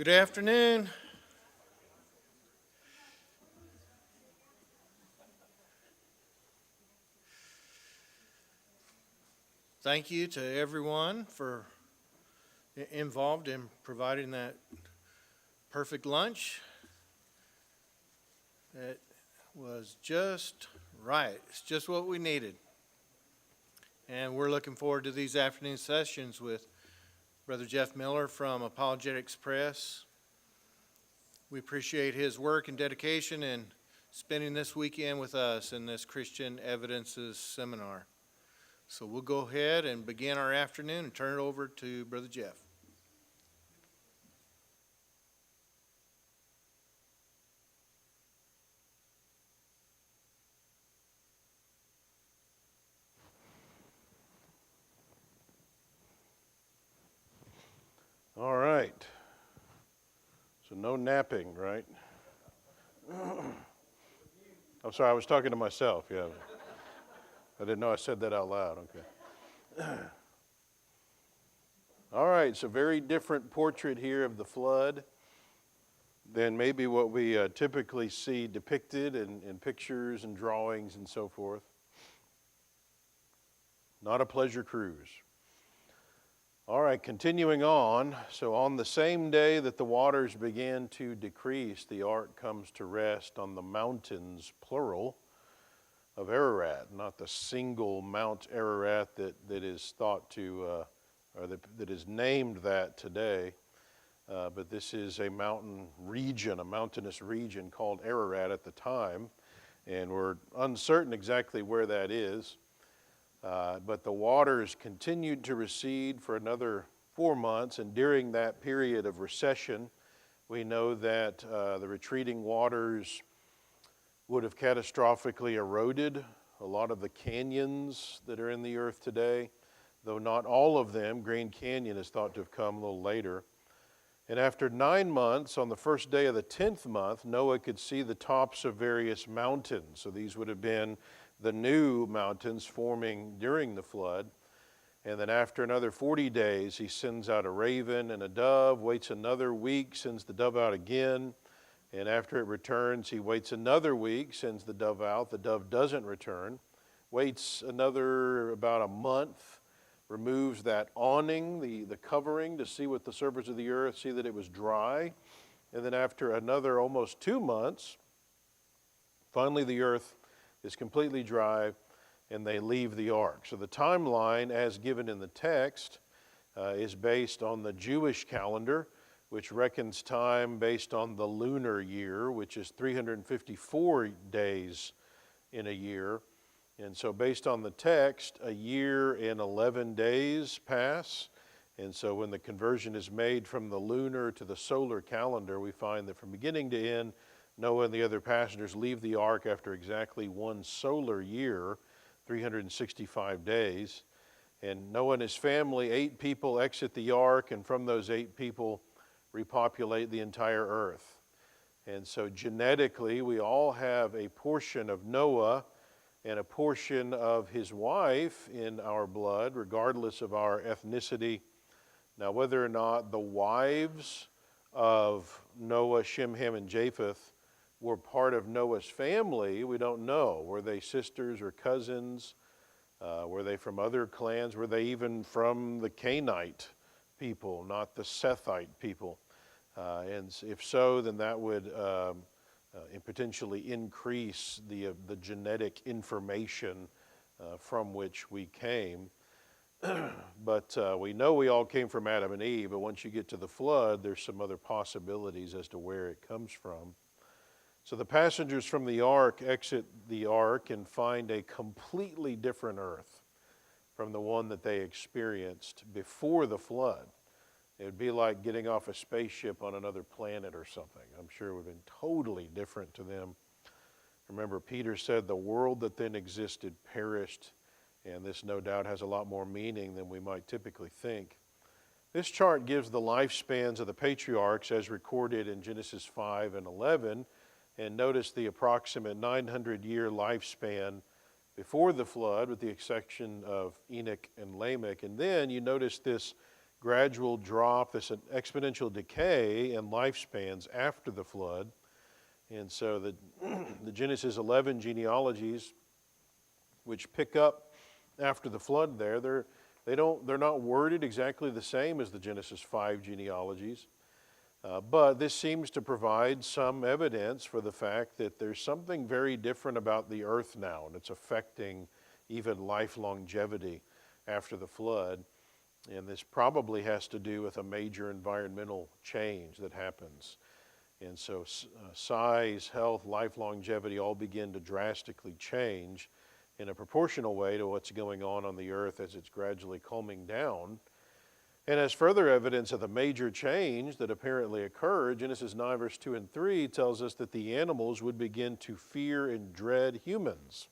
Good afternoon. Thank you to everyone for involved in providing that perfect lunch. It was just right. It's just what we needed. And we're looking forward to these afternoon sessions with Brother Jeff Miller from Apologetics Press. We appreciate his work and dedication in spending this weekend with us in this Christian Evidences seminar. So we'll go ahead and begin our afternoon and turn it over to Brother Jeff. All right. So no napping, right? I'm sorry, I was talking to myself, yeah. I didn't know I said that out loud, okay. All right, so very different portrait here of the flood than maybe what we typically see depicted in pictures and drawings and so forth. Not a pleasure cruise. All right, continuing on. So on the same day that the waters began to decrease, the ark comes to rest on the mountains, plural, of Ararat, not the single Mount Ararat that is thought to, or that is named that today. But this is a mountain region, a mountainous region called Ararat at the time. And we're uncertain exactly where that is. But the waters continued to recede for another 4 months, and during that period of recession, we know that the retreating waters would have catastrophically eroded a lot of the canyons that are in the earth today, though not all of them. Grand Canyon is thought to have come a little later. And after 9 months, on the first day of the 10th month, Noah could see the tops of various mountains. So these would have been the new mountains forming during the flood. And then after another 40 days, he sends out a raven and a dove, waits another week, sends the dove out again. And after it returns, he waits another week, sends the dove out. The dove doesn't return. Waits another about a month, removes that awning, the covering, to see with the surface of the earth, see that it was dry. And then after another almost 2 months, finally the earth is completely dry, and they leave the ark. So the timeline, as given in the text, is based on the Jewish calendar, which reckons time based on the lunar year, which is 354 days in a year. And so based on the text, a year and 11 days pass. And so when the conversion is made from the lunar to the solar calendar, we find that from beginning to end, Noah and the other passengers leave the ark after exactly 1 solar year, 365 days. And Noah and his family, 8 people, exit the ark, and from those 8 people, repopulate the entire earth. And so genetically, we all have a portion of Noah and a portion of his wife in our blood, regardless of our ethnicity. Now, whether or not the wives of Noah, Shem, Ham, and Japheth were part of Noah's family, we don't know. Were they sisters or cousins? Were they from other clans? Were they even from the Canaanite people, not the Sethite people? And if so, then that would potentially increase the genetic information from which we came. But we know we all came from Adam and Eve, but once you get to the flood, there's some other possibilities as to where it comes from. So the passengers from the ark exit the ark and find a completely different earth from the one that they experienced before the flood. It would be like getting off a spaceship on another planet or something. I'm sure it would have been totally different to them. Remember, Peter said the world that then existed perished, and this no doubt has a lot more meaning than we might typically think. This chart gives the lifespans of the patriarchs as recorded in Genesis 5 and 11, and notice the approximate 900-year lifespan before the flood, with the exception of Enoch and Lamech. And then you notice this gradual drop, this exponential decay in lifespans after the flood. And so the Genesis 11 genealogies, which pick up after the flood they're not worded exactly the same as the Genesis 5 genealogies. But this seems to provide some evidence for the fact that there's something very different about the earth now, and it's affecting even life longevity after the flood. And this probably has to do with a major environmental change that happens. And so size, health, life longevity all begin to drastically change in a proportional way to what's going on the earth as it's gradually calming down. And as further evidence of the major change that apparently occurred, Genesis 9 verse 2 and 3 tells us that the animals would begin to fear and dread humans,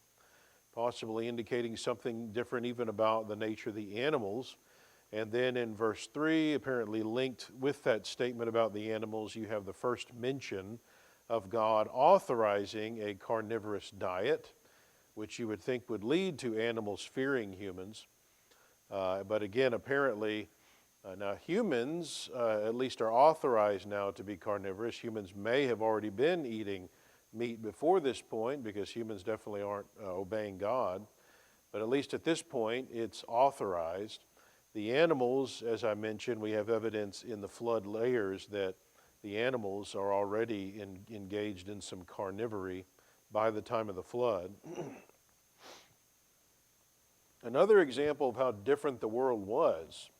possibly indicating something different even about the nature of the animals. And then in verse 3, apparently linked with that statement about the animals, you have the first mention of God authorizing a carnivorous diet, which you would think would lead to animals fearing humans. But again, apparently, now humans at least are authorized now to be carnivorous. Humans may have already been eating meat before this point because humans definitely aren't obeying God. But at least at this point, it's authorized. The animals, as I mentioned, we have evidence in the flood layers that the animals are already engaged in some carnivory by the time of the flood. Another example of how different the world was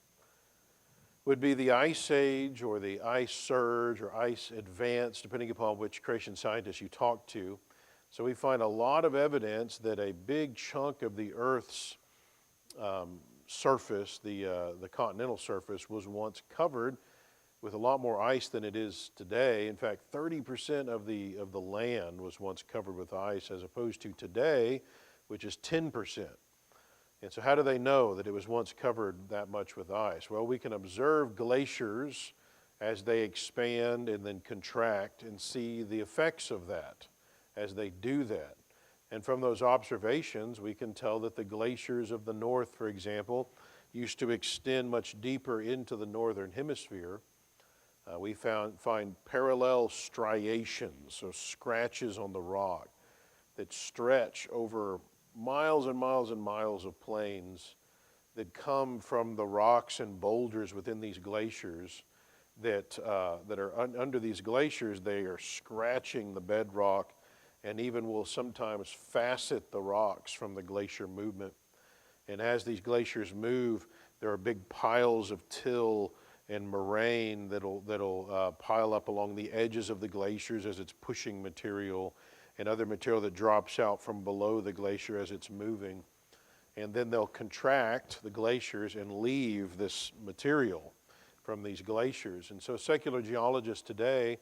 would be the Ice Age or the Ice Surge or Ice Advance, depending upon which creation scientist you talk to. So we find a lot of evidence that a big chunk of the Earth's surface, the continental surface, was once covered with a lot more ice than it is today. In fact, 30% of the land was once covered with ice, as opposed to today, which is 10%. And so how do they know that it was once covered that much with ice? Well, we can observe glaciers as they expand and then contract and see the effects of that as they do that. And from those observations, we can tell that the glaciers of the north, for example, used to extend much deeper into the northern hemisphere. We find parallel striations, so scratches on the rock that stretch over miles and miles and miles of plains that come from the rocks and boulders within these glaciers that are under these glaciers. They are scratching the bedrock and even will sometimes facet the rocks from the glacier movement. And as these glaciers move, there are big piles of till and moraine that'll pile up along the edges of the glaciers as it's pushing material, and other material that drops out from below the glacier as it's moving. And then they'll contract the glaciers and leave this material from these glaciers. And so secular geologists today,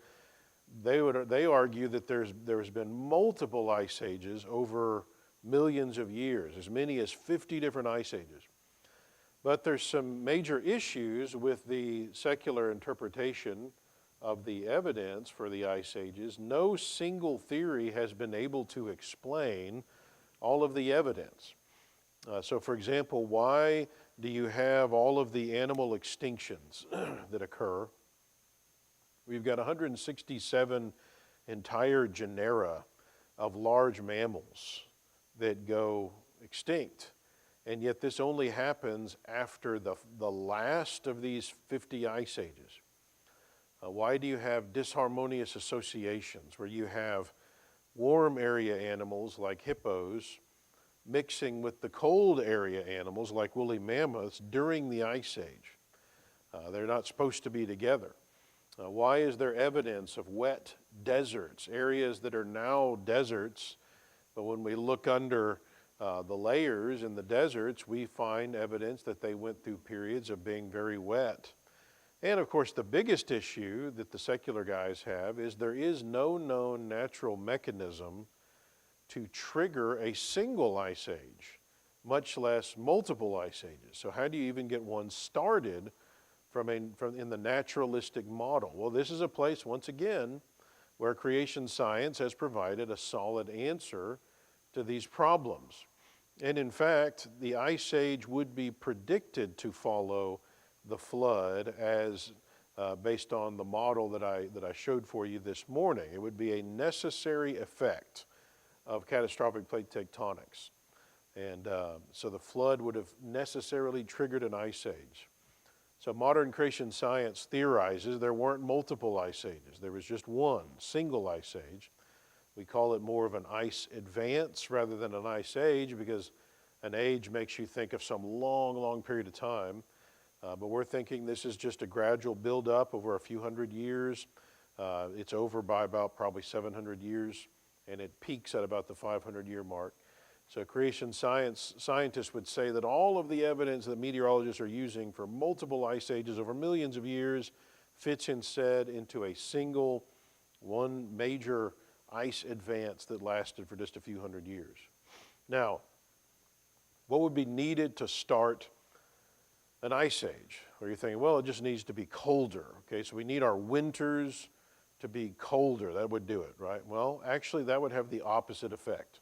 they argue that there's been multiple ice ages over millions of years, as many as 50 different ice ages. But there's some major issues with the secular interpretation of the evidence for the ice ages. No single theory has been able to explain all of the evidence. So for example, why do you have all of the animal extinctions that occur? We've got 167 entire genera of large mammals that go extinct. And yet this only happens after the last of these 50 ice ages. Why do you have disharmonious associations where you have warm area animals like hippos mixing with the cold area animals like woolly mammoths during the ice age? They're not supposed to be together. Why is there evidence of wet deserts, areas that are now deserts, but when we look under the layers in the deserts, we find evidence that they went through periods of being very wet? And of course, the biggest issue that the secular guys have is there is no known natural mechanism to trigger a single ice age, much less multiple ice ages. So how do you even get one started from in the naturalistic model? Well, this is a place, once again, where creation science has provided a solid answer to these problems. And in fact, the ice age would be predicted to follow the flood as based on the model that I showed for you this morning. It would be a necessary effect of catastrophic plate tectonics. And so the flood would have necessarily triggered an ice age. So modern creation science theorizes there weren't multiple ice ages. There was just one single ice age. We call it more of an ice advance rather than an ice age because an age makes you think of some long, long period of time. But we're thinking this is just a gradual buildup over a few hundred years. It's over by about probably 700 years, and it peaks at about the 500-year mark. So creation scientists would say that all of the evidence that meteorologists are using for multiple ice ages over millions of years fits instead into a single, one major ice advance that lasted for just a few hundred years. Now, what would be needed to start an ice age? Or you're thinking, well, it just needs to be colder. Okay, so we need our winters to be colder. That would do it, right? Well, actually, that would have the opposite effect.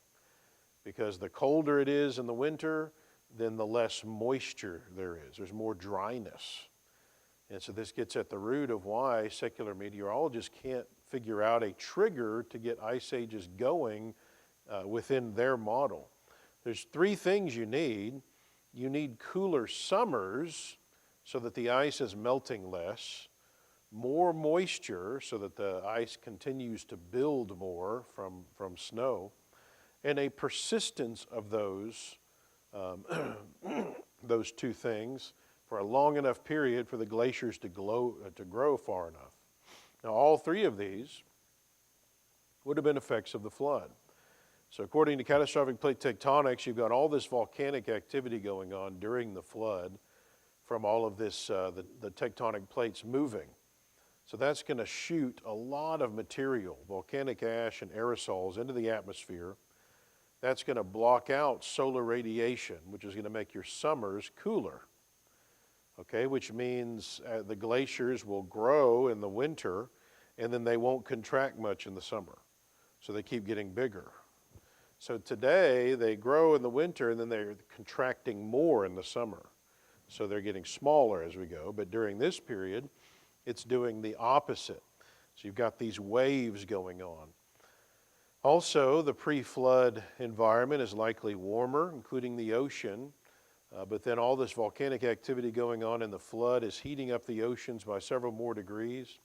Because the colder it is in the winter, then the less moisture there is. There's more dryness. And so this gets at the root of why secular meteorologists can't figure out a trigger to get ice ages going within their model. There's three things you need. You need cooler summers so that the ice is melting less, more moisture so that the ice continues to build more from snow, and a persistence of those, those two things for a long enough period for the glaciers to grow far enough. Now, all three of these would have been effects of the flood. So according to catastrophic plate tectonics, you've got all this volcanic activity going on during the flood from all of this, the tectonic plates moving. So that's going to shoot a lot of material, volcanic ash and aerosols, into the atmosphere. That's going to block out solar radiation, which is going to make your summers cooler. Okay, which means the glaciers will grow in the winter and then they won't contract much in the summer. So they keep getting bigger. So today they grow in the winter and then they're contracting more in the summer. So they're getting smaller as we go. But during this period, it's doing the opposite. So you've got these waves going on. Also, the pre-flood environment is likely warmer, including the ocean. But then all this volcanic activity going on in the flood is heating up the oceans by several more degrees.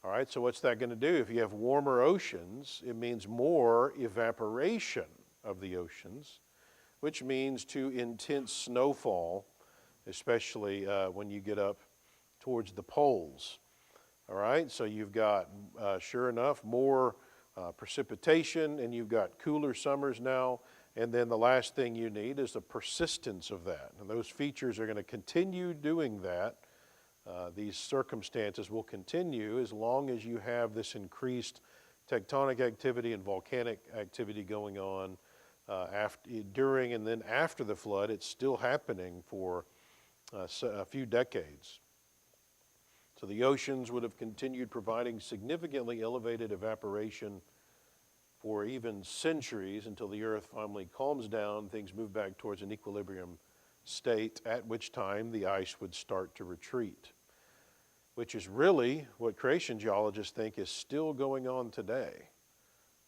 All right, so what's that going to do? If you have warmer oceans, it means more evaporation of the oceans, which means to intense snowfall, especially when you get up towards the poles. All right, so you've got, sure enough, more precipitation, and you've got cooler summers now. And then the last thing you need is the persistence of that. And those features are going to continue doing that. These circumstances will continue as long as you have this increased tectonic activity and volcanic activity going on during and then after the flood. It's still happening for a few decades. So the oceans would have continued providing significantly elevated evaporation for even centuries until the earth finally calms down, things move back towards an equilibrium state, at which time the ice would start to retreat, which is really what creation geologists think is still going on today,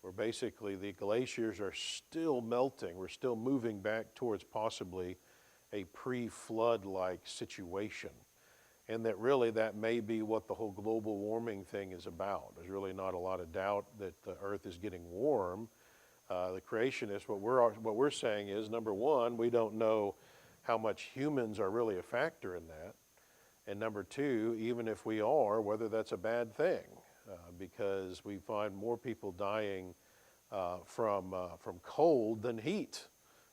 where basically the glaciers are still melting. We're still moving back towards possibly a pre-flood-like situation. And that really that may be what the whole global warming thing is about. There's really not a lot of doubt that the earth is getting warm. The creationists, what we're saying is, number one, we don't know how much humans are really a factor in that. And number two, even if we are, whether that's a bad thing, because we find more people dying from cold than heat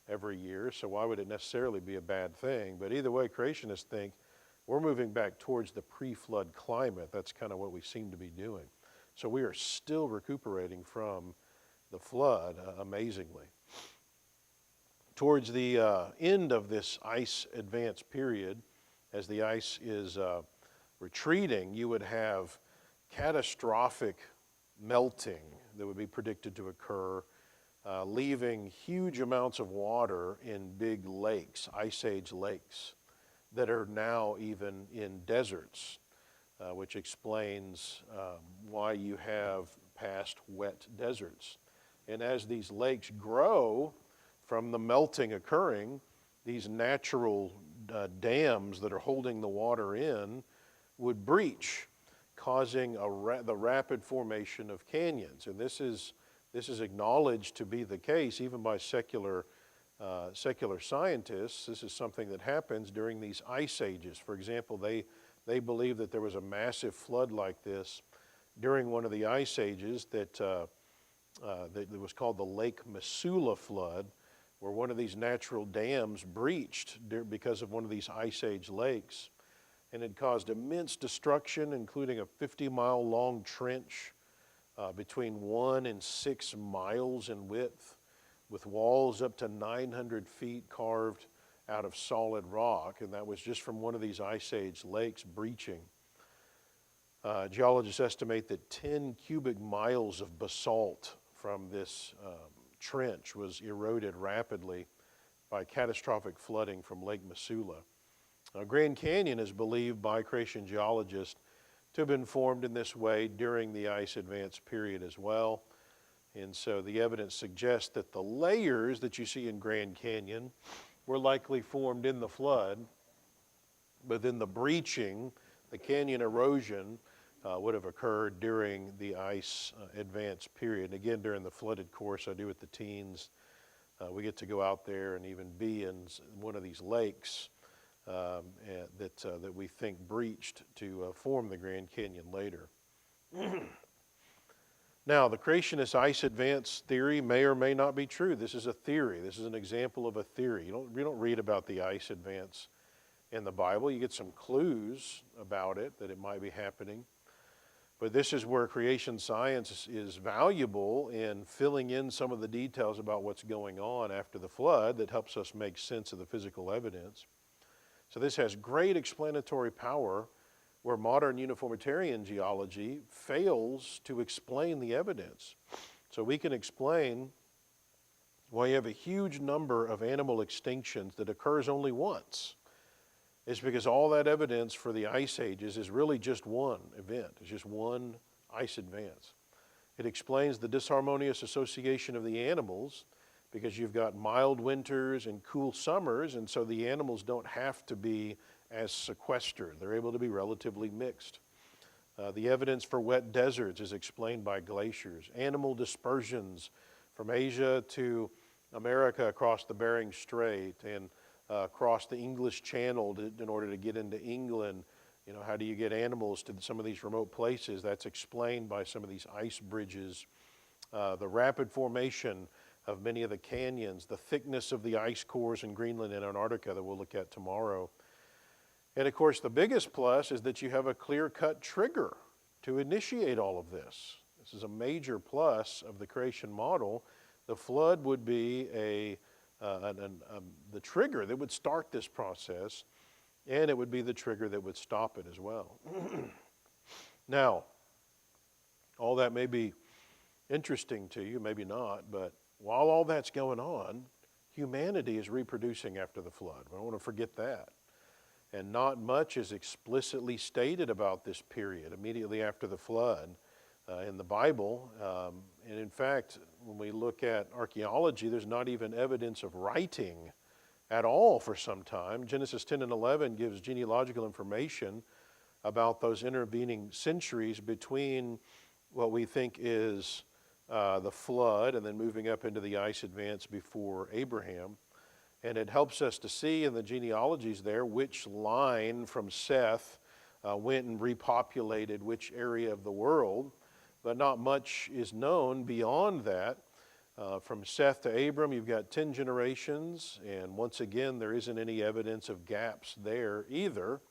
every year. So why would it necessarily be a bad thing? But either way, creationists think we're moving back towards the pre-flood climate. That's kind of what we seem to be doing. So we are still recuperating from the flood, amazingly. Towards the end of this ice advance period, as the ice is retreating, you would have catastrophic melting that would be predicted to occur, leaving huge amounts of water in big lakes, ice age lakes. that are now even in deserts, which explains why you have past wet deserts. And as these lakes grow from the melting occurring, these natural dams that are holding the water in would breach, causing the rapid formation of canyons. And this is acknowledged to be the case even by secular scientists. This is something that happens during these ice ages. For example, they believe that there was a massive flood like this during one of the ice ages that was called the Lake Missoula flood, where one of these natural dams breached because of one of these ice age lakes, and it caused immense destruction, including a 50-mile long trench between 1 and 6 miles in width, with walls up to 900 feet carved out of solid rock, and that was just from one of these ice age lakes breaching. Geologists estimate that 10 cubic miles of basalt from this trench was eroded rapidly by catastrophic flooding from Lake Missoula. Grand Canyon is believed by creation geologists to have been formed in this way during the ice advance period as well. And so the evidence suggests that the layers that you see in Grand Canyon were likely formed in the flood, but then the breaching, the canyon erosion, would have occurred during the ice advance period. And again, during the flooded course I do with the teens, we get to go out there and even be in one of these lakes that we think breached to form the Grand Canyon later. Now, the creationist ice advance theory may or may not be true. This is a theory. This is an example of a theory. You don't read about the ice advance in the Bible. You get some clues about it, that it might be happening. But this is where creation science is valuable in filling in some of the details about what's going on after the flood that helps us make sense of the physical evidence. So this has great explanatory power where modern uniformitarian geology fails to explain the evidence. So we can explain why you have a huge number of animal extinctions that occurs only once. It's because all that evidence for the ice ages is really just one event. It's just one ice advance. It explains the disharmonious association of the animals because you've got mild winters and cool summers, and so the animals don't have to be as sequestered. They're able to be relatively mixed. The evidence for wet deserts is explained by glaciers. Animal dispersions from Asia to America across the Bering Strait and across the English Channel in order to get into England. You know, how do you get animals to some of these remote places? That's explained by some of these ice bridges. The rapid formation of many of the canyons, the thickness of the ice cores in Greenland and Antarctica that we'll look at tomorrow. And of course, the biggest plus is that you have a clear-cut trigger to initiate all of this. This is a major plus of the creation model. The flood would be the trigger that would start this process, and it would be the trigger that would stop it as well. Now, all that may be interesting to you, maybe not, but while all that's going on, humanity is reproducing after the flood. I don't want to forget that. And not much is explicitly stated about this period immediately after the flood in the Bible. And in fact, when we look at archaeology, there's not even evidence of writing at all for some time. Genesis 10 and 11 gives genealogical information about those intervening centuries between what we think is the flood and then moving up into the ice advance before Abraham. And it helps us to see in the genealogies there which line from Seth went and repopulated which area of the world. But not much is known beyond that. From Seth to Abram, you've got 10 generations. And once again, there isn't any evidence of gaps there either.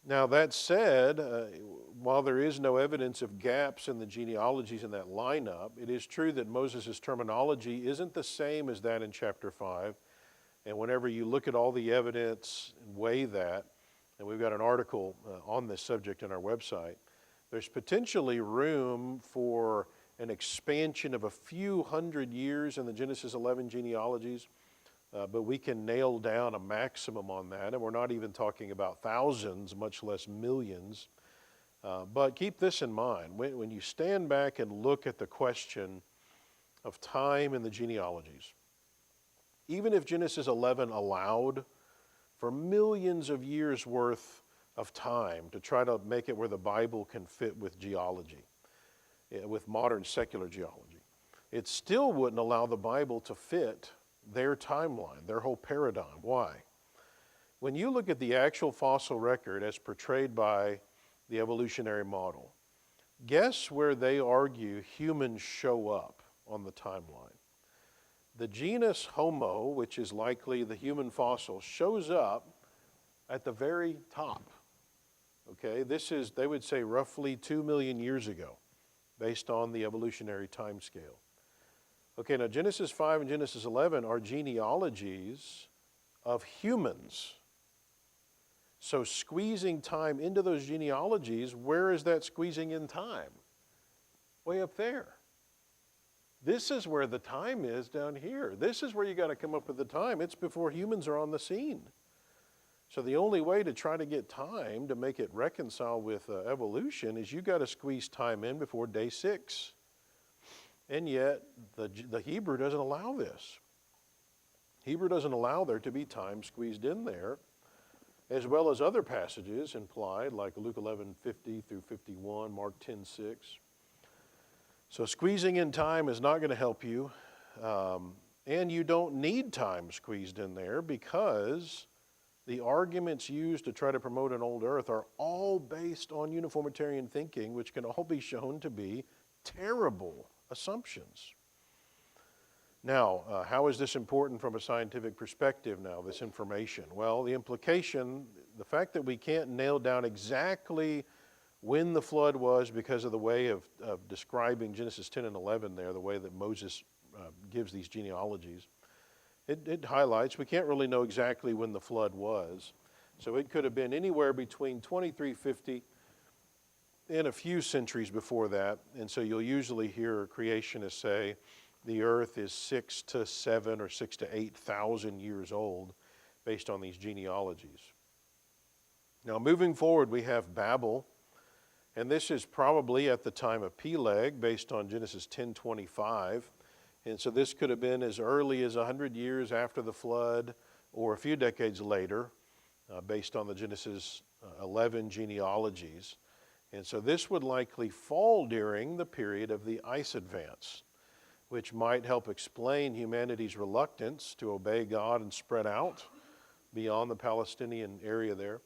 Now that said, while there is no evidence of gaps in the genealogies in that lineup, it is true that Moses' terminology isn't the same as that in chapter 5. And whenever you look at all the evidence and weigh that, and we've got an article on this subject on our website, there's potentially room for an expansion of a few hundred years in the Genesis 11 genealogies but we can nail down a maximum on that, and we're not even talking about thousands, much less millions. But keep this in mind. When you stand back and look at the question of time in the genealogies, even if Genesis 11 allowed for millions of years worth of time to try to make it where the Bible can fit with geology, with modern secular geology, it still wouldn't allow the Bible to fit their timeline, their whole paradigm. Why? When you look at the actual fossil record as portrayed by the evolutionary model, guess where they argue humans show up on the timeline? The genus Homo, which is likely the human fossil, shows up at the very top. Okay, this is, they would say, roughly 2 million years ago, based on the evolutionary time scale. Okay, now Genesis 5 and Genesis 11 are genealogies of humans. So squeezing time into those genealogies, where is that squeezing in time? Way up there. This is where the time is down here. This is where you got to come up with the time. It's before humans are on the scene. So the only way to try to get time to make it reconcile with evolution is you got to squeeze time in before day 6. And yet the Hebrew doesn't allow this. Hebrew doesn't allow there to be time squeezed in there, as well as other passages implied, like Luke 11:50 through 51, Mark 10:6. So squeezing in time is not going to help you, and you don't need time squeezed in there, because the arguments used to try to promote an old earth are all based on uniformitarian thinking, which can all be shown to be terrible assumptions. Now, how is this important from a scientific perspective now, this information? Well, the implication, the fact that we can't nail down exactly when the flood was because of the way of describing Genesis 10 and 11 there, the way that Moses gives these genealogies, it highlights we can't really know exactly when the flood was. So it could have been anywhere between 2350 and a few centuries before that. And so you'll usually hear creationists say the earth is 6 to 7 or 6 to 8,000 years old based on these genealogies. Now moving forward, we have Babel. And this is probably at the time of Peleg, based on Genesis 10:25. And so this could have been as early as 100 years after the flood, or a few decades later, based on the Genesis 11 genealogies. And so this would likely fall during the period of the ice advance, which might help explain humanity's reluctance to obey God and spread out beyond the Palestinian area there,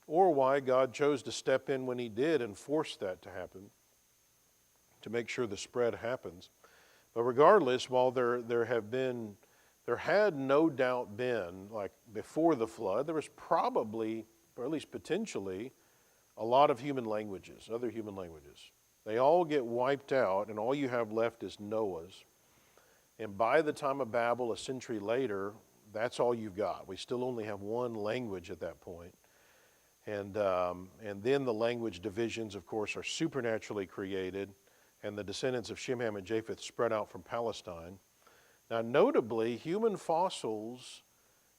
or why God chose to step in when he did and force that to happen, to make sure the spread happens. But regardless, while there had no doubt been, like before the flood, there was probably, or at least potentially, a lot of human languages, other human languages. They all get wiped out, and all you have left is Noah's. And by the time of Babel, a century later, that's all you've got. We still only have one language at that point. And then the language divisions, of course, are supernaturally created, and the descendants of Shem, Ham, and Japheth spread out from Palestine. Now, notably, human fossils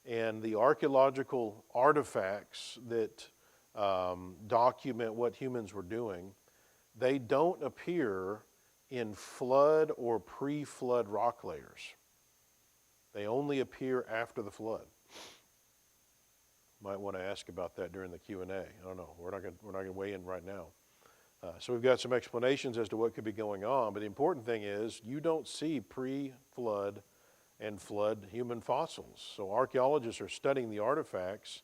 and the archaeological artifacts that document what humans were doing, they don't appear in flood or pre-flood rock layers. They only appear after the flood. Might want to ask about that during the Q&A. I don't know. We're not going to weigh in right now. So we've got some explanations as to what could be going on, but the important thing is you don't see pre-flood and flood human fossils. So archaeologists are studying the artifacts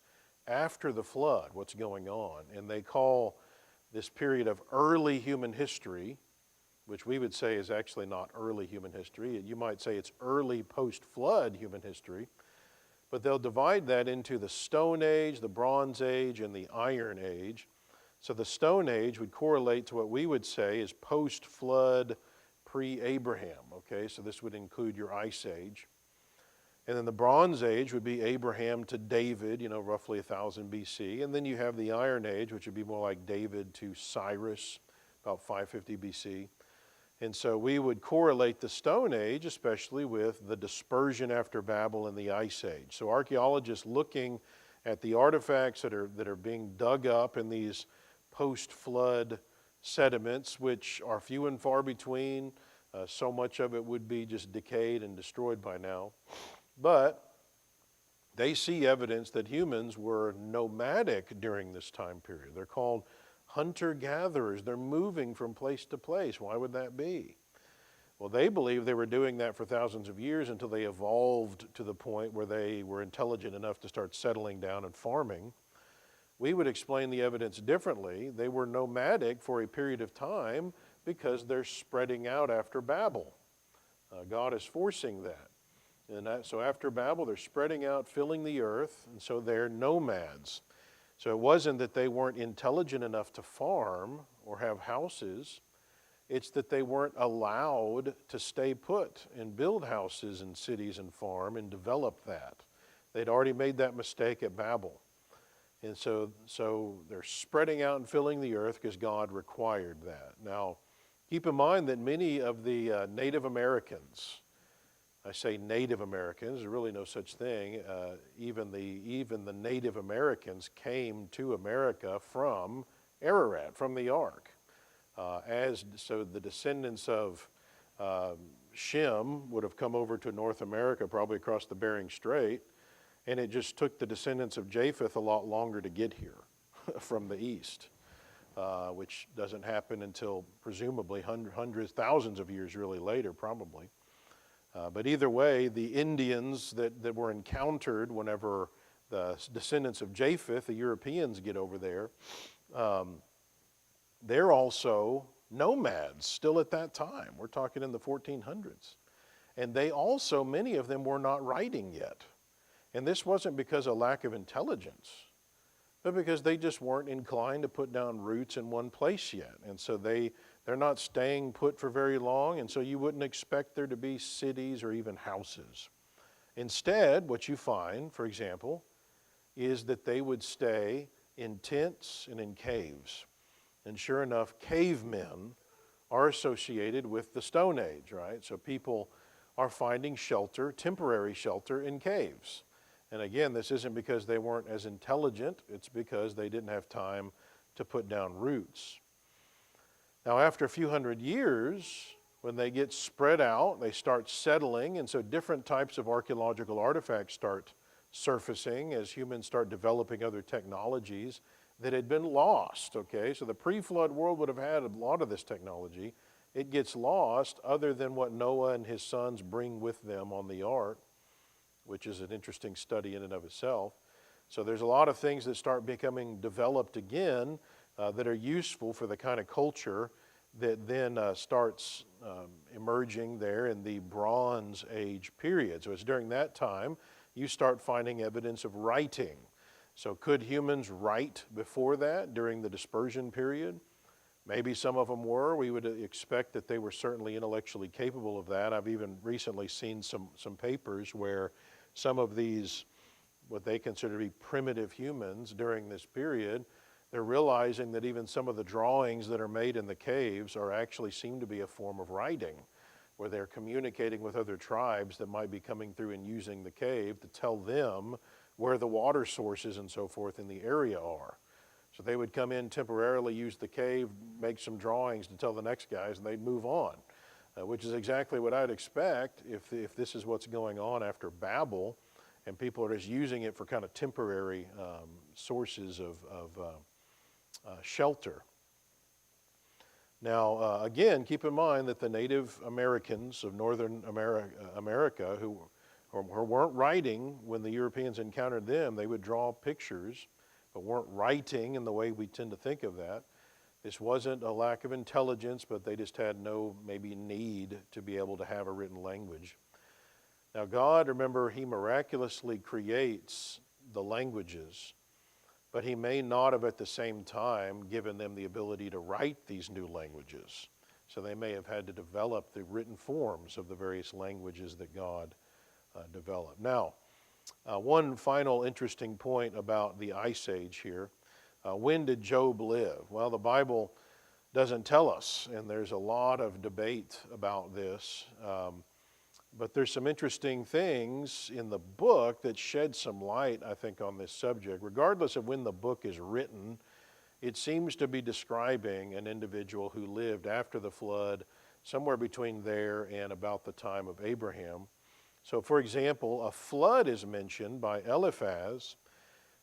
after the flood, what's going on, and they call this period of early human history, which we would say is actually not early human history. You might say it's early post-flood human history, but they'll divide that into the Stone Age, the Bronze Age, and the Iron Age. So the Stone Age would correlate to what we would say is post-flood, pre-Abraham, okay? So this would include your Ice Age. And then the Bronze Age would be Abraham to David, roughly 1000 BC. And then you have the Iron Age, which would be more like David to Cyrus, about 550 BC. And so we would correlate the Stone Age, especially with the dispersion after Babel and the Ice Age. So archaeologists looking at the artifacts that are being dug up in these post-flood sediments, which are few and far between. So much of it would be just decayed and destroyed by now. But they see evidence that humans were nomadic during this time period. They're called hunter-gatherers. They're moving from place to place. Why would that be? Well, they believe they were doing that for thousands of years until they evolved to the point where they were intelligent enough to start settling down and farming. We would explain the evidence differently. They were nomadic for a period of time because they're spreading out after Babel. God is forcing that. So after Babel, they're spreading out, filling the earth, and so they're nomads. So it wasn't that they weren't intelligent enough to farm or have houses. It's that they weren't allowed to stay put and build houses and cities and farm and develop that. They'd already made that mistake at Babel. And so they're spreading out and filling the earth because God required that. Now, keep in mind that many of the Native Americans, I say Native Americans, there's really no such thing. Even the Native Americans came to America from Ararat, from the Ark. So the descendants of Shem would have come over to North America, probably across the Bering Strait, and it just took the descendants of Japheth a lot longer to get here from the east, which doesn't happen until presumably hundreds, thousands of years really later, probably. But either way, the Indians that were encountered whenever the descendants of Japheth, the Europeans, get over there, they're also nomads still at that time. We're talking in the 1400s. And they also, many of them were not writing yet. And this wasn't because of lack of intelligence, but because they just weren't inclined to put down roots in one place yet. And so they're not staying put for very long, and so you wouldn't expect there to be cities or even houses. Instead, what you find, for example, is that they would stay in tents and in caves. And sure enough, cavemen are associated with the Stone Age, right? So people are finding shelter, temporary shelter, in caves. And again, this isn't because they weren't as intelligent, it's because they didn't have time to put down roots. Now, after a few hundred years, when they get spread out, they start settling, and so different types of archaeological artifacts start surfacing as humans start developing other technologies that had been lost, okay? So the pre-flood world would have had a lot of this technology. It gets lost other than what Noah and his sons bring with them on the ark, which is an interesting study in and of itself. So there's a lot of things that start becoming developed again that are useful for the kind of culture that then starts emerging there in the Bronze Age period. So it's during that time you start finding evidence of writing. So could humans write before that, during the dispersion period? Maybe some of them were. We would expect that they were certainly intellectually capable of that. I've even recently seen some papers where some of these, what they consider to be primitive humans during this period, they're realizing that even some of the drawings that are made in the caves are actually seem to be a form of writing, where they're communicating with other tribes that might be coming through and using the cave to tell them where the water sources and so forth in the area are. So they would come in temporarily, use the cave, make some drawings to tell the next guys, and they'd move on, which is exactly what I'd expect if this is what's going on after Babel, and people are just using it for kind of temporary sources of shelter. Now, again, keep in mind that the Native Americans of Northern America who weren't writing when the Europeans encountered them, they would draw pictures, but weren't writing in the way we tend to think of that. This wasn't a lack of intelligence, but they just had no maybe need to be able to have a written language. Now God, remember, He miraculously creates the languages, but He may not have at the same time given them the ability to write these new languages. So they may have had to develop the written forms of the various languages that God developed. Now, one final interesting point about the Ice Age here. When did Job live? Well, the Bible doesn't tell us, and there's a lot of debate about this. But there's some interesting things in the book that shed some light, I think, on this subject. Regardless of when the book is written, it seems to be describing an individual who lived after the flood, somewhere between there and about the time of Abraham. So, for example, a flood is mentioned by Eliphaz.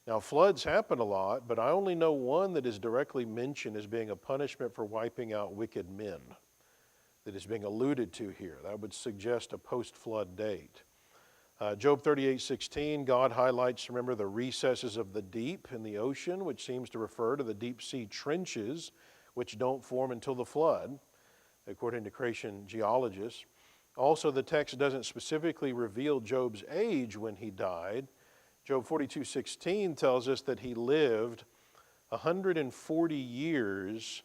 Now, floods happen a lot, but I only know one that is directly mentioned as being a punishment for wiping out wicked men that is being alluded to here. That would suggest a post-flood date. Job 38:16, God highlights, remember, the recesses of the deep in the ocean, which seems to refer to the deep sea trenches, which don't form until the flood, according to creation geologists. Also, the text doesn't specifically reveal Job's age when he died. Job 42:16 tells us that he lived 140 years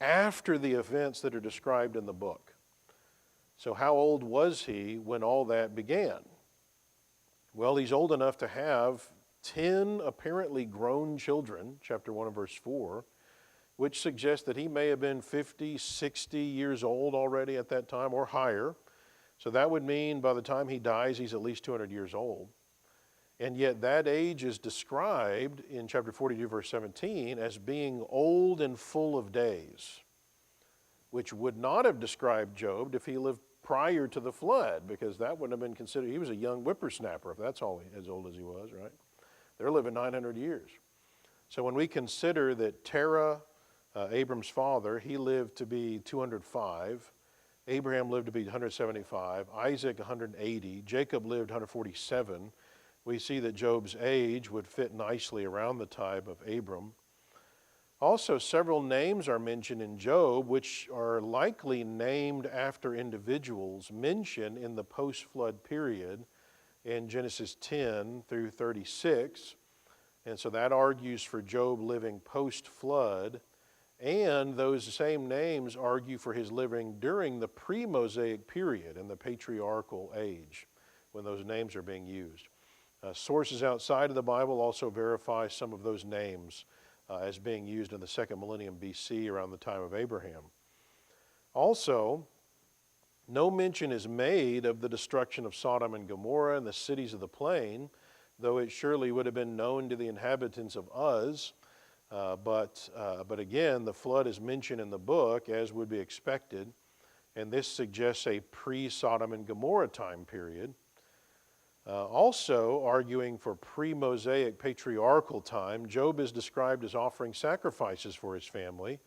after the events that are described in the book. So how old was he when all that began? Well, he's old enough to have 10 apparently grown children, chapter 1 and verse 4, which suggests that he may have been 50, 60 years old already at that time or higher. So that would mean by the time he dies, he's at least 200 years old. And yet that age is described in chapter 42, verse 17, as being old and full of days, which would not have described Job if he lived prior to the flood, because that wouldn't have been considered, he was a young whippersnapper, if that's all as old as he was, right? They're living 900 years. So when we consider that Terah, Abram's father, he lived to be 205, Abraham lived to be 175, Isaac 180, Jacob lived 147, we see that Job's age would fit nicely around the time of Abram. Also, several names are mentioned in Job, which are likely named after individuals mentioned in the post-flood period in Genesis 10 through 36. And so that argues for Job living post-flood. And those same names argue for his living during the pre-Mosaic period in the patriarchal age, when those names are being used. Sources outside of the Bible also verify some of those names as being used in the second millennium BC around the time of Abraham. Also, no mention is made of the destruction of Sodom and Gomorrah and the cities of the plain, though it surely would have been known to the inhabitants of Uz. But again, the flood is mentioned in the book, as would be expected, and this suggests a pre-Sodom and Gomorrah time period. Also, arguing for pre-Mosaic patriarchal time, Job is described as offering sacrifices for his family,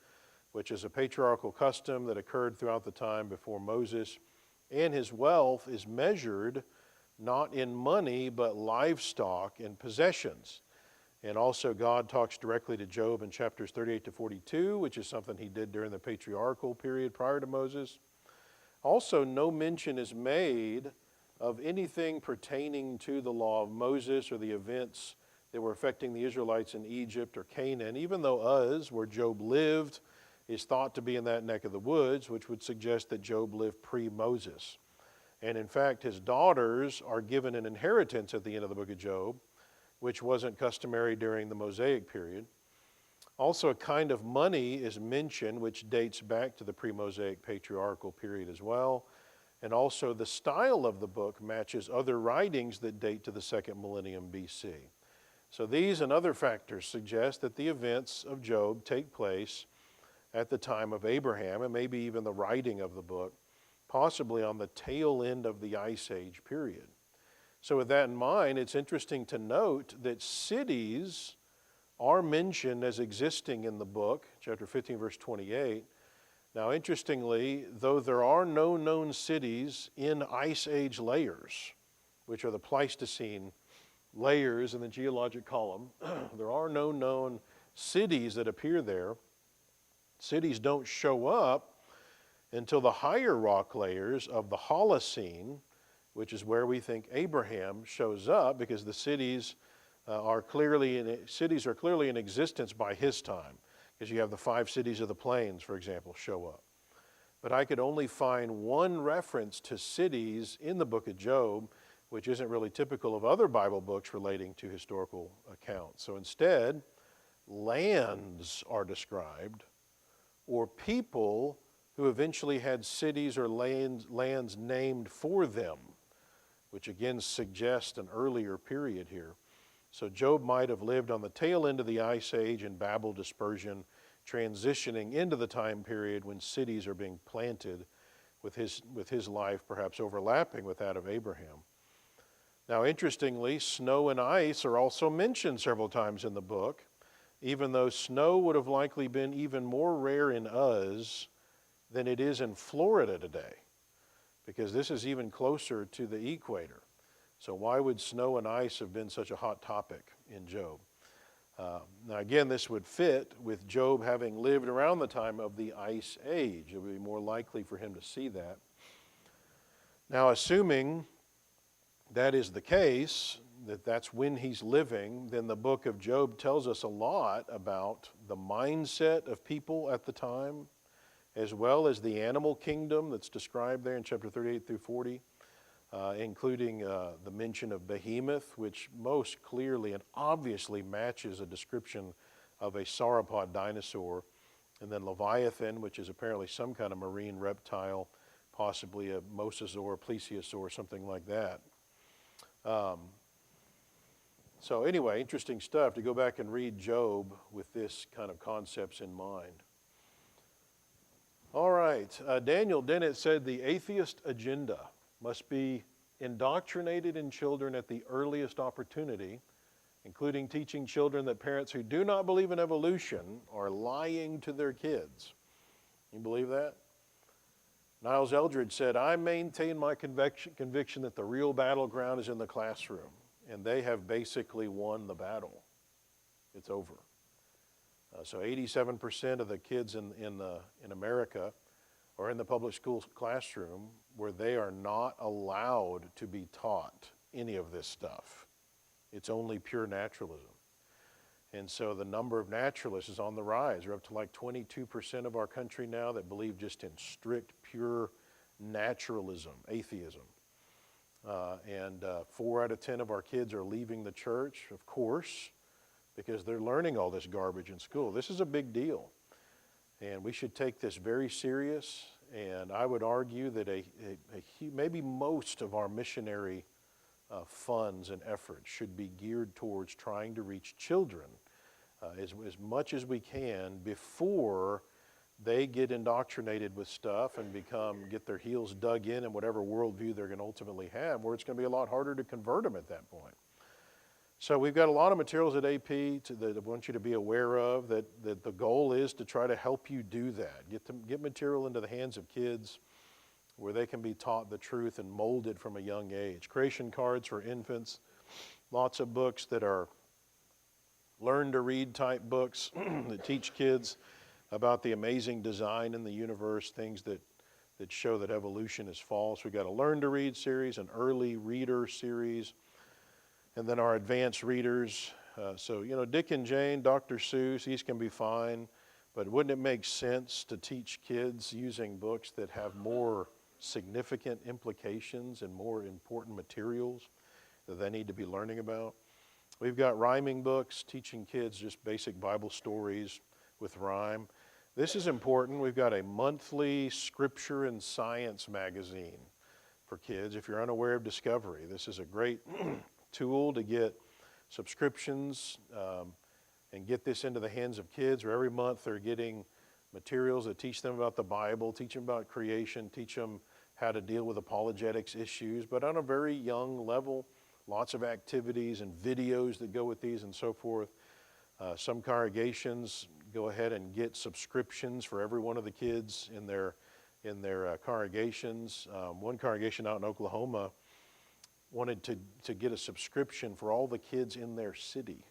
which is a patriarchal custom that occurred throughout the time before Moses, and his wealth is measured not in money, but livestock and possessions. And also, God talks directly to Job in chapters 38 to 42, which is something he did during the patriarchal period prior to Moses. Also, no mention is made of anything pertaining to the law of Moses or the events that were affecting the Israelites in Egypt or Canaan, even though Uz, where Job lived, is thought to be in that neck of the woods, which would suggest that Job lived pre-Moses. And in fact, his daughters are given an inheritance at the end of the book of Job, which wasn't customary during the Mosaic period. Also, a kind of money is mentioned, which dates back to the pre-Mosaic patriarchal period as well. And also, the style of the book matches other writings that date to the second millennium BC. So these and other factors suggest that the events of Job take place at the time of Abraham, and maybe even the writing of the book, possibly on the tail end of the Ice Age period. So with that in mind, it's interesting to note that cities are mentioned as existing in the book, chapter 15, verse 28. Now, interestingly, though there are no known cities in Ice Age layers, which are the Pleistocene layers in the geologic column, there are no known cities that appear there. Cities don't show up until the higher rock layers of the Holocene, which is where we think Abraham shows up, because the cities are clearly in existence by his time, because you have the 5 cities of the plains, for example, show up. But I could only find one reference to cities in the book of Job, which isn't really typical of other Bible books relating to historical accounts. So instead, lands are described, or people who eventually had cities or lands named for them, which again suggests an earlier period here. So Job might have lived on the tail end of the Ice Age and Babel dispersion, transitioning into the time period when cities are being planted, with his life perhaps overlapping with that of Abraham. Now, interestingly, snow and ice are also mentioned several times in the book, even though snow would have likely been even more rare in Uz than it is in Florida today, because this is even closer to the equator. So why would snow and ice have been such a hot topic in Job? Now again, this would fit with Job having lived around the time of the Ice Age. It would be more likely for him to see that. Now, assuming that is the case, that's when he's living, then the book of Job tells us a lot about the mindset of people at the time, as well as the animal kingdom that's described there in chapter 38 through 40. Including the mention of Behemoth, which most clearly and obviously matches a description of a sauropod dinosaur, and then Leviathan, which is apparently some kind of marine reptile, possibly a mosasaur, plesiosaur, something like that. So anyway, interesting stuff to go back and read Job with this kind of concepts in mind. All right, Daniel Dennett said the atheist agenda must be indoctrinated in children at the earliest opportunity, including teaching children that parents who do not believe in evolution are lying to their kids. You believe that? Niles Eldredge said, I maintain my conviction that the real battleground is in the classroom, and they have basically won the battle. It's over. So 87% of the kids in America or in the public school classroom where they are not allowed to be taught any of this stuff. It's only pure naturalism. And so the number of naturalists is on the rise. We're up to like 22% of our country now that believe just in strict, pure naturalism, atheism. And 4 out of 10 of our kids are leaving the church, of course, because they're learning all this garbage in school. This is a big deal. And we should take this very serious, and I would argue that maybe most of our missionary funds and efforts should be geared towards trying to reach children as much as we can before they get indoctrinated with stuff and get their heels dug in whatever worldview they're going to ultimately have, where it's going to be a lot harder to convert them at that point. So we've got a lot of materials at AP that I want you to be aware of, that the goal is to try to help you do that. Get material into the hands of kids where they can be taught the truth and molded from a young age. Creation cards for infants, lots of books that are learn to read type books that teach kids about the amazing design in the universe, things that show that evolution is false. We've got a learn to read series, an early reader series, and then our advanced readers. So, Dick and Jane, Dr. Seuss, these can be fine, but wouldn't it make sense to teach kids using books that have more significant implications and more important materials that they need to be learning about? We've got rhyming books, teaching kids just basic Bible stories with rhyme. This is important. We've got a monthly scripture and science magazine for kids. If you're unaware of Discovery, this is a great tool to get subscriptions and get this into the hands of kids, where every month they're getting materials that teach them about the Bible, teach them about creation, teach them how to deal with apologetics issues, but on a very young level. Lots of activities and videos that go with these and so forth. Some congregations go ahead and get subscriptions for every one of the kids in their congregations. One congregation out in Oklahoma wanted to get a subscription for all the kids in their city,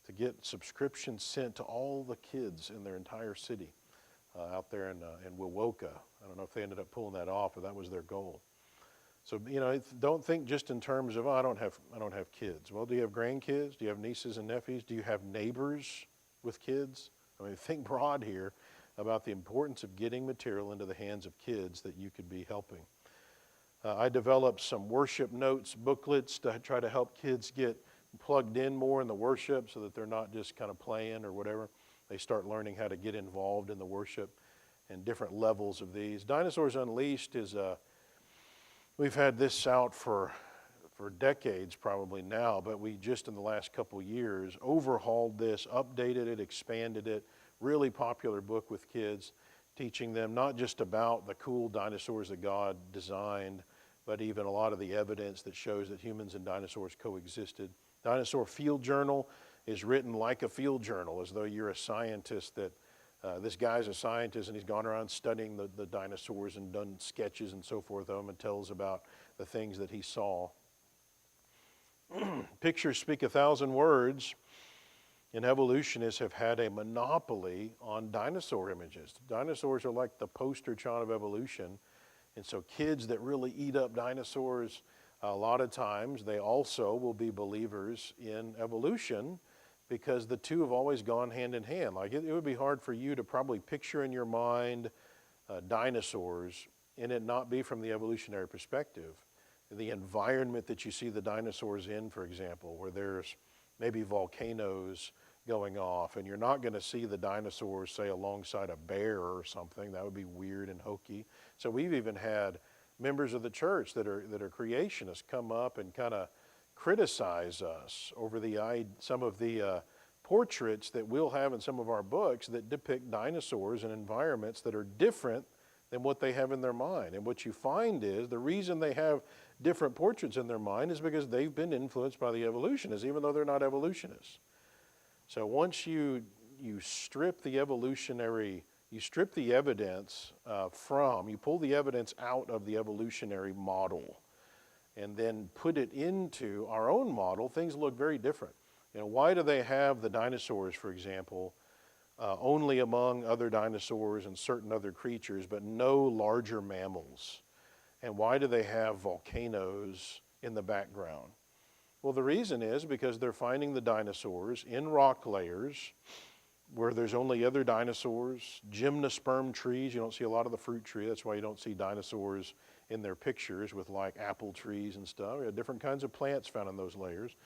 to get subscriptions sent to all the kids in their entire city out there in Wewoka. I don't know if they ended up pulling that off, but that was their goal. So, don't think just in terms of, I don't have kids. Well, do you have grandkids? Do you have nieces and nephews? Do you have neighbors with kids? I mean, think broad here about the importance of getting material into the hands of kids that you could be helping. I developed some worship notes, booklets to try to help kids get plugged in more in the worship so that they're not just kind of playing or whatever. they start learning how to get involved in the worship and different levels of these. Dinosaurs Unleashed is we've had this out for decades probably now, but we just in the last couple years overhauled this, updated it, expanded it. Really popular book with kids, teaching them not just about the cool dinosaurs that God designed, but even a lot of the evidence that shows that humans and dinosaurs coexisted. Dinosaur Field Journal is written like a field journal, as though you're a scientist that this guy's a scientist and he's gone around studying the dinosaurs and done sketches and so forth of them and tells about the things that he saw. Pictures speak 1,000 words, and evolutionists have had a monopoly on dinosaur images. Dinosaurs are like the poster child of evolution, and so kids that really eat up dinosaurs, a lot of times they also will be believers in evolution because the two have always gone hand in hand. Like it would be hard for you to probably picture in your mind dinosaurs and it not be from the evolutionary perspective. The environment that you see the dinosaurs in, for example, where there's maybe volcanoes going off, and you're not going to see the dinosaurs, say, alongside a bear or something. That would be weird and hokey. So we've even had members of the church that are creationists come up and kind of criticize us over some of the portraits that we'll have in some of our books that depict dinosaurs in environments that are different than what they have in their mind. And what you find is the reason they have different portraits in their mind is because they've been influenced by the evolutionists, even though they're not evolutionists. So once you strip the evidence you pull the evidence out of the evolutionary model and then put it into our own model, things look very different. Why do they have the dinosaurs, for example, only among other dinosaurs and certain other creatures, but no larger mammals? And why do they have volcanoes in the background? Well, the reason is because they're finding the dinosaurs in rock layers where there's only other dinosaurs, gymnosperm trees. You don't see a lot of the fruit tree. That's why you don't see dinosaurs in their pictures with like apple trees and stuff. We have different kinds of plants found in those layers.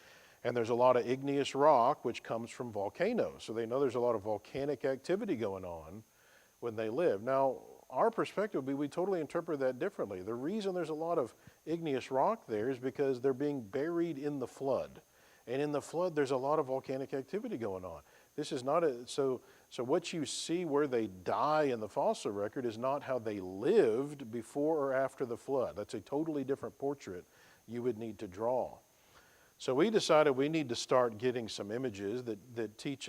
And there's a lot of igneous rock, which comes from volcanoes. So they know there's a lot of volcanic activity going on when they live. Now, our perspective would be we totally interpret that differently. The reason there's a lot of igneous rock there is because they're being buried in the flood. And in the flood, there's a lot of volcanic activity going on. This is not so what you see where they die in the fossil record is not how they lived before or after the flood. That's a totally different portrait you would need to draw. So we decided we need to start getting some images that teach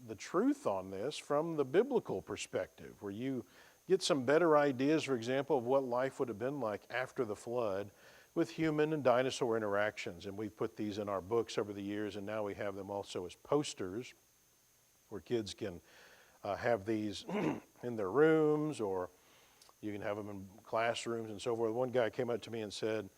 the truth on this from the biblical perspective, where you get some better ideas, for example, of what life would have been like after the flood with human and dinosaur interactions. And we've put these in our books over the years, and now we have them also as posters where kids can have these in their rooms, or you can have them in classrooms and so forth. One guy came up to me and said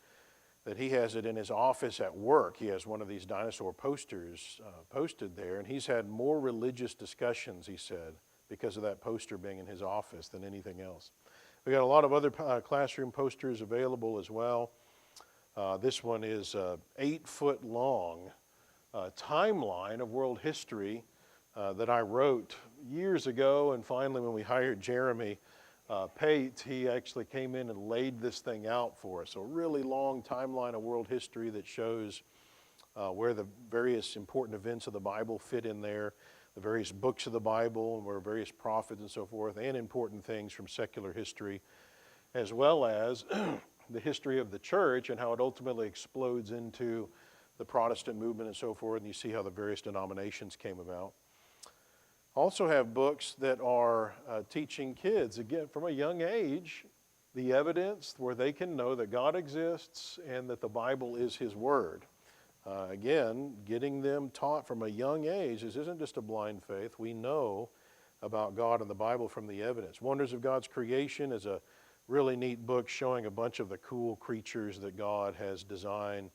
that he has it in his office at work. He has one of these dinosaur posters posted there, and he's had more religious discussions, he said, because of that poster being in his office than anything else. We got a lot of other classroom posters available as well. This one is 8-foot long timeline of world history that I wrote years ago, and finally when we hired Jeremy Pate, he actually came in and laid this thing out for us. So a really long timeline of world history that shows where the various important events of the Bible fit in there, the various books of the Bible, and where various prophets and so forth, and important things from secular history, as well as the history of the church and how it ultimately explodes into the Protestant movement and so forth, and you see how the various denominations came about. Also have books that are teaching kids, again, from a young age, the evidence where they can know that God exists and that the Bible is His Word. Again, getting them taught from a young age, this isn't just a blind faith. We know about God and the Bible from the evidence. Wonders of God's Creation is a really neat book showing a bunch of the cool creatures that God has designed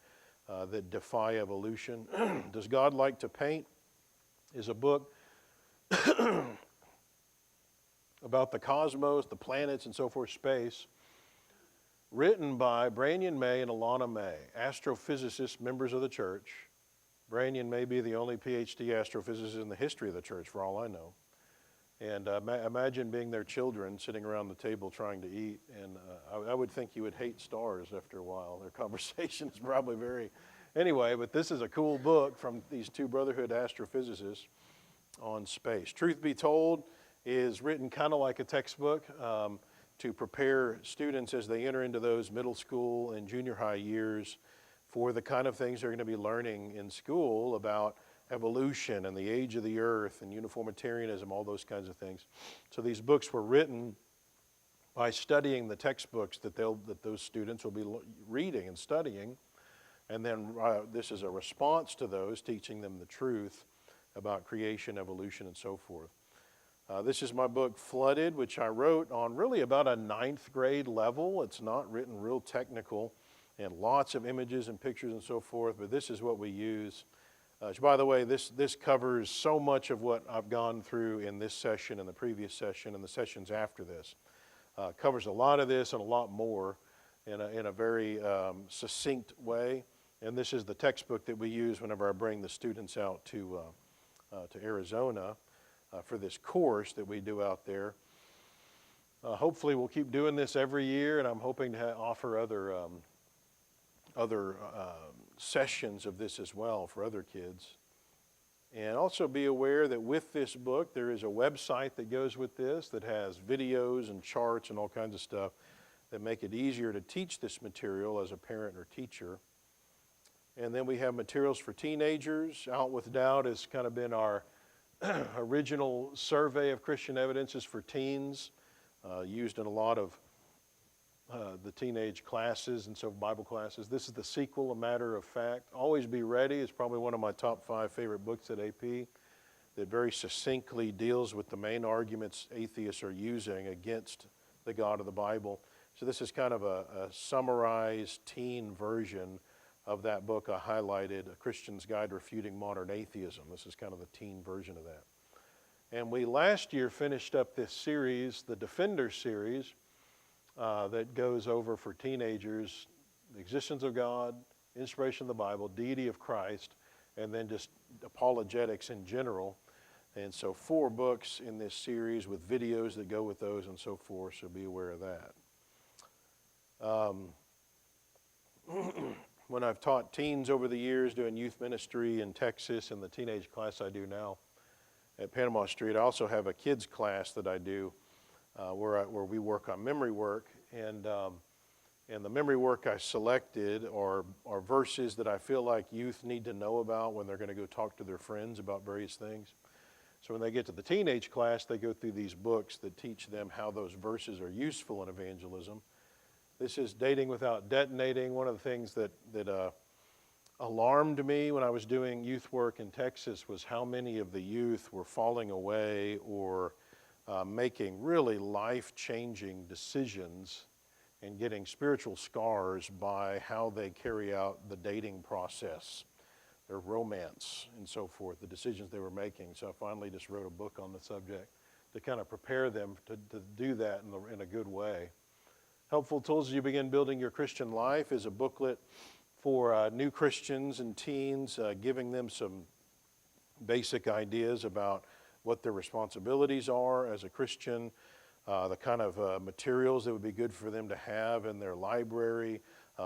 that defy evolution. Does God Like to Paint is a book about the cosmos, the planets, and so forth, space, written by Branyan May and Alana May, astrophysicists, members of the church, Branyan may be the only PhD astrophysicist in the history of the church, for all I know. And imagine being their children sitting around the table trying to eat. And I would think you would hate stars after a while. Their conversation is probably very... Anyway, but this is a cool book from these two Brotherhood astrophysicists on space. Truth Be Told is written kind of like a textbook to prepare students as they enter into those middle school and junior high years for the kind of things they're going to be learning in school about evolution and the age of the earth and uniformitarianism, all those kinds of things. So these books were written by studying the textbooks that those students will be reading and studying. And then this is a response to those, teaching them the truth about creation, evolution, and so forth. This is my book, Flooded, which I wrote on really about a 9th grade level. It's not written real technical and lots of images and pictures and so forth, but this is what we use. By the way, this covers so much of what I've gone through in this session and the previous session and the sessions after this. Covers a lot of this and a lot more in a very succinct way. And this is the textbook that we use whenever I bring the students out to Arizona for this course that we do out there. Hopefully we'll keep doing this every year, and I'm hoping to offer other sessions of this as well for other kids. And also be aware that with this book, there is a website that goes with this that has videos and charts and all kinds of stuff that make it easier to teach this material as a parent or teacher. And then we have materials for teenagers. Out with Doubt has kind of been our original survey of Christian evidences for teens, used in a lot of the teenage classes and so Bible classes. This is the sequel, A Matter of Fact. Always Be Ready is probably one of my top 5 favorite books at AP that very succinctly deals with the main arguments atheists are using against the God of the Bible. So this is kind of a summarized teen version of that book I highlighted, A Christian's Guide to Refuting Modern Atheism. This is kind of the teen version of that. And we last year finished up this series, the Defender series, that goes over for teenagers the existence of God, inspiration of the Bible, deity of Christ, and then just apologetics in general. And so 4 books in this series with videos that go with those and so forth, so be aware of that. When I've taught teens over the years doing youth ministry in Texas and the teenage class I do now at Panama Street, I also have a kids class that I do where we work on memory work. And the memory work I selected are verses that I feel like youth need to know about when they're going to go talk to their friends about various things. So when they get to the teenage class, they go through these books that teach them how those verses are useful in evangelism. This is Dating Without Detonating. One of the things that alarmed me when I was doing youth work in Texas was how many of the youth were falling away or making really life-changing decisions and getting spiritual scars by how they carry out the dating process, their romance and so forth, the decisions they were making. So I finally just wrote a book on the subject to kind of prepare them to do that in a good way. Helpful Tools as You Begin Building Your Christian Life is a booklet for new Christians and teens, giving them some basic ideas about what their responsibilities are as a Christian, the kind of materials that would be good for them to have in their library,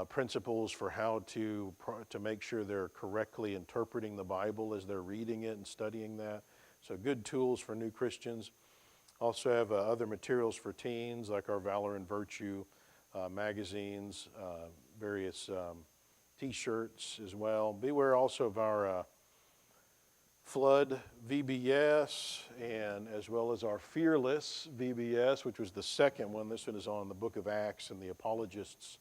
principles for how to make sure they're correctly interpreting the Bible as they're reading it and studying that. So good tools for new Christians. Also have other materials for teens like our Valor and Virtue magazines, various t-shirts as well. Beware also of our Flood VBS, and as well as our Fearless VBS, which was the second one. This one is on the book of Acts and the apologists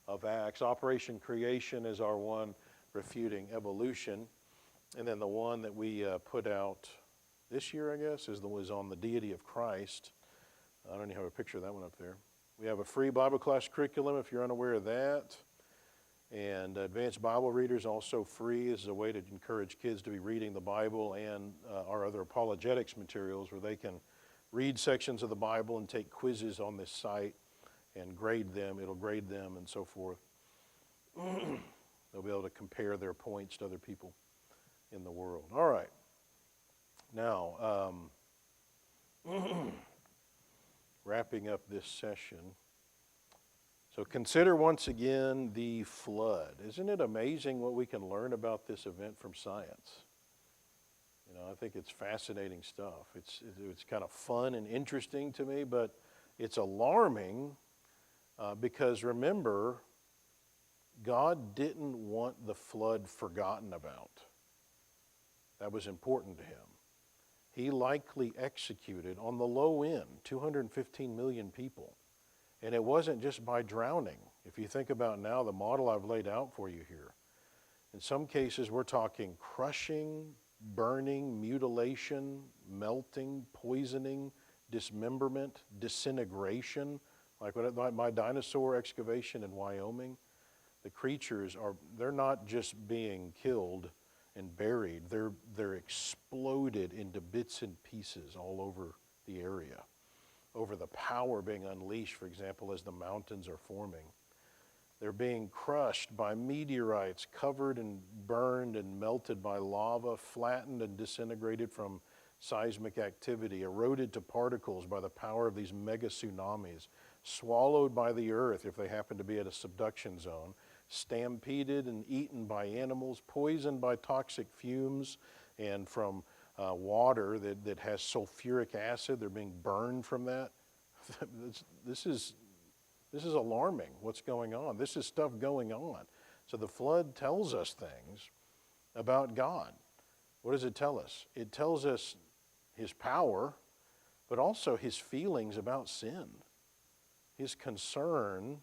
of Acts. Operation Creation is our one refuting evolution. And then the one that we put out this year, I guess, was on the deity of Christ. I don't even have a picture of that one up there. We have a free Bible class curriculum if you're unaware of that. And Advanced Bible Readers, also free, is a way to encourage kids to be reading the Bible and our other apologetics materials where they can read sections of the Bible and take quizzes on this site and grade them. It'll grade them and so forth. They'll be able to compare their points to other people. in the world. All right. Now, wrapping up this session. So consider once again the flood. Isn't it amazing what we can learn about this event from science? You know, I think it's fascinating stuff. It's kind of fun and interesting to me, but it's alarming because remember, God didn't want the flood forgotten about. That was important to him. He likely executed, on the low end, 215 million people. And it wasn't just by drowning. If you think about now the model I've laid out for you here, in some cases we're talking crushing, burning, mutilation, melting, poisoning, dismemberment, disintegration, like my dinosaur excavation in Wyoming. The creatures they're not just being killed and buried, they're exploded into bits and pieces all over the area, over the power being unleashed, for example, as the mountains are forming. They're being crushed by meteorites, covered and burned and melted by lava, flattened and disintegrated from seismic activity, eroded to particles by the power of these mega tsunamis, swallowed by the earth if they happen to be at a subduction zone, stampeded and eaten by animals, poisoned by toxic fumes and from water that has sulfuric acid. They're being burned from that. This is alarming, what's going on. This is stuff going on. So the flood tells us things about God. What does it tell us? It tells us his power, but also his feelings about sin. His concern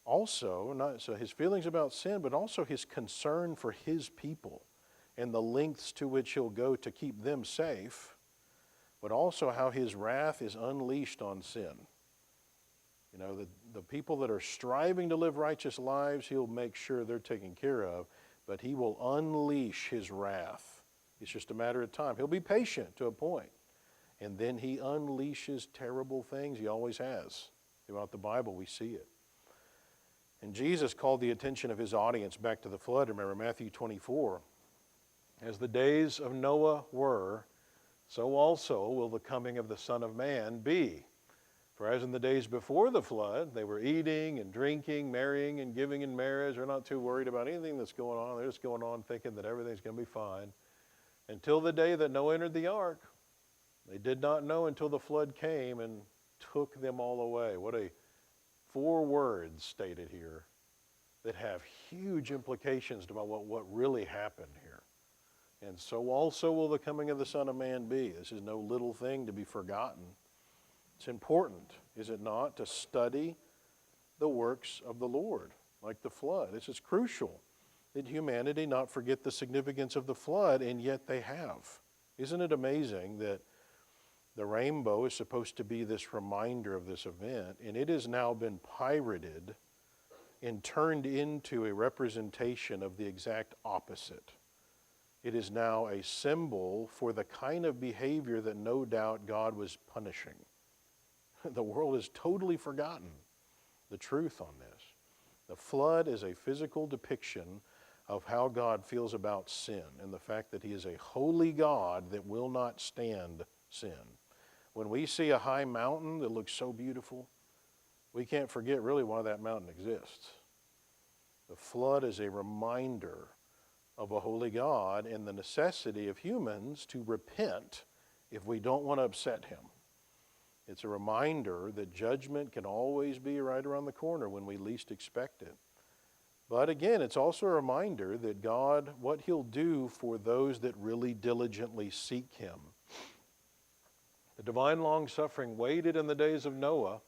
also, so his feelings about sin, but also his concern for his people and the lengths to which he'll go to keep them safe, but also how his wrath is unleashed on sin. You know, the people that are striving to live righteous lives, he'll make sure they're taken care of, but he will unleash his wrath. It's just a matter of time. He'll be patient to a point, and then he unleashes terrible things. He always has. Throughout the Bible, we see it. And Jesus called the attention of his audience back to the flood. Remember Matthew 24. As the days of Noah were, so also will the coming of the Son of Man be. For as in the days before the flood, they were eating and drinking, marrying and giving in marriage. They're not too worried about anything that's going on. They're just going on thinking that everything's going to be fine. Until the day that Noah entered the ark, they did not know until the flood came and took them all away. What a 4 words stated here that have huge implications about what really happened here. And so also will the coming of the Son of Man be. This is no little thing to be forgotten. It's important, is it not, to study the works of the Lord, like the flood. This is crucial that humanity not forget the significance of the flood, and yet they have. Isn't it amazing that the rainbow is supposed to be this reminder of this event, and it has now been pirated and turned into a representation of the exact opposite. It is now a symbol for the kind of behavior that no doubt God was punishing. The world has totally forgotten the truth on this. The flood is a physical depiction of how God feels about sin and the fact that he is a holy God that will not stand sin. When we see a high mountain that looks so beautiful, we can't forget really why that mountain exists. The flood is a reminder of a holy God and the necessity of humans to repent if we don't want to upset him. It's a reminder that judgment can always be right around the corner when we least expect it. But again, it's also a reminder that God, what he'll do for those that really diligently seek him. The divine long-suffering waited in the days of Noah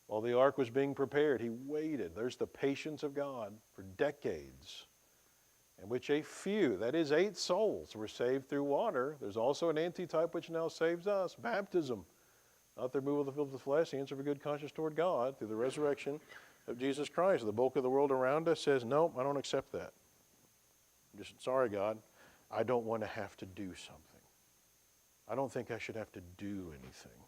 while the ark was being prepared. He waited. There's the patience of God for decades, in which a few, that is 8 souls, were saved through water. There's also an antitype which now saves us, baptism. Not the removal of the filth of the flesh, the answer of a good conscience toward God through the resurrection of Jesus Christ. The bulk of the world around us says, no, I don't accept that. I'm just sorry, God. I don't want to have to do something. I don't think I should have to do anything.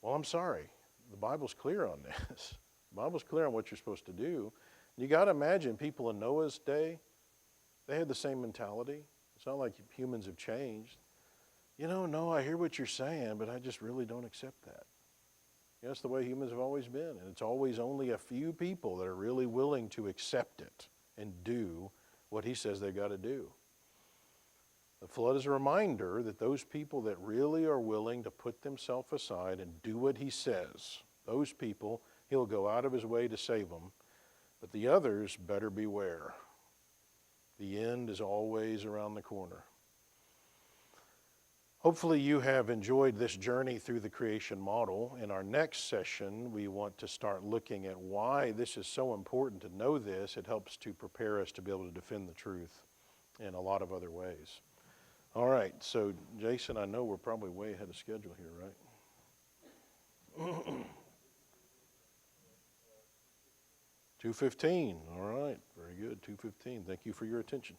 Well, I'm sorry. The Bible's clear on this. The Bible's clear on what you're supposed to do. You got to imagine people in Noah's day, They had the same mentality. It's not like humans have changed. No, I hear what you're saying, but I just really don't accept that. That's the way humans have always been. And it's always only a few people that are really willing to accept it and do what he says they've got to do. The flood is a reminder that those people that really are willing to put themselves aside and do what he says, those people, he'll go out of his way to save them. But the others better beware. The end is always around the corner. Hopefully you have enjoyed this journey through the creation model. In our next session, we want to start looking at why this is so important to know this. It helps to prepare us to be able to defend the truth in a lot of other ways. All right, so Jason, I know we're probably way ahead of schedule here, right? 2:15, all right, very good, 2:15. Thank you for your attention.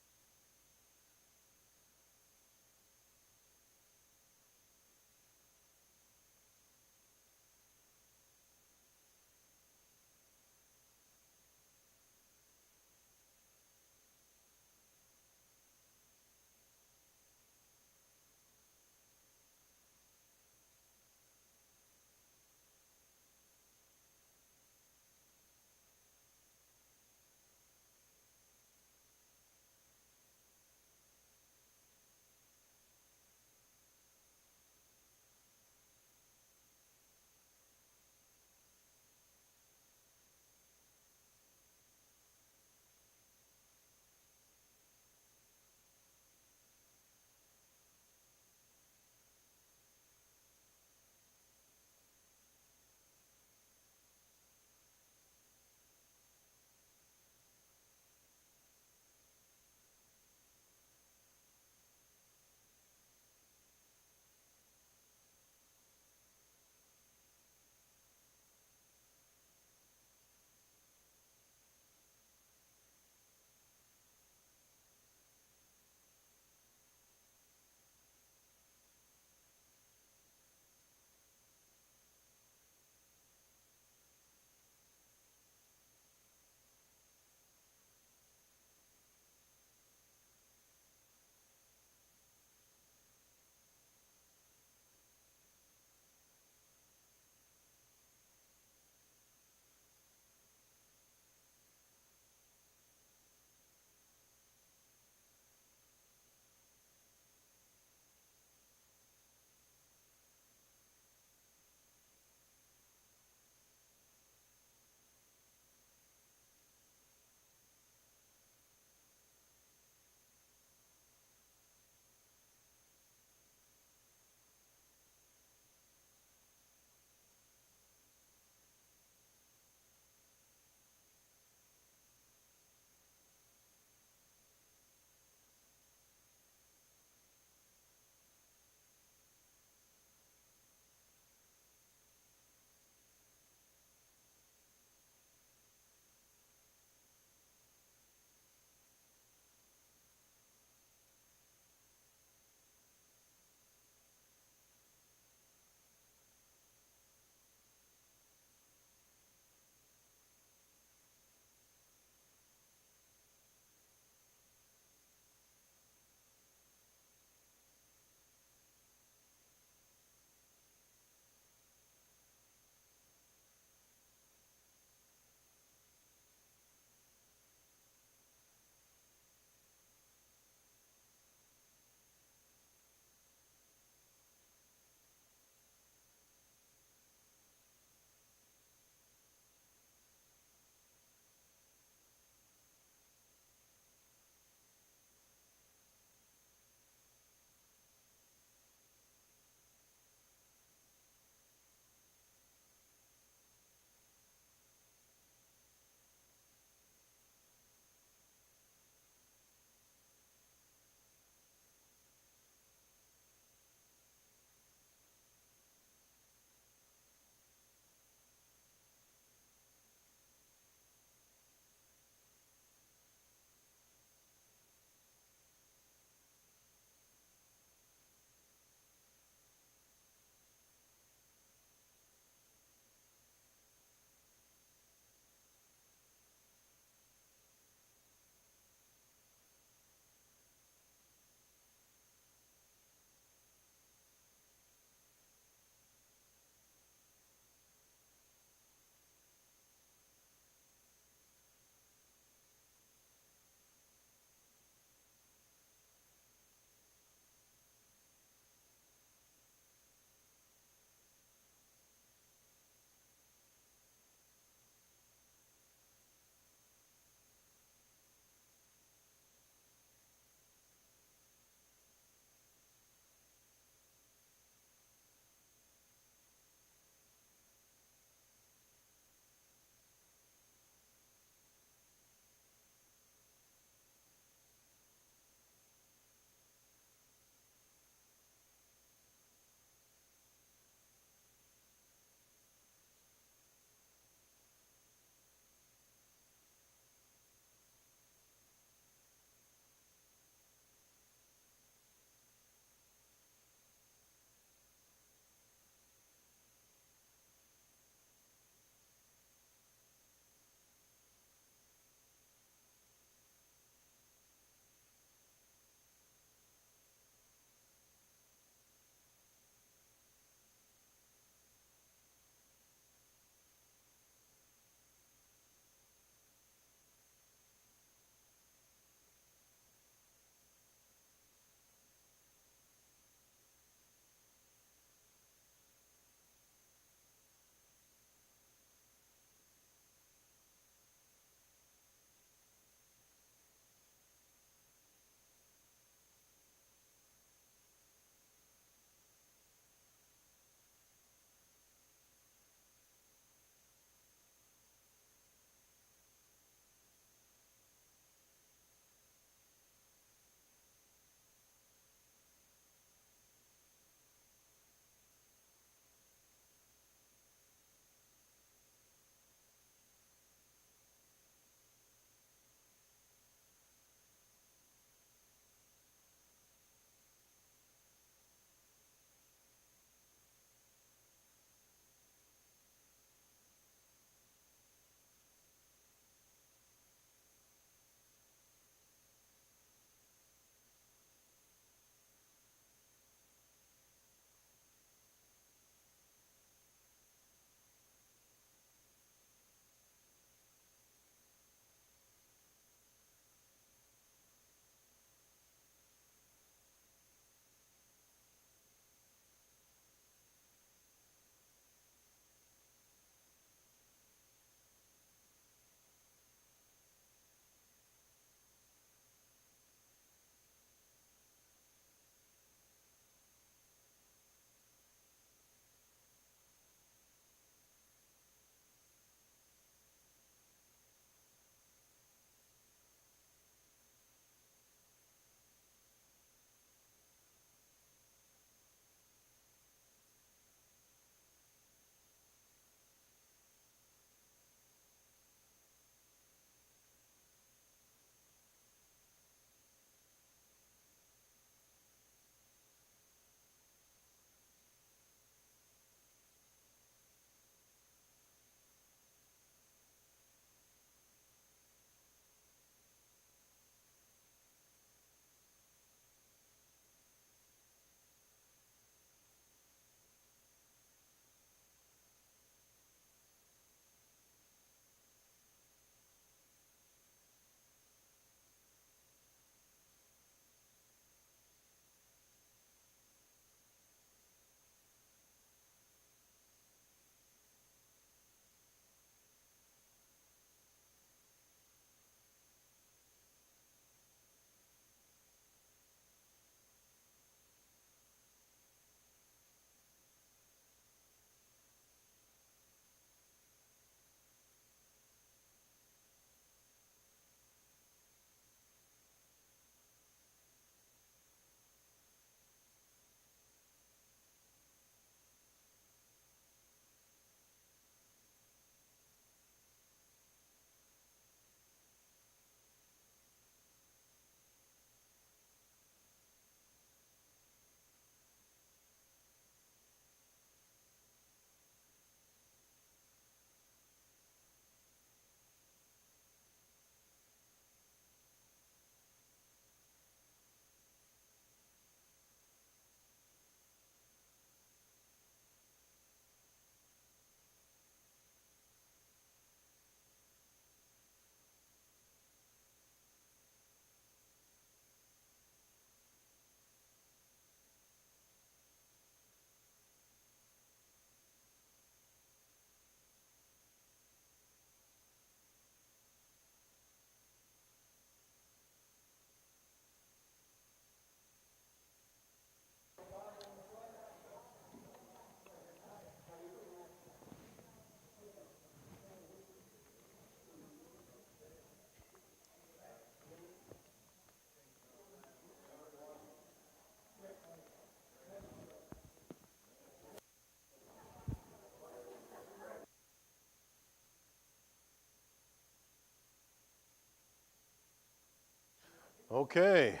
Okay.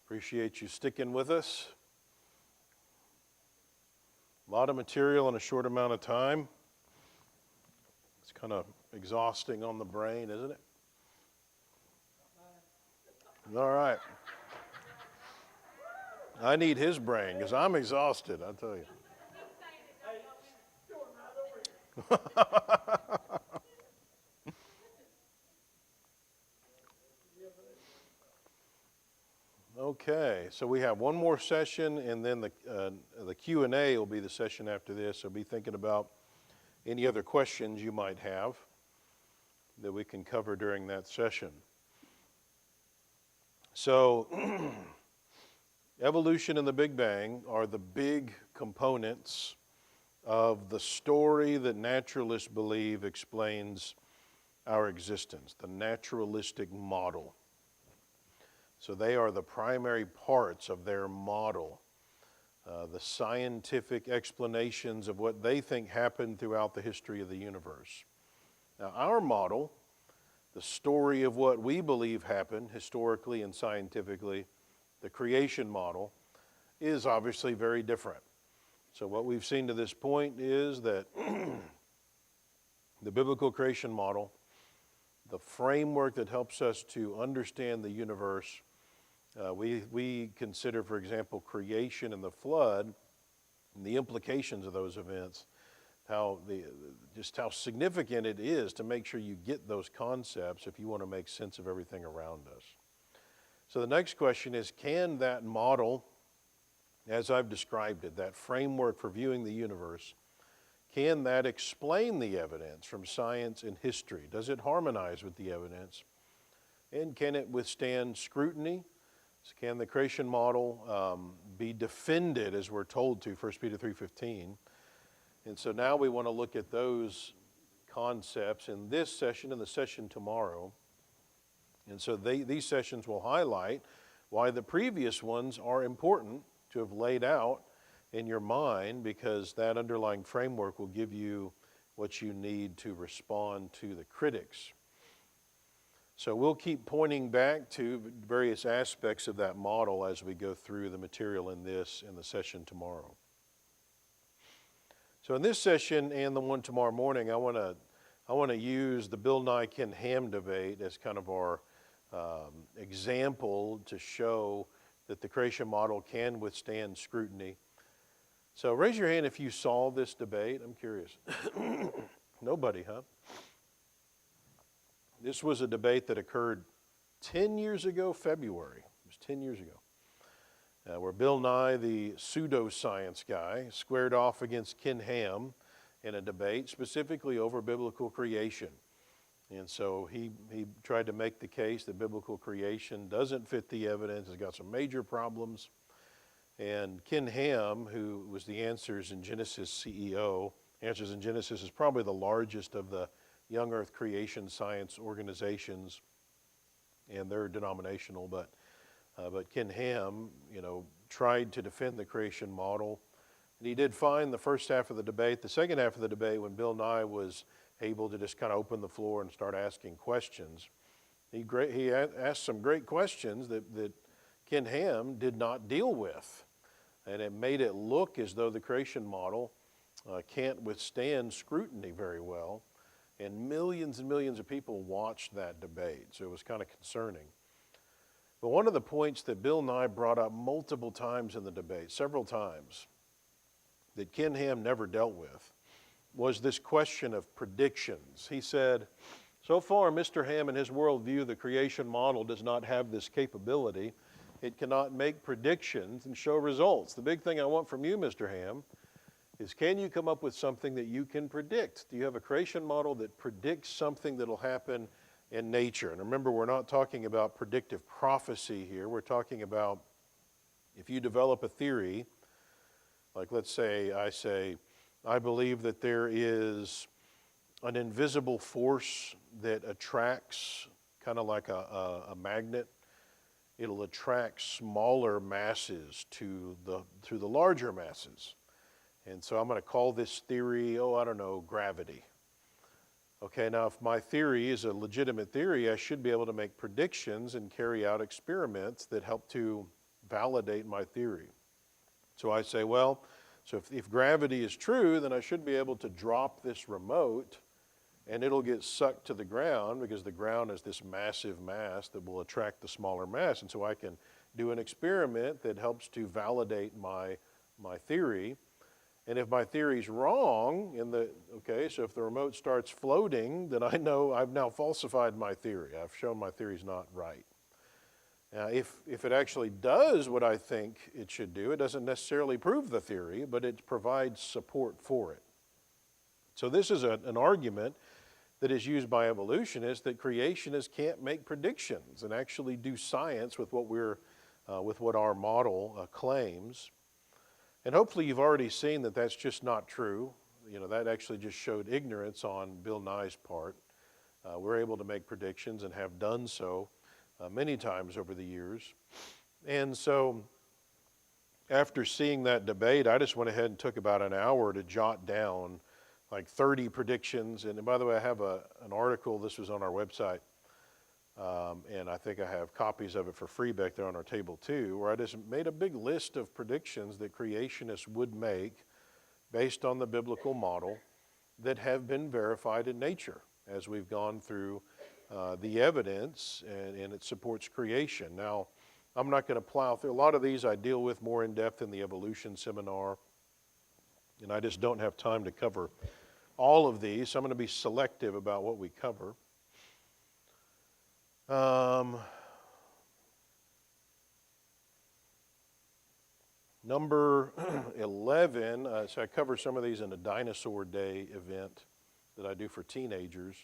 Appreciate you sticking with us. A lot of material in a short amount of time. It's kind of exhausting on the brain, isn't it? All right. I need his brain because I'm exhausted, I tell you. Okay, so we have one more session, and then the Q&A will be the session after this. So be thinking about any other questions you might have that we can cover during that session. So evolution and the Big Bang are the big components of the story that naturalists believe explains our existence, the naturalistic model. So they are the primary parts of their model, the scientific explanations of what they think happened throughout the history of the universe. Now, our model, the story of what we believe happened historically and scientifically, the creation model, is obviously very different. So what we've seen to this point is that the biblical creation model, the framework that helps us to understand the universe, we consider, for example, creation and the flood and the implications of those events, just how significant it is to make sure you get those concepts if you want to make sense of everything around us. So the next question is, can that model, as I've described it, that framework for viewing the universe, can that explain the evidence from science and history? Does it harmonize with the evidence? And can it withstand scrutiny? So can the creation model be defended as we're told to, 1 Peter 3:15? And so now we want to look at those concepts in this session and the session tomorrow. And so these sessions will highlight why the previous ones are important to have laid out in your mind, because that underlying framework will give you what you need to respond to the critics. So we'll keep pointing back to various aspects of that model as we go through the material in the session tomorrow. So in this session and the one tomorrow morning, I want to use the Bill Nye Ken Ham debate as kind of our example to show that the creation model can withstand scrutiny. So raise your hand if you saw this debate. I'm curious. Nobody, huh? This was a debate that occurred 10 years ago, February. It was 10 years ago, where Bill Nye, the pseudoscience guy, squared off against Ken Ham in a debate specifically over biblical creation. And so he tried to make the case that biblical creation doesn't fit the evidence, has got some major problems. And Ken Ham, who was the Answers in Genesis CEO, Answers in Genesis is probably the largest of the young earth creation science organizations, and they're denominational, but Ken Ham, tried to defend the creation model. And he did fine the first half of the debate. The second half of the debate, when Bill Nye was able to just kind of open the floor and start asking questions, he asked some great questions that Ken Ham did not deal with. And it made it look as though the creation model can't withstand scrutiny very well. And millions of people watched that debate, so it was kind of concerning. But one of the points that Bill Nye brought up multiple times in the debate, several times, that Ken Ham never dealt with, was this question of predictions. He said, so far, Mr. Ham and his worldview, the creation model, does not have this capability. It cannot make predictions and show results. The big thing I want from you, Mr. Ham, is can you come up with something that you can predict? Do you have a creation model that predicts something that will happen in nature? And remember, we're not talking about predictive prophecy here. We're talking about if you develop a theory, like let's say I believe that there is an invisible force that attracts, kind of like a magnet, it'll attract smaller masses to through the larger masses. And so I'm going to call this theory, gravity. Okay, now if my theory is a legitimate theory, I should be able to make predictions and carry out experiments that help to validate my theory. So I say, well, so if gravity is true, then I should be able to drop this remote and it'll get sucked to the ground, because the ground is this massive mass that will attract the smaller mass. And so I can do an experiment that helps to validate my theory. And if my theory's wrong, so if the remote starts floating, then I know I've now falsified my theory. I've shown my theory's not right. Now, if it actually does what I think it should do, it doesn't necessarily prove the theory, but it provides support for it. So this is an argument that is used by evolutionists, that creationists can't make predictions and actually do science with what our model claims. And hopefully you've already seen that that's just not true. That actually just showed ignorance on Bill Nye's part. We're able to make predictions and have done so many times over the years. And so after seeing that debate, I just went ahead and took about an hour to jot down like 30 predictions. And by the way, I have an article, this was on our website, and I think I have copies of it for free back there on our table too, where I just made a big list of predictions that creationists would make based on the biblical model that have been verified in nature as we've gone through the evidence, and it supports creation. Now, I'm not going to plow through. A lot of these I deal with more in depth in the evolution seminar, and I just don't have time to cover all of these, so I'm going to be selective about what we cover. Number 11, so I cover some of these in a Dinosaur Day event that I do for teenagers,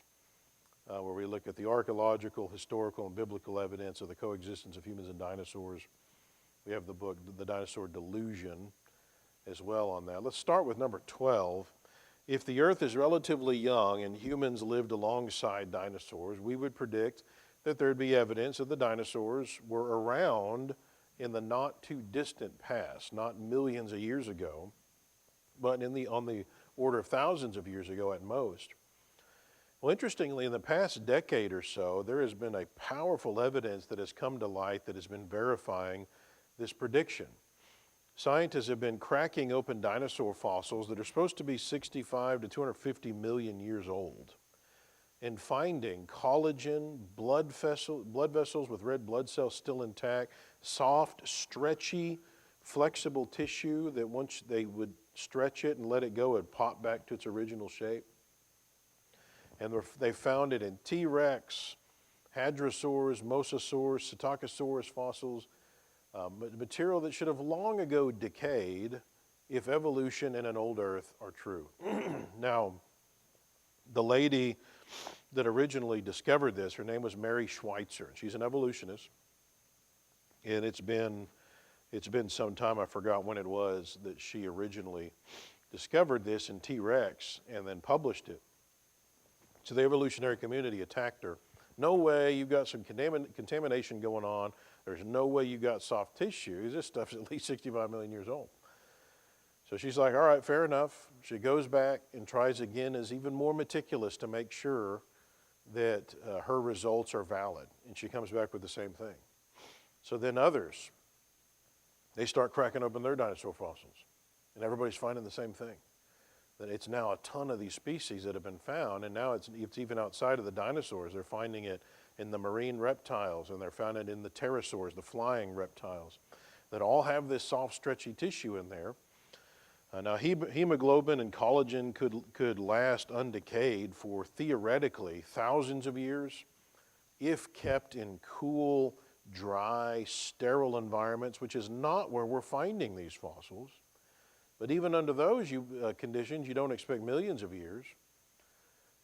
where we look at the archaeological, historical, and biblical evidence of the coexistence of humans and dinosaurs. We have the book, The Dinosaur Delusion, as well on that. Let's start with number 12. If the earth is relatively young and humans lived alongside dinosaurs, we would predict that there'd be evidence that the dinosaurs were around in the not too distant past, not millions of years ago, but on the order of thousands of years ago at most. Well, interestingly, in the past decade or so, there has been a powerful evidence that has come to light that has been verifying this prediction. Scientists have been cracking open dinosaur fossils that are supposed to be 65 to 250 million years old, and finding collagen, blood vessels with red blood cells still intact, soft, stretchy, flexible tissue that once they would stretch it and let it go, it would pop back to its original shape. And they found it in T-Rex, hadrosaurs, mosasaurs, psittacosaurus fossils, material that should have long ago decayed if evolution and an old Earth are true. Now, the lady that originally discovered this, her name was Mary Schweitzer. She's an evolutionist, and it's been some time, I forgot when it was, that she originally discovered this in T-Rex and then published it. So the evolutionary community attacked her. No way, you've got some contamination going on. There's no way you got soft tissue. This stuff's at least 65 million years old. So she's like, all right, fair enough. She goes back and tries again, is even more meticulous to make sure that her results are valid. And she comes back with the same thing. So then others, they start cracking open their dinosaur fossils. And everybody's finding the same thing. That it's now a ton of these species that have been found, and now it's even outside of the dinosaurs. They're finding it in the marine reptiles, and they're finding it in the pterosaurs, the flying reptiles, that all have this soft, stretchy tissue in there. Now, hemoglobin and collagen could last undecayed for, theoretically, thousands of years if kept in cool, dry, sterile environments, which is not where we're finding these fossils. But even under those conditions, you don't expect millions of years.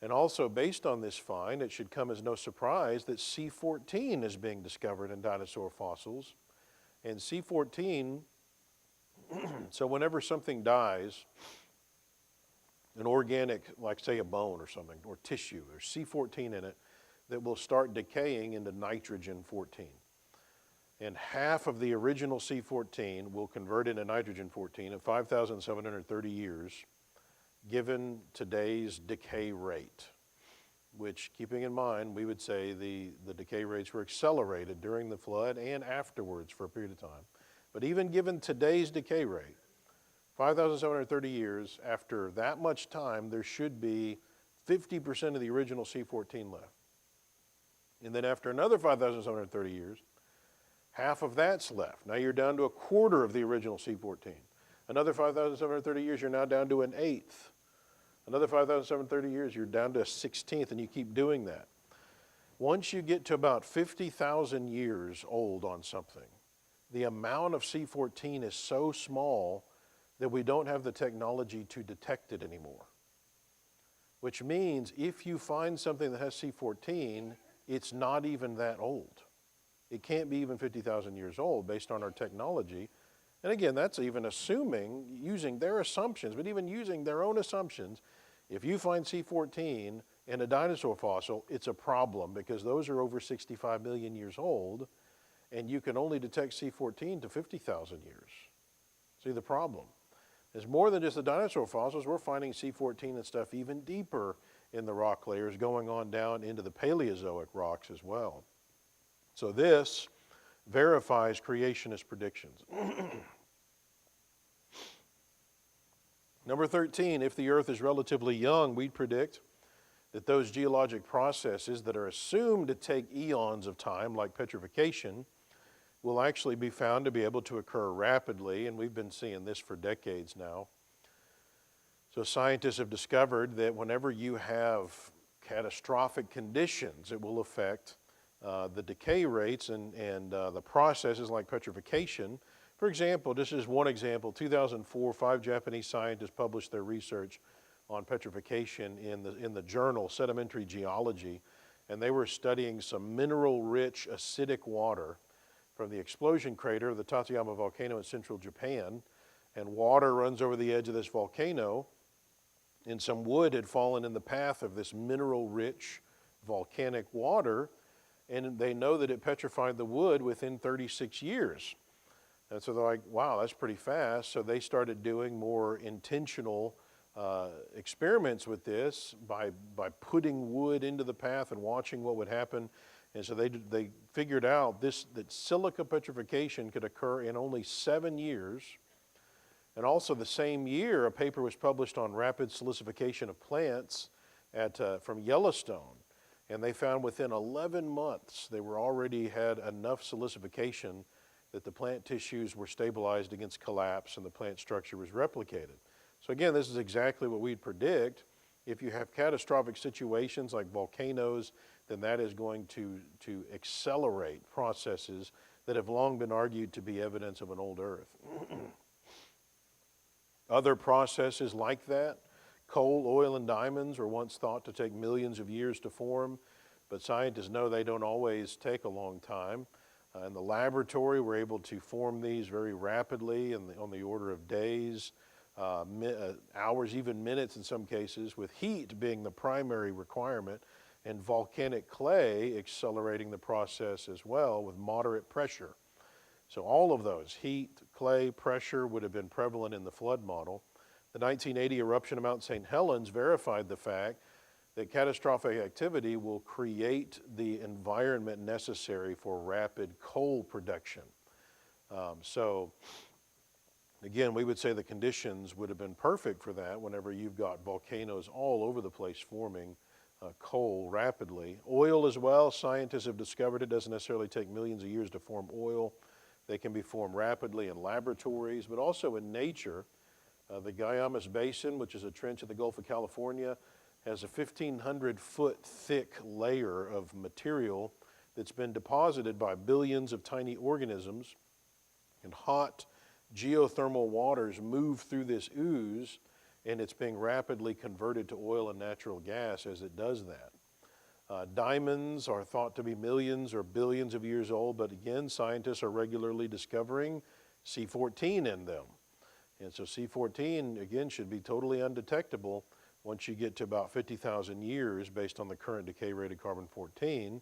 And also, based on this find, it should come as no surprise that C14 is being discovered in dinosaur fossils. And C14, so whenever something dies, an organic, like say a bone or something, or tissue, there's C14 in it that will start decaying into nitrogen 14. and half of the original C14 will convert into nitrogen-14 at 5,730 years, given today's decay rate, which, keeping in mind, we would say the decay rates were accelerated during the flood and afterwards for a period of time. But even given today's decay rate, 5,730 years, after that much time, there should be 50% of the original C14 left. And then after another 5,730 years, half of that's left. Now you're down to a quarter of the original C14. Another 5,730 years, you're now down to an eighth. Another 5,730 years, you're down to a 16th, and you keep doing that. Once you get to about 50,000 years old on something, the amount of C14 is so small that we don't have the technology to detect it anymore. Which means if you find something that has C14, it's not even that old. It can't be even 50,000 years old based on our technology. And again, that's even assuming, using their assumptions, but even using their own assumptions, if you find C14 in a dinosaur fossil, it's a problem because those are over 65 million years old, and you can only detect C14 to 50,000 years. See the problem? There's more than just the dinosaur fossils. We're finding C14 and stuff even deeper in the rock layers, going on down into the Paleozoic rocks as well. So this verifies creationist predictions. Number 13, if the earth is relatively young, we predict that those geologic processes that are assumed to take eons of time, like petrification, will actually be found to be able to occur rapidly, and we've been seeing this for decades now. So scientists have discovered that whenever you have catastrophic conditions, it will affect the decay rates and the processes like petrification. For example, this is one example. 2004, 5 Japanese scientists published their research on petrification in the journal Sedimentary Geology, and they were studying some mineral-rich acidic water from the explosion crater of the Tateyama volcano in central Japan, and water runs over the edge of this volcano, and some wood had fallen in the path of this mineral-rich volcanic water, and they know that it petrified the wood within 36 years. And so they're like, wow, that's pretty fast. So they started doing more intentional experiments with this by putting wood into the path and watching what would happen. And so they figured out that silica petrification could occur in only 7 years. And also the same year, a paper was published on rapid silicification of plants from Yellowstone. And they found within 11 months, they were already had enough silicification that the plant tissues were stabilized against collapse and the plant structure was replicated. So again, this is exactly what we'd predict. If you have catastrophic situations like volcanoes, then that is going to accelerate processes that have long been argued to be evidence of an old Earth. Other processes like that, coal, oil, and diamonds were once thought to take millions of years to form, but scientists know they don't always take a long time. In the laboratory, we're able to form these very rapidly on the order of days, hours, even minutes in some cases, with heat being the primary requirement, and volcanic clay accelerating the process as well with moderate pressure. So all of those, heat, clay, pressure, would have been prevalent in the flood model. The 1980 eruption of Mount St. Helens verified the fact that catastrophic activity will create the environment necessary for rapid coal production. So again, we would say the conditions would have been perfect for that whenever you've got volcanoes all over the place forming coal rapidly. Oil as well, scientists have discovered it doesn't necessarily take millions of years to form oil. They can be formed rapidly in laboratories, but also in nature. The Guaymas Basin, which is a trench in the Gulf of California, has a 1,500-foot thick layer of material that's been deposited by billions of tiny organisms, and hot geothermal waters move through this ooze, and it's being rapidly converted to oil and natural gas as it does that. Diamonds are thought to be millions or billions of years old, but again, scientists are regularly discovering C14 in them. And so C14, again, should be totally undetectable once you get to about 50,000 years based on the current decay rate of carbon-14.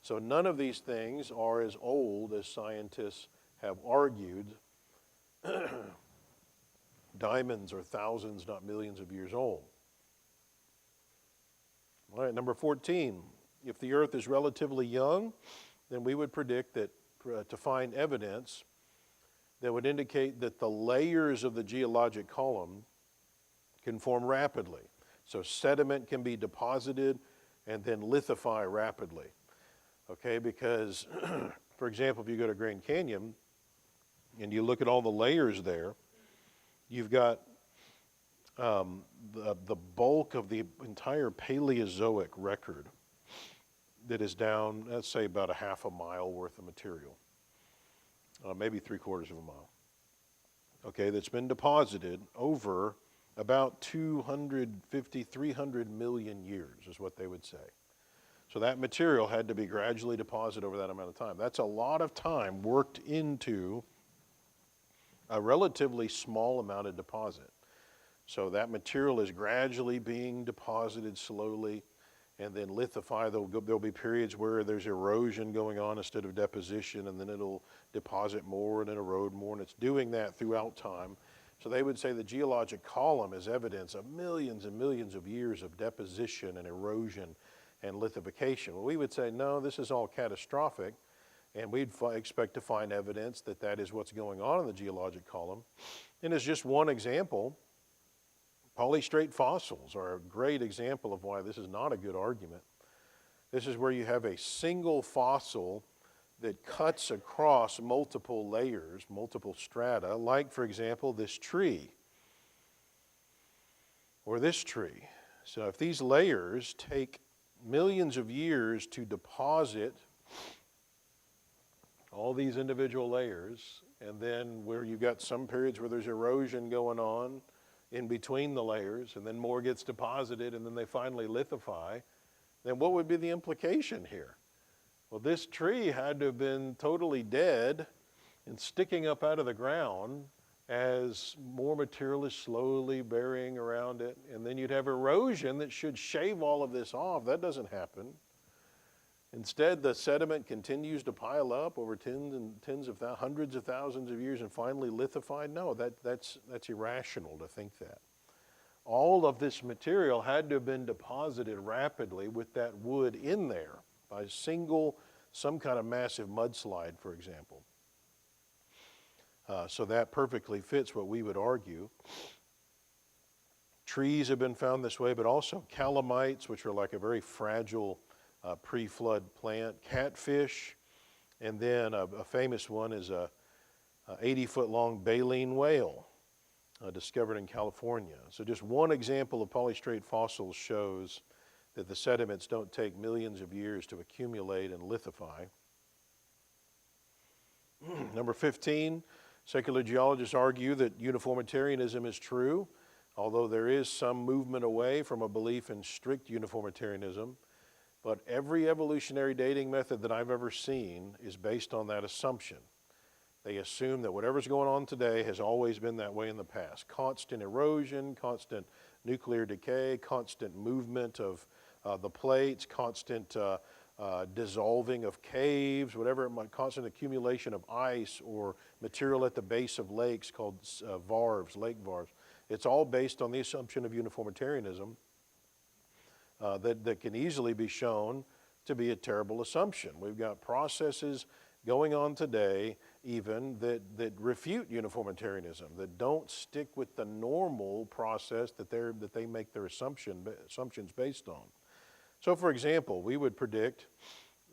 So none of these things are as old as scientists have argued. Diamonds are thousands, not millions of years old. All right, number 14. If the earth is relatively young, then we would predict that to find evidence that would indicate that the layers of the geologic column can form rapidly. So sediment can be deposited and then lithify rapidly. Okay, because, for example, if you go to Grand Canyon and you look at all the layers there, you've got the bulk of the entire Paleozoic record that is down, let's say, about a half a mile worth of material, maybe 3/4 of a mile. Okay, that's been deposited over about 250, 300 million years is what they would say. So that material had to be gradually deposited over that amount of time. That's a lot of time worked into a relatively small amount of deposit. So that material is gradually being deposited slowly and then lithified. There'll be periods where there's erosion going on instead of deposition, and then it'll deposit more and then erode more, and it's doing that throughout time. So they would say the geologic column is evidence of millions and millions of years of deposition and erosion and lithification. Well, we would say, no, this is all catastrophic, and we'd expect to find evidence that that is what's going on in the geologic column. And as just one example, polystrate fossils are a great example of why this is not a good argument. This is where you have a single fossil that cuts across multiple layers, multiple strata, like, for example, this tree or this tree. So if these layers take millions of years to deposit all these individual layers, and then where you've got some periods where there's erosion going on in between the layers, and then more gets deposited, and then they finally lithify, then what would be the implication here? Well, this tree had to have been totally dead and sticking up out of the ground as more material is slowly burying around it, and then you'd have erosion that should shave all of this off. That doesn't happen. Instead, the sediment continues to pile up over hundreds of thousands of years and finally lithified. No, that's irrational to think that. All of this material had to have been deposited rapidly with that wood in there by some kind of massive mudslide, for example. So that perfectly fits what we would argue. Trees have been found this way, but also calamites, which are like a very fragile pre-flood plant, catfish, and then a famous one is a 80-foot-long baleen whale discovered in California. So just one example of polystrate fossils shows that the sediments don't take millions of years to accumulate and lithify. Number 15, secular geologists argue that uniformitarianism is true, although there is some movement away from a belief in strict uniformitarianism. But every evolutionary dating method that I've ever seen is based on that assumption. They assume that whatever's going on today has always been that way in the past. Constant erosion, constant nuclear decay, constant movement of the plates, constant dissolving of caves, whatever it might, constant accumulation of ice or material at the base of lakes called varves, lake varves. It's all based on the assumption of uniformitarianism. That can easily be shown to be a terrible assumption. We've got processes going on today even that refute uniformitarianism, that don't stick with the normal process that they make their assumptions based on. So for example, we would predict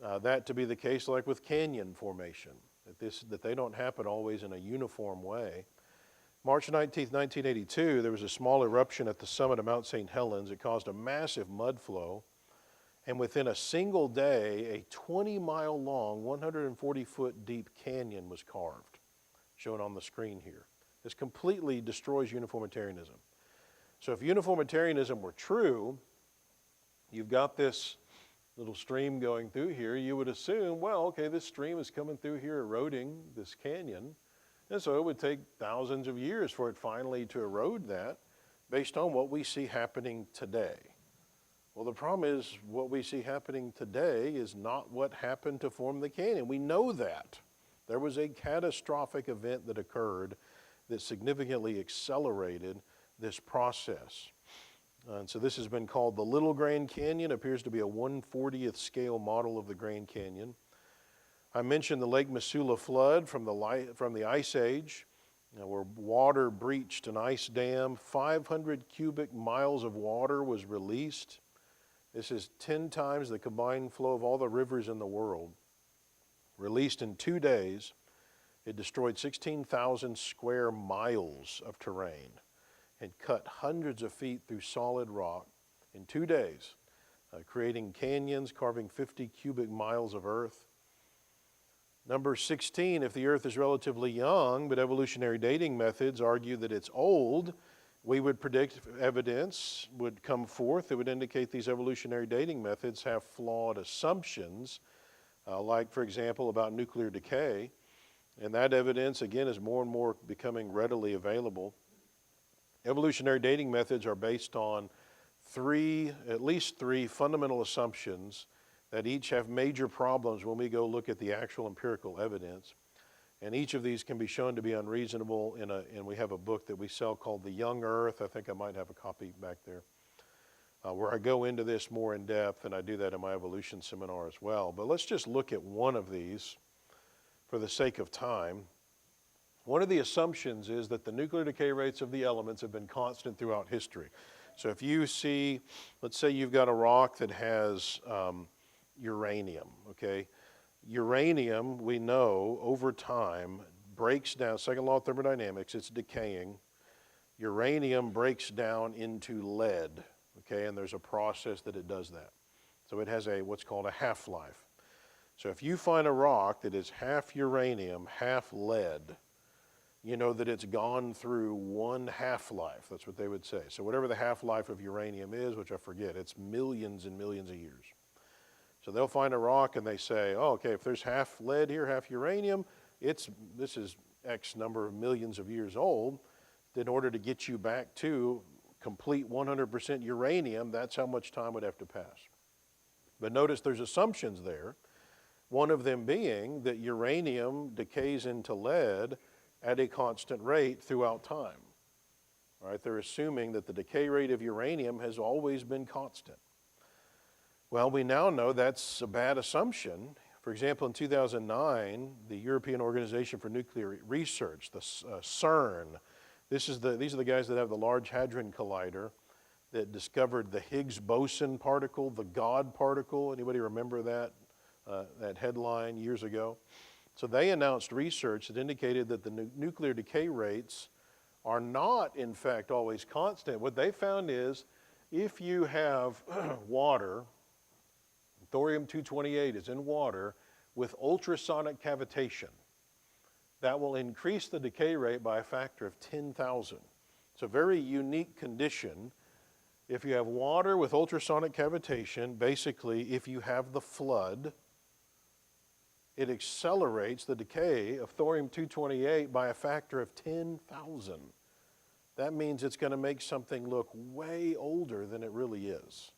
that to be the case like with canyon formation, that they don't happen always in a uniform way. March 19, 1982, there was a small eruption at the summit of Mount St. Helens. It caused a massive mud flow, and within a single day, a 20-mile-long, 140-foot deep canyon was carved, shown on the screen here. This completely destroys uniformitarianism. So if uniformitarianism were true, you've got this little stream going through here, you would assume, well, okay, this stream is coming through here, eroding this canyon, and so it would take thousands of years for it finally to erode that based on what we see happening today. Well, the problem is what we see happening today is not what happened to form the canyon. We know that. There was a catastrophic event that occurred that significantly accelerated this process. And so this has been called the Little Grand Canyon. It appears to be a 1/40th scale model of the Grand Canyon. I mentioned the Lake Missoula flood from the Ice Age, where water breached an ice dam. 500 cubic miles of water was released. This is 10 times the combined flow of all the rivers in the world. Released in 2 days, it destroyed 16,000 square miles of terrain and cut hundreds of feet through solid rock in 2 days, creating canyons, carving 50 cubic miles of earth. Number 16, if the earth is relatively young, but evolutionary dating methods argue that it's old, we would predict evidence would come forth that would indicate these evolutionary dating methods have flawed assumptions, like, for example, about nuclear decay. And that evidence, again, is more and more becoming readily available. Evolutionary dating methods are based on at least three fundamental assumptions that each have major problems when we go look at the actual empirical evidence. And each of these can be shown to be unreasonable, and we have a book that we sell called The Young Earth. I think I might have a copy back there, where I go into this more in depth, and I do that in my evolution seminar as well. But let's just look at one of these for the sake of time. One of the assumptions is that the nuclear decay rates of the elements have been constant throughout history. So if you see, let's say you've got a rock that has uranium, okay? Uranium, we know, over time breaks down, second law of thermodynamics, it's decaying. Uranium breaks down into lead, okay, and there's a process that it does that. So it has what's called a half-life. So if you find a rock that is half uranium, half lead, you know that it's gone through one half-life. That's what they would say. So whatever the half-life of uranium is, which I forget, it's millions and millions of years. So they'll find a rock and they say, oh, okay, if there's half lead here, half uranium, this is X number of millions of years old. In order to get you back to complete 100% uranium, that's how much time would have to pass. But notice there's assumptions there. One of them being that uranium decays into lead at a constant rate throughout time. All right, they're assuming that the decay rate of uranium has always been constant. Well, we now know that's a bad assumption. For example, in 2009, the European Organization for Nuclear Research, the CERN, these are the guys that have the Large Hadron Collider that discovered the Higgs boson particle, the God particle. Anybody remember that headline years ago? So they announced research that indicated that the nuclear decay rates are not, in fact, always constant. What they found is if you have water, thorium-228 is in water with ultrasonic cavitation, that will increase the decay rate by a factor of 10,000. It's a very unique condition. If you have water with ultrasonic cavitation, basically if you have the flood, it accelerates the decay of thorium-228 by a factor of 10,000. That means it's going to make something look way older than it really is.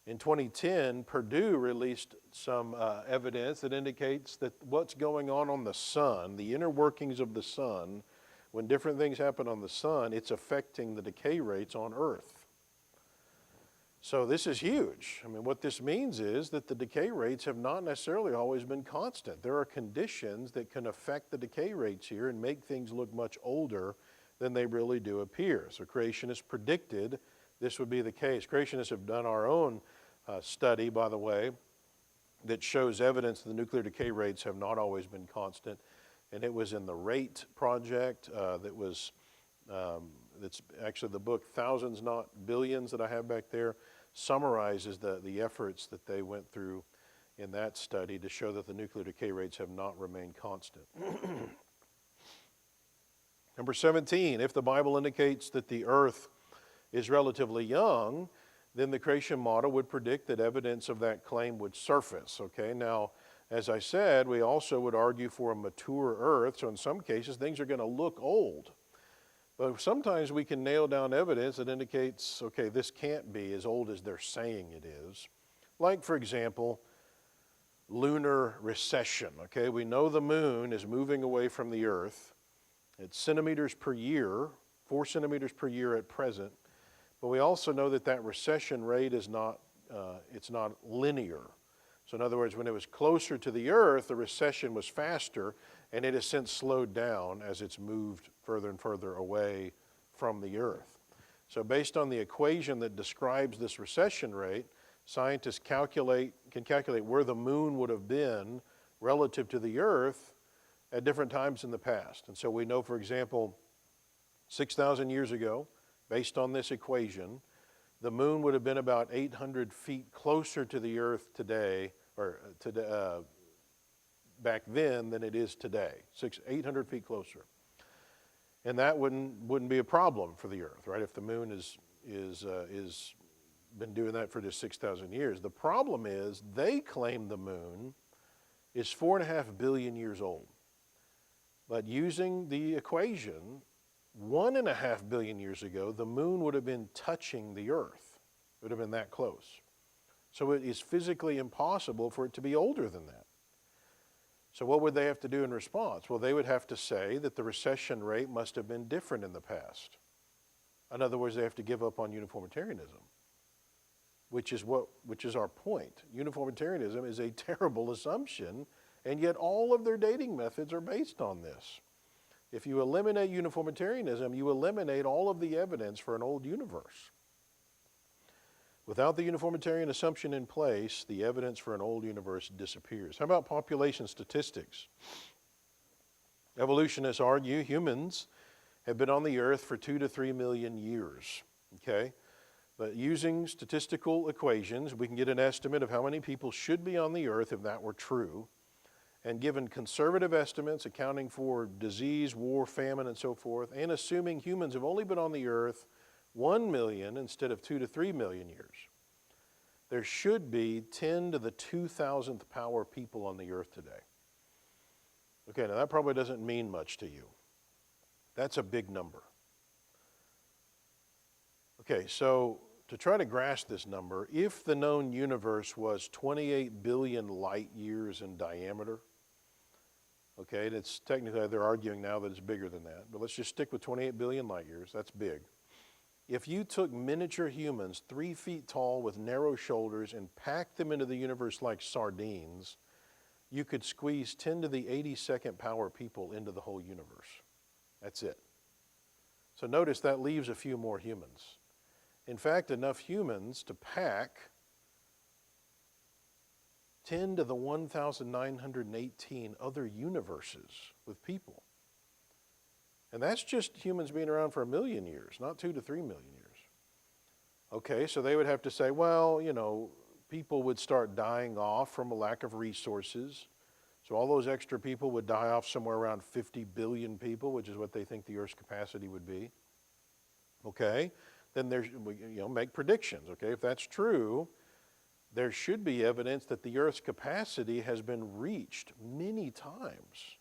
In 2010, Purdue released some evidence that indicates that what's going on the sun, the inner workings of the sun, when different things happen on the sun, it's affecting the decay rates on Earth. So this is huge. I mean, what this means is that the decay rates have not necessarily always been constant. There are conditions that can affect the decay rates here and make things look much older than they really do appear. So creationists predicted this would be the case. Creationists have done our own study, by the way, that shows evidence that the nuclear decay rates have not always been constant. And it was in the RATE project that's actually the book Thousands Not Billions that I have back there summarizes the efforts that they went through in that study to show that the nuclear decay rates have not remained constant. Number 17, if the Bible indicates that the earth is relatively young, then the creation model would predict that evidence of that claim would surface. Okay, now, as I said, we also would argue for a mature earth, so in some cases things are going to look old. But sometimes we can nail down evidence that indicates, okay, this can't be as old as they're saying it is. Like, for example, lunar recession, okay? We know the moon is moving away from the earth. It's centimeters per year, 4 centimeters per year at present. But we also know that that recession rate is not, it's not linear. So in other words, when it was closer to the earth, the recession was faster, and it has since slowed down as it's moved further and further away from the earth. So based on the equation that describes this recession rate, scientists can calculate where the moon would have been relative to the earth at different times in the past. And so we know, for example, 6,000 years ago, based on this equation, the moon would have been about 800 feet closer to the earth today, or back then, than it is today. 800 feet closer. And that wouldn't be a problem for the earth, right? If the moon is been doing that for just 6,000 years. The problem is they claim the moon is 4.5 billion years old. But using the equation, 1.5 billion years ago, the moon would have been touching the earth. It would have been that close. So it is physically impossible for it to be older than that. So what would they have to do in response? Well, they would have to say that the recession rate must have been different in the past. In other words, they have to give up on uniformitarianism, which is our point. Uniformitarianism is a terrible assumption, and yet all of their dating methods are based on this. If you eliminate uniformitarianism, you eliminate all of the evidence for an old universe. Without the uniformitarian assumption in place, the evidence for an old universe disappears. How about population statistics? Evolutionists argue humans have been on the earth for 2 to 3 million years, okay? But using statistical equations, we can get an estimate of how many people should be on the earth if that were true. And given conservative estimates accounting for disease, war, famine, and so forth, and assuming humans have only been on the earth 1 million instead of 2 to 3 million years, there should be 10 to the 2,000th power people on the earth today. Okay, now that probably doesn't mean much to you. That's a big number. Okay, so to try to grasp this number, if the known universe was 28 billion light years in diameter, okay, and it's technically, they're arguing now that it's bigger than that, but let's just stick with 28 billion light years, that's big. If you took miniature humans 3 feet tall with narrow shoulders and packed them into the universe like sardines, you could squeeze 10 to the 82nd power people into the whole universe. That's it. So notice that leaves a few more humans. In fact, enough humans to pack 10 to the 1,918 other universes with people. And that's just humans being around for 1 million years, not 2 to 3 million years. Okay, so they would have to say, well, you know, people would start dying off from a lack of resources. So all those extra people would die off somewhere around 50 billion people, which is what they think the Earth's capacity would be. Okay, then make predictions. Okay, if that's true, there should be evidence that the Earth's capacity has been reached many times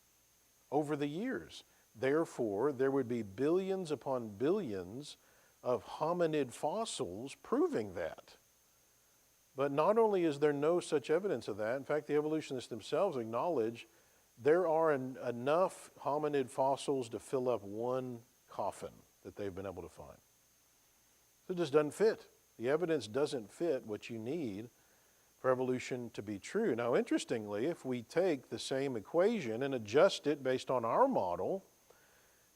over the years. Therefore, there would be billions upon billions of hominid fossils proving that. But not only is there no such evidence of that, in fact, the evolutionists themselves acknowledge there are enough hominid fossils to fill up one coffin that they've been able to find. So it just doesn't fit. The evidence doesn't fit what you need for evolution to be true. Now, interestingly, if we take the same equation and adjust it based on our model,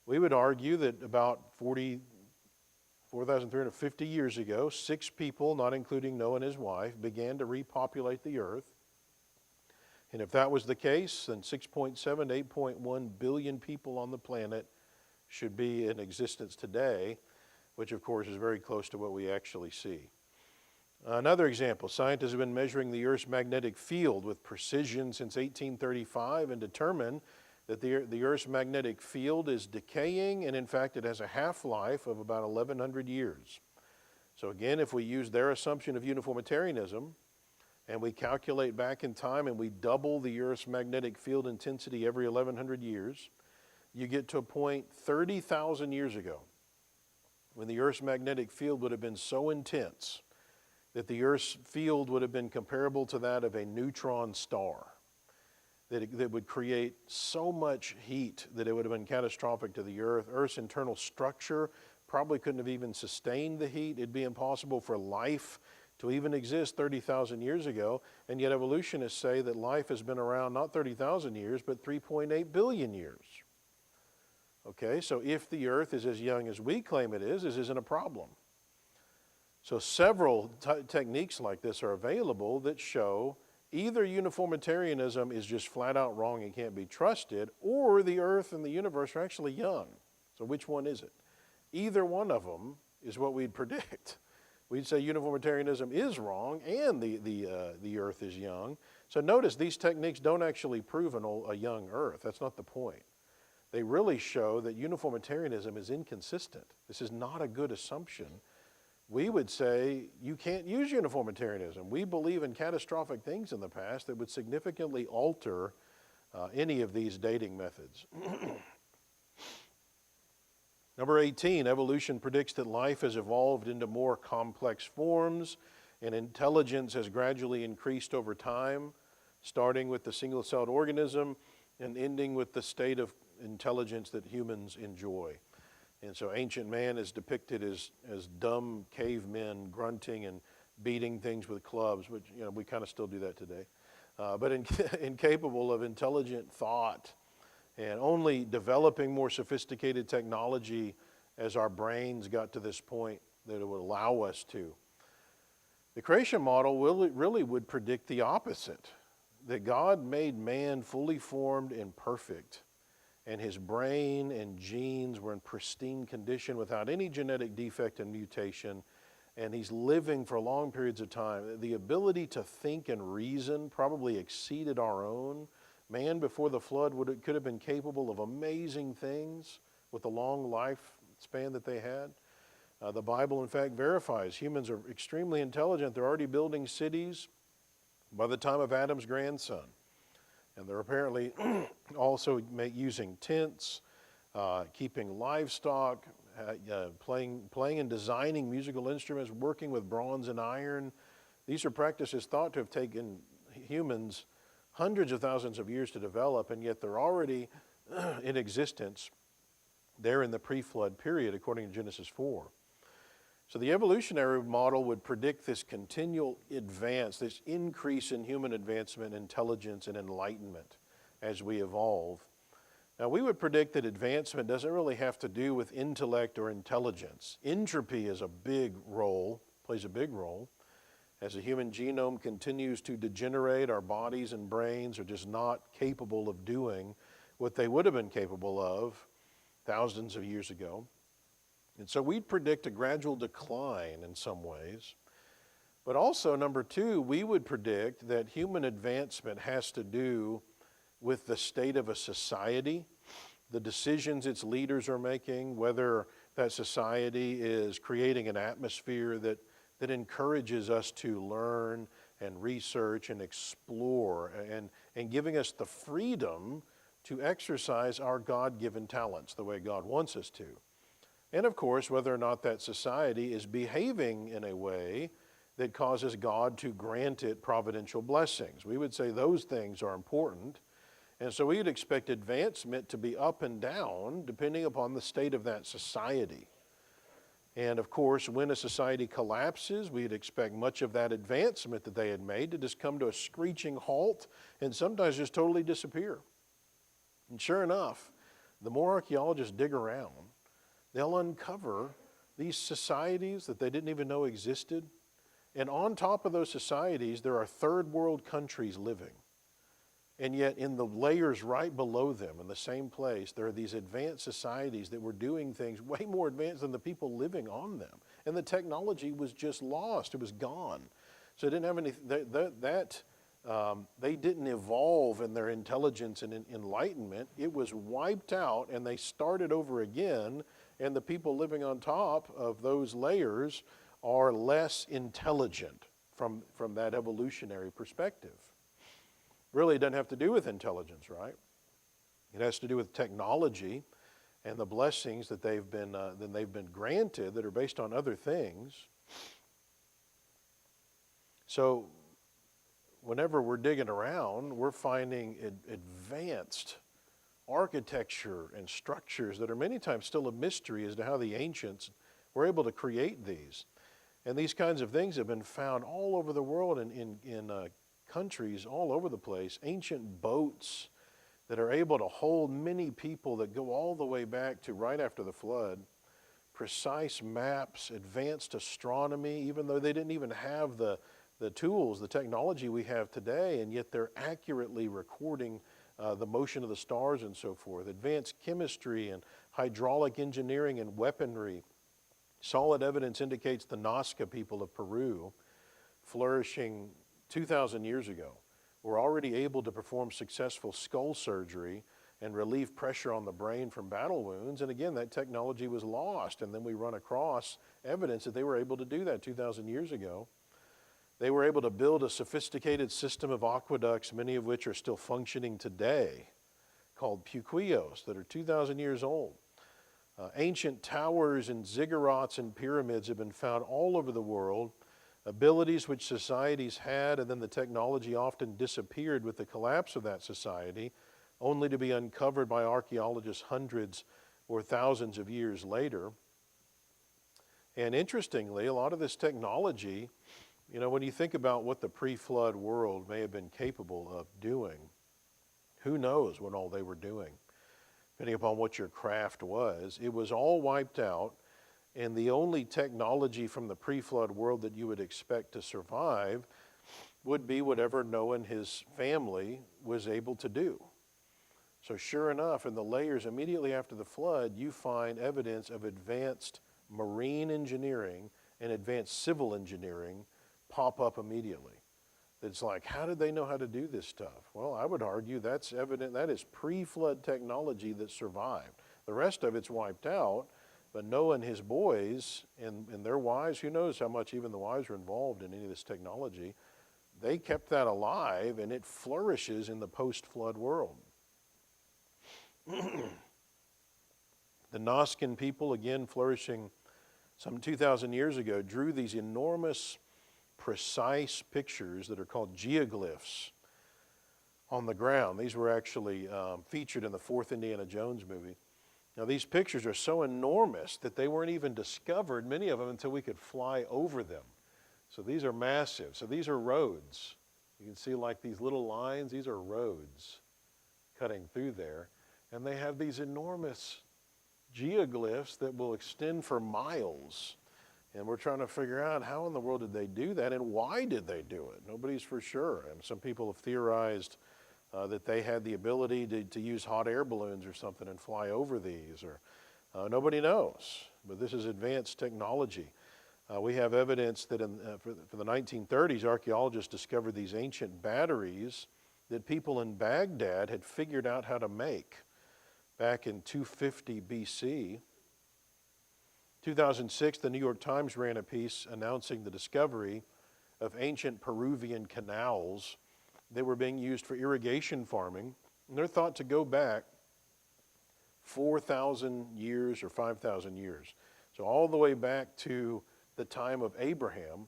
we would argue that about 4,350 years ago, 6 people, not including Noah and his wife, began to repopulate the earth. And if that was the case, then 6.7 to 8.1 billion people on the planet should be in existence today, which of course is very close to what we actually see. Another example, scientists have been measuring the Earth's magnetic field with precision since 1835 and determined that the Earth's magnetic field is decaying, and in fact it has a half-life of about 1,100 years. So again, if we use their assumption of uniformitarianism, and we calculate back in time and we double the Earth's magnetic field intensity every 1,100 years, you get to a point 30,000 years ago. when the Earth's magnetic field would have been so intense that the Earth's field would have been comparable to that of a neutron star, that would create so much heat that it would have been catastrophic to the Earth. Earth's internal structure probably couldn't have even sustained the heat. It'd be impossible for life to even exist 30,000 years ago, and yet evolutionists say that life has been around not 30,000 years, but 3.8 billion years. Okay, so if the Earth is as young as we claim it is, this isn't a problem. So several techniques like this are available that show either uniformitarianism is just flat out wrong and can't be trusted, or the Earth and the universe are actually young. So which one is it? Either one of them is what we'd predict. We'd say uniformitarianism is wrong and the Earth is young. So notice these techniques don't actually prove a young Earth. That's not the point. They really show that uniformitarianism is inconsistent. This is not a good assumption. We would say you can't use uniformitarianism. We believe in catastrophic things in the past that would significantly alter any of these dating methods. Number 18, evolution predicts that life has evolved into more complex forms and intelligence has gradually increased over time, starting with the single-celled organism and ending with the state of intelligence that humans enjoy. And so ancient man is depicted as dumb cavemen grunting and beating things with clubs, which we kind of still do that today, but incapable of intelligent thought and only developing more sophisticated technology as our brains got to this point that it would allow us to. The creation model really would predict the opposite, that God made man fully formed and perfect, and his brain and genes were in pristine condition without any genetic defect and mutation, and he's living for long periods of time. The ability to think and reason probably exceeded our own. Man before the flood could have been capable of amazing things with the long lifespan that they had. The Bible, in fact, verifies humans are extremely intelligent. They're already building cities by the time of Adam's grandson. And they're apparently also using tents, keeping livestock, playing and designing musical instruments, working with bronze and iron. These are practices thought to have taken humans hundreds of thousands of years to develop, and yet they're already in existence there in the pre-flood period, according to Genesis 4. So the evolutionary model would predict this continual advance, this increase in human advancement, intelligence, and enlightenment as we evolve. Now, we would predict that advancement doesn't really have to do with intellect or intelligence. Entropy plays a big role. As the human genome continues to degenerate, our bodies and brains are just not capable of doing what they would have been capable of thousands of years ago. And so we'd predict a gradual decline in some ways. But also, number two, we would predict that human advancement has to do with the state of a society, the decisions its leaders are making, whether that society is creating an atmosphere that encourages us to learn and research and explore and giving us the freedom to exercise our God-given talents the way God wants us to. And of course, whether or not that society is behaving in a way that causes God to grant it providential blessings. We would say those things are important. And so we'd expect advancement to be up and down depending upon the state of that society. And of course, when a society collapses, we'd expect much of that advancement that they had made to just come to a screeching halt and sometimes just totally disappear. And sure enough, the more archaeologists dig around, they'll uncover these societies that they didn't even know existed. And on top of those societies, there are third world countries living. And yet in the layers right below them, in the same place, there are these advanced societies that were doing things way more advanced than the people living on them. And the technology was just lost. It was gone. So it didn't have any, they didn't evolve in their intelligence and enlightenment. It was wiped out and they started over again. And the people living on top of those layers are less intelligent from that evolutionary perspective. Really, it doesn't have to do with intelligence, right? It has to do with technology and the blessings that they've been granted that are based on other things. So whenever we're digging around, we're finding advanced architecture and structures that are many times still a mystery as to how the ancients were able to create these. And these kinds of things have been found all over the world in countries all over the place. Ancient boats that are able to hold many people that go all the way back to right after the flood. Precise maps, advanced astronomy, even though they didn't even have the tools, the technology we have today, and yet they're accurately recording the motion of the stars and so forth. Advanced chemistry and hydraulic engineering and weaponry. Solid evidence indicates the Nazca people of Peru, flourishing 2,000 years ago, were already able to perform successful skull surgery and relieve pressure on the brain from battle wounds. And again, that technology was lost. And then we run across evidence that they were able to do that 2,000 years ago. They were able to build a sophisticated system of aqueducts, many of which are still functioning today, called puquillos, that are 2,000 years old. Ancient towers and ziggurats and pyramids have been found all over the world, abilities which societies had, and then the technology often disappeared with the collapse of that society, only to be uncovered by archaeologists hundreds or thousands of years later. And interestingly, a lot of this technology, when you think about what the pre-flood world may have been capable of doing, who knows what all they were doing? Depending upon what your craft was, it was all wiped out, and the only technology from the pre-flood world that you would expect to survive would be whatever Noah and his family was able to do. So sure enough, in the layers immediately after the flood, you find evidence of advanced marine engineering and advanced civil engineering pop up immediately. It's like, how did they know how to do this stuff? Well, I would argue that's evident. That is pre-flood technology that survived. The rest of it's wiped out, but Noah and his boys and their wives, who knows how much even the wives were involved in any of this technology, they kept that alive, and it flourishes in the post-flood world. The Nazcan people, again flourishing some 2,000 years ago, drew these enormous precise pictures that are called geoglyphs on the ground. These were actually featured in the fourth Indiana Jones movie. Now these pictures are so enormous that they weren't even discovered, many of them, until we could fly over them. So these are massive. So these are roads. You can see like these little lines, these are roads cutting through there. And they have these enormous geoglyphs that will extend for miles. And we're trying to figure out how in the world did they do that and why did they do it? Nobody's for sure. And some people have theorized that they had the ability to use hot air balloons or something and fly over these. Or nobody knows. But this is advanced technology. We have evidence that for the 1930s, archaeologists discovered these ancient batteries that people in Baghdad had figured out how to make back in 250 BC. 2006, the New York Times ran a piece announcing the discovery of ancient Peruvian canals. They were being used for irrigation farming, and they're thought to go back 4,000 years or 5,000 years. So all the way back to the time of Abraham.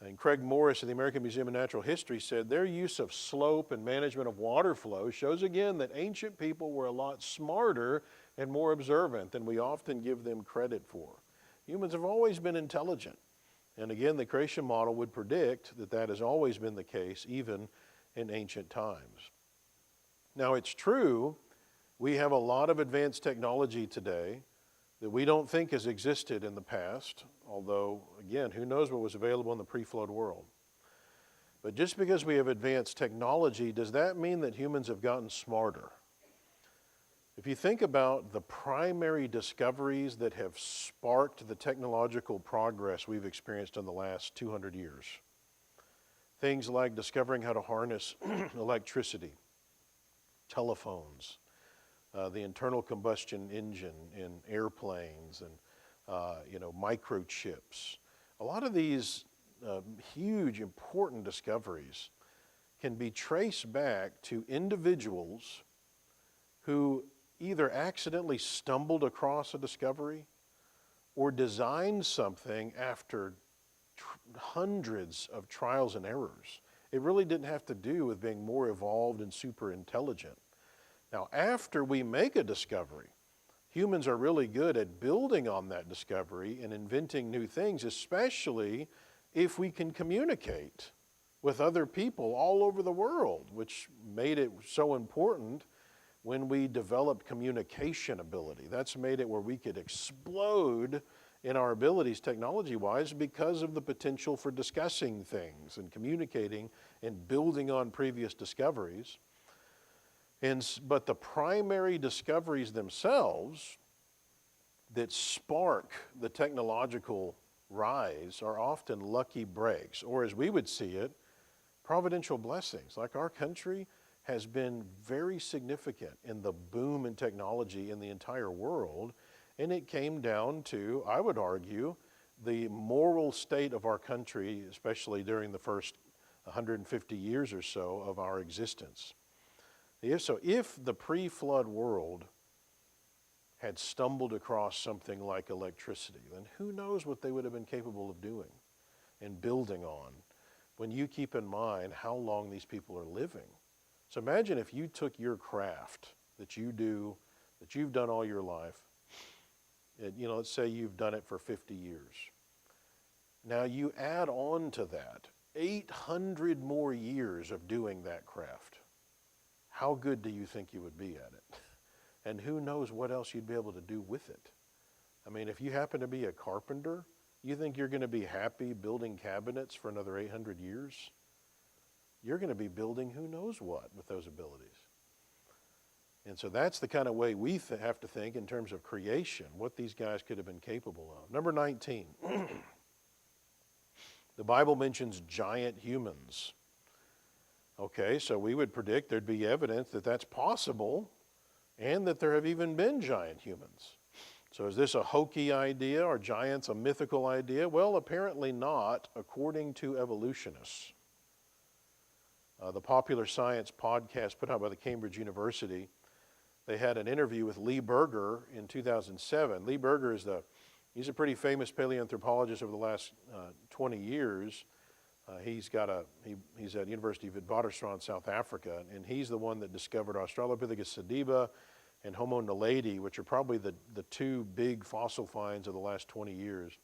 And Craig Morris of the American Museum of Natural History said their use of slope and management of water flow shows again that ancient people were a lot smarter and more observant than we often give them credit for. Humans have always been intelligent. And again, the creation model would predict that that has always been the case, even in ancient times. Now, it's true, we have a lot of advanced technology today that we don't think has existed in the past, although, again, who knows what was available in the pre-flood world. But just because we have advanced technology, does that mean that humans have gotten smarter? If you think about the primary discoveries that have sparked the technological progress we've experienced in the last 200 years, things like discovering how to harness electricity, telephones, the internal combustion engine in airplanes, and microchips. A lot of these huge, important discoveries can be traced back to individuals who either accidentally stumbled across a discovery or designed something after hundreds of trials and errors. It really didn't have to do with being more evolved and super intelligent. Now, after we make a discovery, humans are really good at building on that discovery and inventing new things, especially if we can communicate with other people all over the world, which made it so important when we developed communication ability. That's made it where we could explode in our abilities technology-wise because of the potential for discussing things and communicating and building on previous discoveries. But the primary discoveries themselves that spark the technological rise are often lucky breaks, or as we would see it, providential blessings. Like our country has been very significant in the boom in technology in the entire world, and it came down to, I would argue, the moral state of our country, especially during the first 150 years or so of our existence. If the pre-flood world had stumbled across something like electricity, then who knows what they would have been capable of doing and building on when you keep in mind how long these people are living. So imagine if you took your craft that you do, that you've done all your life, and, let's say you've done it for 50 years. Now you add on to that 800 more years of doing that craft. How good do you think you would be at it? And who knows what else you'd be able to do with it? I mean, if you happen to be a carpenter, you think you're going to be happy building cabinets for another 800 years? You're going to be building who knows what with those abilities. And so that's the kind of way we have to think in terms of creation, what these guys could have been capable of. Number 19, the Bible mentions giant humans. Okay, so we would predict there'd be evidence that that's possible and that there have even been giant humans. So is this a hokey idea? Are giants a mythical idea? Well, apparently not, according to evolutionists. The Popular Science podcast put out by the Cambridge University, they had an interview with Lee Berger in 2007. Lee Berger he's a pretty famous paleoanthropologist over the last 20 years. He's at University of Witwatersrand, South Africa, and he's the one that discovered Australopithecus sediba and Homo naledi, which are probably the two big fossil finds of the last 20 years.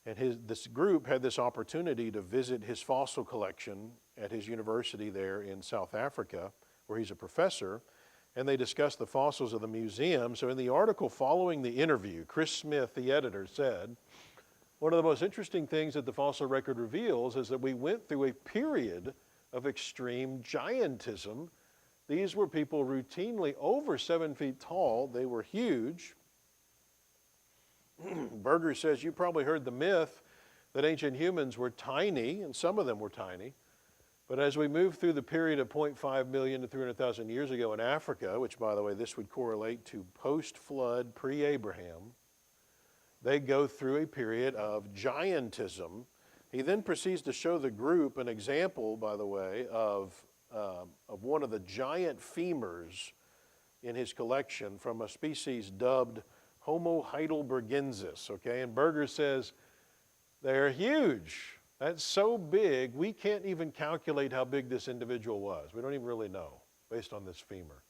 And this group had this opportunity to visit his fossil collection at his university there in South Africa, where he's a professor, and they discussed the fossils of the museum. So in the article following the interview, Chris Smith, the editor, said, one of the most interesting things that the fossil record reveals is that we went through a period of extreme giantism. These were people routinely over 7 feet tall. They were huge. Berger says, you probably heard the myth that ancient humans were tiny, and some of them were tiny. But as we move through the period of 0.5 million to 300,000 years ago in Africa, which, by the way, this would correlate to post-flood, pre-Abraham, they go through a period of giantism. He then proceeds to show the group an example, by the way, of one of the giant femurs in his collection from a species dubbed Homo heidelbergensis, okay? And Berger says, they're huge. That's so big, we can't even calculate how big this individual was. We don't even really know, based on this femur.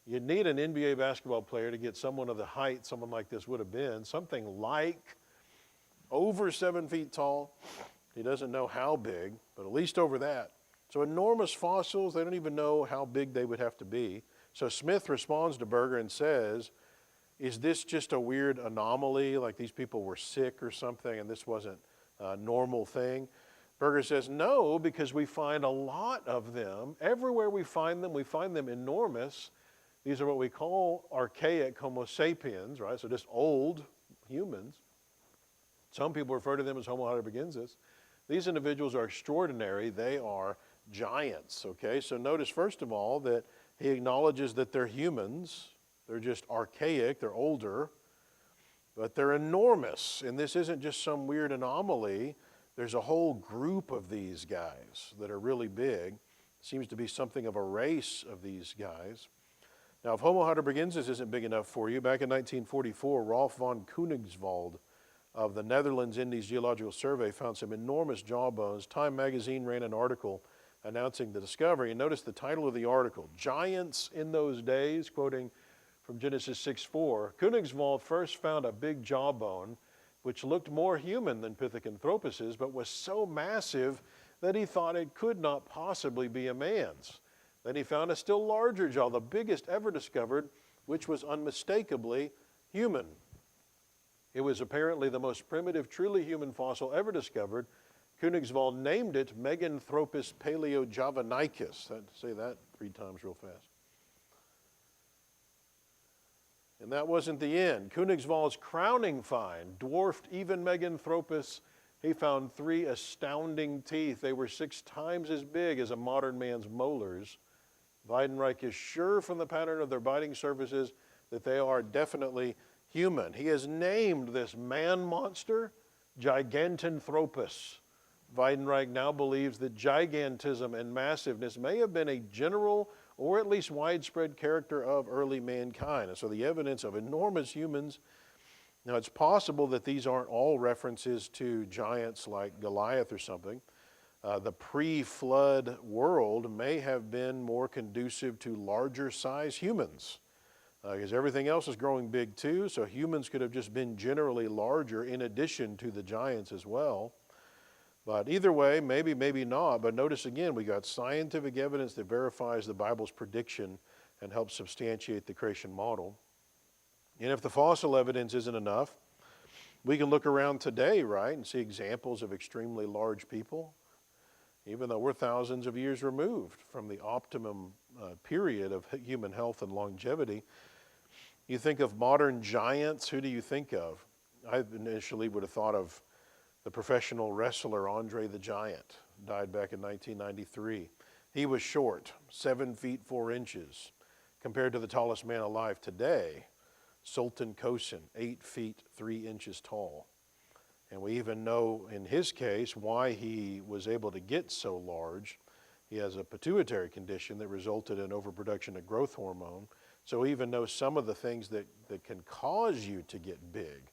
You'd need an NBA basketball player to get someone of the height someone like this would have been, something like over 7 feet tall. He doesn't know how big, but at least over that. So enormous fossils, they don't even know how big they would have to be. So Smith responds to Berger and says, is this just a weird anomaly, like these people were sick or something and this wasn't a normal thing? Berger says, no, because we find a lot of them. Everywhere we find them enormous. These are what we call archaic Homo sapiens, right? So just old humans. Some people refer to them as Homo heidelbergensis. These individuals are extraordinary. They are giants, okay? So notice, first of all, that he acknowledges that they're humans. They're just archaic, they're older, but they're enormous. And this isn't just some weird anomaly. There's a whole group of these guys that are really big. Seems to be something of a race of these guys. Now, if Homo heidelbergensis isn't big enough for you, back in 1944, Rolf von Koenigswald of the Netherlands Indies Geological Survey found some enormous jawbones. Time magazine ran an article announcing the discovery. And notice the title of the article, Giants in Those Days, quoting from Genesis 6:4. Koenigswald first found a big jawbone which looked more human than Pithecanthropus's, but was so massive that he thought it could not possibly be a man's. Then he found a still larger jaw, the biggest ever discovered, which was unmistakably human. It was apparently the most primitive, truly human fossil ever discovered. Koenigswald named it Meganthropus paleojavanicus. Say that 3 times real fast. And that wasn't the end. Koenigswald's crowning find dwarfed even Meganthropus. He found 3 astounding teeth. They were 6 times as big as a modern man's molars. Weidenreich is sure from the pattern of their biting surfaces that they are definitely human. He has named this man monster Gigantanthropus. Weidenreich now believes that gigantism and massiveness may have been a general or at least widespread character of early mankind. And so the evidence of enormous humans. Now, it's possible that these aren't all references to giants like Goliath or something. The pre-flood world may have been more conducive to larger size humans because everything else is growing big too, so humans could have just been generally larger in addition to the giants as well. But either way, maybe, maybe not. But notice again, we got scientific evidence that verifies the Bible's prediction and helps substantiate the creation model. And if the fossil evidence isn't enough, we can look around today, right, and see examples of extremely large people, even though we're thousands of years removed from the optimum period of human health and longevity. You think of modern giants, who do you think of? I initially would have thought of the professional wrestler Andre the Giant, died back in 1993. He was short, 7 feet 4 inches, compared to the tallest man alive today, Sultan Kosin, 8 feet 3 inches tall. And we even know in his case why he was able to get so large. He has a pituitary condition that resulted in overproduction of growth hormone. So we even know some of the things that can cause you to get big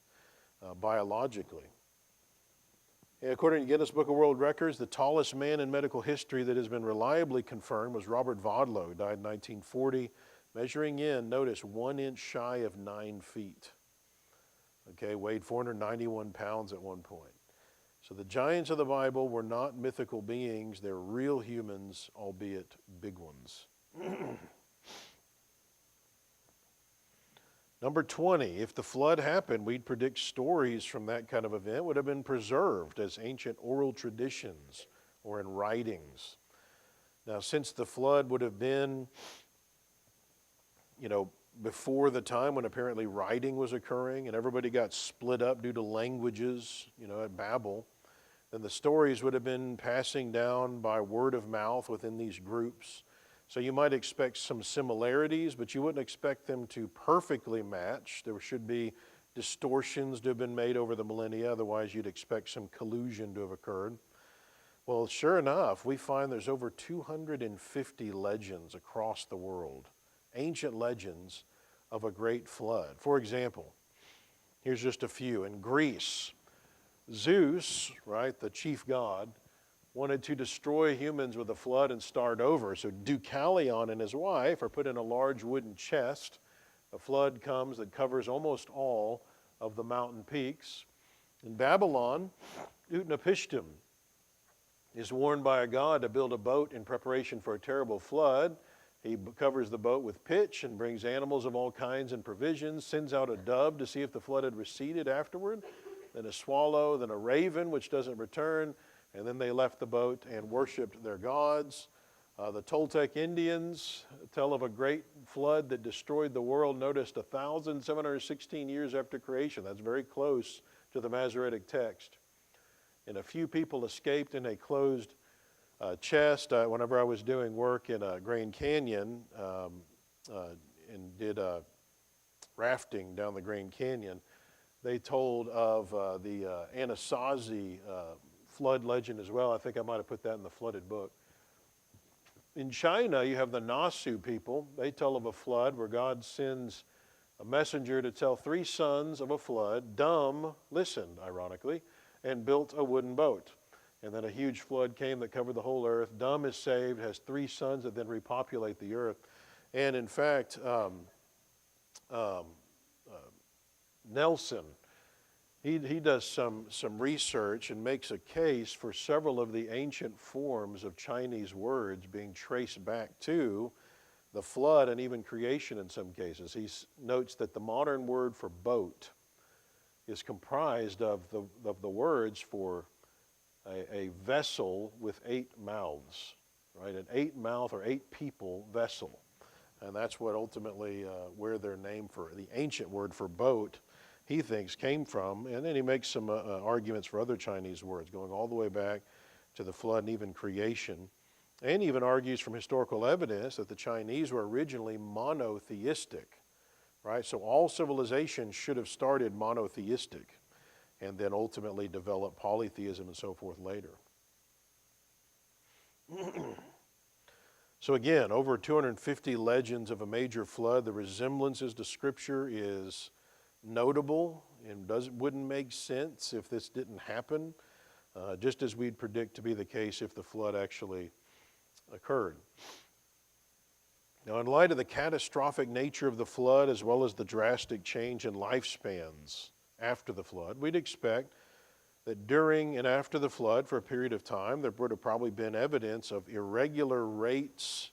biologically. And according to Guinness Book of World Records, the tallest man in medical history that has been reliably confirmed was Robert Vodlow, who died in 1940, measuring in, notice, 1 inch shy of 9 feet. Okay, weighed 491 pounds at one point. So the giants of the Bible were not mythical beings. They're real humans, albeit big ones. Number 20, if the flood happened, we'd predict stories from that kind of event would have been preserved as ancient oral traditions or in writings. Now, since the flood would have been, before the time when apparently writing was occurring and everybody got split up due to languages, at Babel, then the stories would have been passing down by word of mouth within these groups. So you might expect some similarities, but you wouldn't expect them to perfectly match. There should be distortions to have been made over the millennia, otherwise you'd expect some collusion to have occurred. Well, sure enough, we find there's over 250 legends across the world, ancient legends of a great flood. For example, here's just a few. In Greece, Zeus, right, the chief god, wanted to destroy humans with a flood and start over. So Deucalion and his wife are put in a large wooden chest. A flood comes that covers almost all of the mountain peaks. In Babylon, Utnapishtim is warned by a god to build a boat in preparation for a terrible flood. He covers the boat with pitch and brings animals of all kinds and provisions, sends out a dove to see if the flood had receded afterward, then a swallow, then a raven, which doesn't return, and then they left the boat and worshiped their gods. The Toltec Indians tell of a great flood that destroyed the world, noticed 1,716 years after creation. That's very close to the Masoretic text. And a few people escaped in a closed chest. Whenever I was doing work in Grand Canyon and did rafting down the Grand Canyon, they told of the Anasazi flood legend as well. I think I might have put that in the flooded book. In China, you have the Nasu people. They tell of a flood where God sends a messenger to tell 3 sons of a flood. Dumb listened, ironically, and built a wooden boat. And then a huge flood came that covered the whole earth. Dumb is saved, has 3 sons that then repopulate the earth. And in fact, Nelson, he does some research and makes a case for several of the ancient forms of Chinese words being traced back to the flood and even creation in some cases. He notes that the modern word for boat is comprised of the words for a vessel with 8 mouths, right? An 8-mouth or 8 people vessel. And that's what ultimately where their name for the ancient word for boat, he thinks, came from. And then he makes some arguments for other Chinese words going all the way back to the flood and even creation. And even argues from historical evidence that the Chinese were originally monotheistic, right? So all civilizations should have started monotheistic and then ultimately developed polytheism and so forth later. So again, over 250 legends of a major flood. The resemblances to Scripture is notable and wouldn't make sense if this didn't happen, just as we'd predict to be the case if the flood actually occurred. Now, in light of the catastrophic nature of the flood as well as the drastic change in lifespans after the flood, we'd expect that during and after the flood, for a period of time, there would have probably been evidence of irregular rates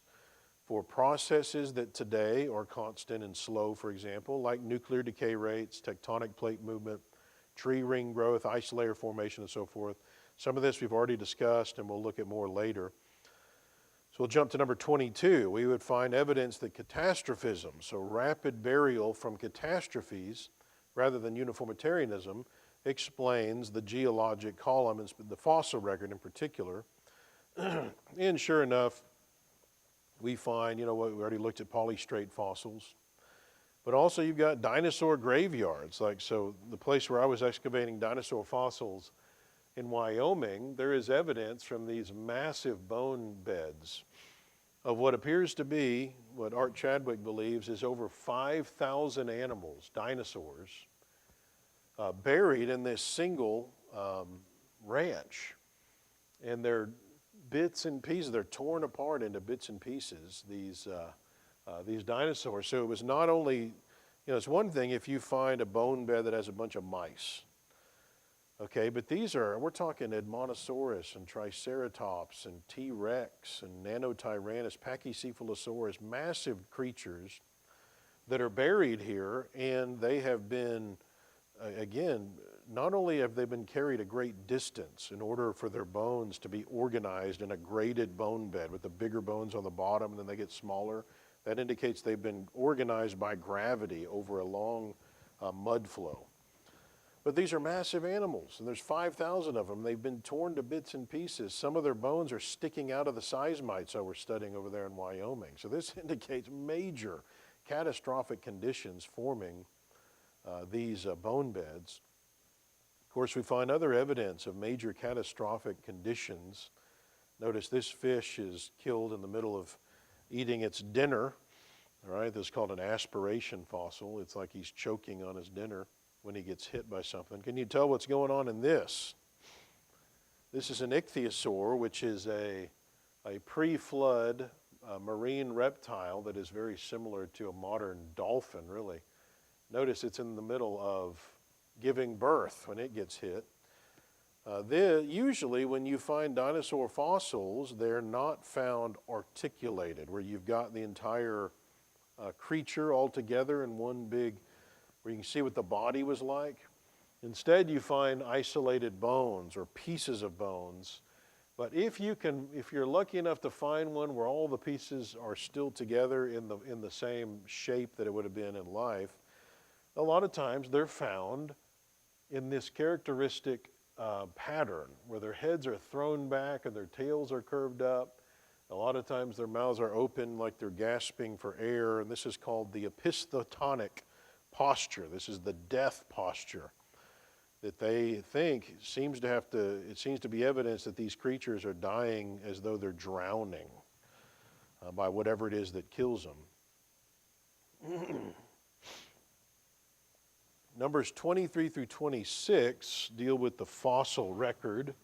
for processes that today are constant and slow, for example, like nuclear decay rates, tectonic plate movement, tree ring growth, ice layer formation, and so forth. Some of this we've already discussed, and we'll look at more later. So we'll jump to number 22. We would find evidence that catastrophism, so rapid burial from catastrophes rather than uniformitarianism, explains the geologic column and the fossil record in particular. And sure enough, we find, we already looked at polystrate fossils, but also you've got dinosaur graveyards. So the place where I was excavating dinosaur fossils in Wyoming, there is evidence from these massive bone beds of what appears to be, what Art Chadwick believes is over 5,000 animals, dinosaurs, buried in this single ranch. And they're bits and pieces, they're torn apart into bits and pieces, these dinosaurs. So it was not only, it's one thing if you find a bone bed that has a bunch of mice, okay, but we're talking Edmontosaurus and Triceratops and T-Rex and Nanotyrannus, Pachycephalosaurus, massive creatures that are buried here, and they have been, again, not only have they been carried a great distance in order for their bones to be organized in a graded bone bed with the bigger bones on the bottom and then they get smaller, that indicates they've been organized by gravity over a long mud flow. But these are massive animals, and there's 5,000 of them. They've been torn to bits and pieces. Some of their bones are sticking out of the seismites I was studying over there in Wyoming. So this indicates major catastrophic conditions forming these bone beds. Of course, we find other evidence of major catastrophic conditions. Notice this fish is killed in the middle of eating its dinner. All right, this is called an aspiration fossil. It's like he's choking on his dinner when he gets hit by something. Can you tell what's going on in this? This is an ichthyosaur, which is a pre-flood marine reptile that is very similar to a modern dolphin, really. Notice it's in the middle of giving birth when it gets hit. Usually when you find dinosaur fossils, they're not found articulated, where you've got the entire creature all together in one big, where you can see what the body was like. Instead, you find isolated bones or pieces of bones. But if you're lucky enough to find one where all the pieces are still together in the same shape that it would have been in life, a lot of times they're found in this characteristic pattern where their heads are thrown back and their tails are curved up. A lot of times their mouths are open like they're gasping for air, and this is called the opistotonic posture. This is the death posture that they think it seems to be evidence that these creatures are dying as though they're drowning. by whatever it is that kills them. Numbers 23 through 26 deal with the fossil record.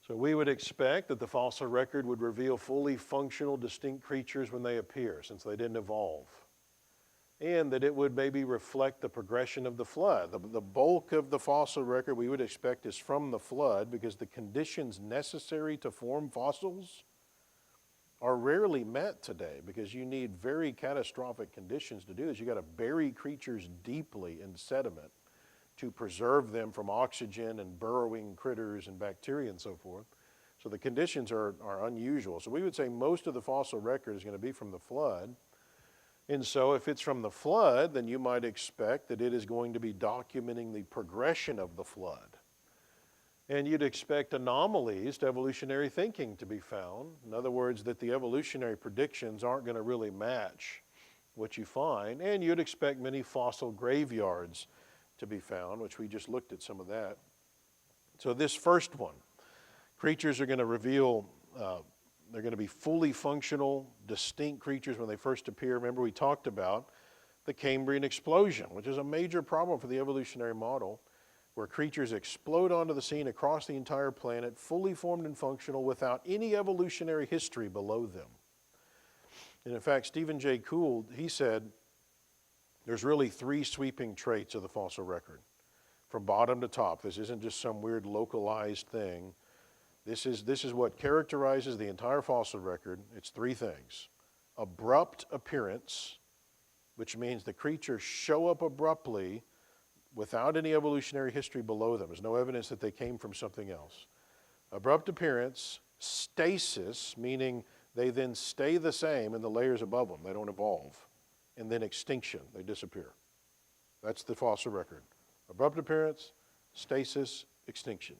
So we would expect that the fossil record would reveal fully functional, distinct creatures when they appear, since they didn't evolve. And that it would maybe reflect the progression of the flood. The bulk of the fossil record we would expect is from the flood, because the conditions necessary to form fossils are rarely met today, because you need very catastrophic conditions to do this. You got to bury creatures deeply in sediment to preserve them from oxygen and burrowing critters and bacteria and so forth. So the conditions are unusual. So we would say most of the fossil record is going to be from the flood. And so if it's from the flood, then you might expect that it is going to be documenting the progression of the flood. And you'd expect anomalies to evolutionary thinking to be found. In other words, that the evolutionary predictions aren't going to really match what you find. And you'd expect many fossil graveyards to be found, which we just looked at some of that. So this first one, creatures are going to reveal, they're going to be fully functional, distinct creatures when they first appear. Remember, we talked about the Cambrian explosion, which is a major problem for the evolutionary model, where creatures explode onto the scene across the entire planet, fully formed and functional, without any evolutionary history below them. And in fact, Stephen Jay Gould, he said, there's really three sweeping traits of the fossil record, from bottom to top. This isn't just some weird localized thing. This is what characterizes the entire fossil record. It's three things. Abrupt appearance, which means the creatures show up abruptly without any evolutionary history below them. There's no evidence that they came from something else. Abrupt appearance, stasis, meaning they then stay the same in the layers above them. They don't evolve. And then extinction, they disappear. That's the fossil record. Abrupt appearance, stasis, extinction.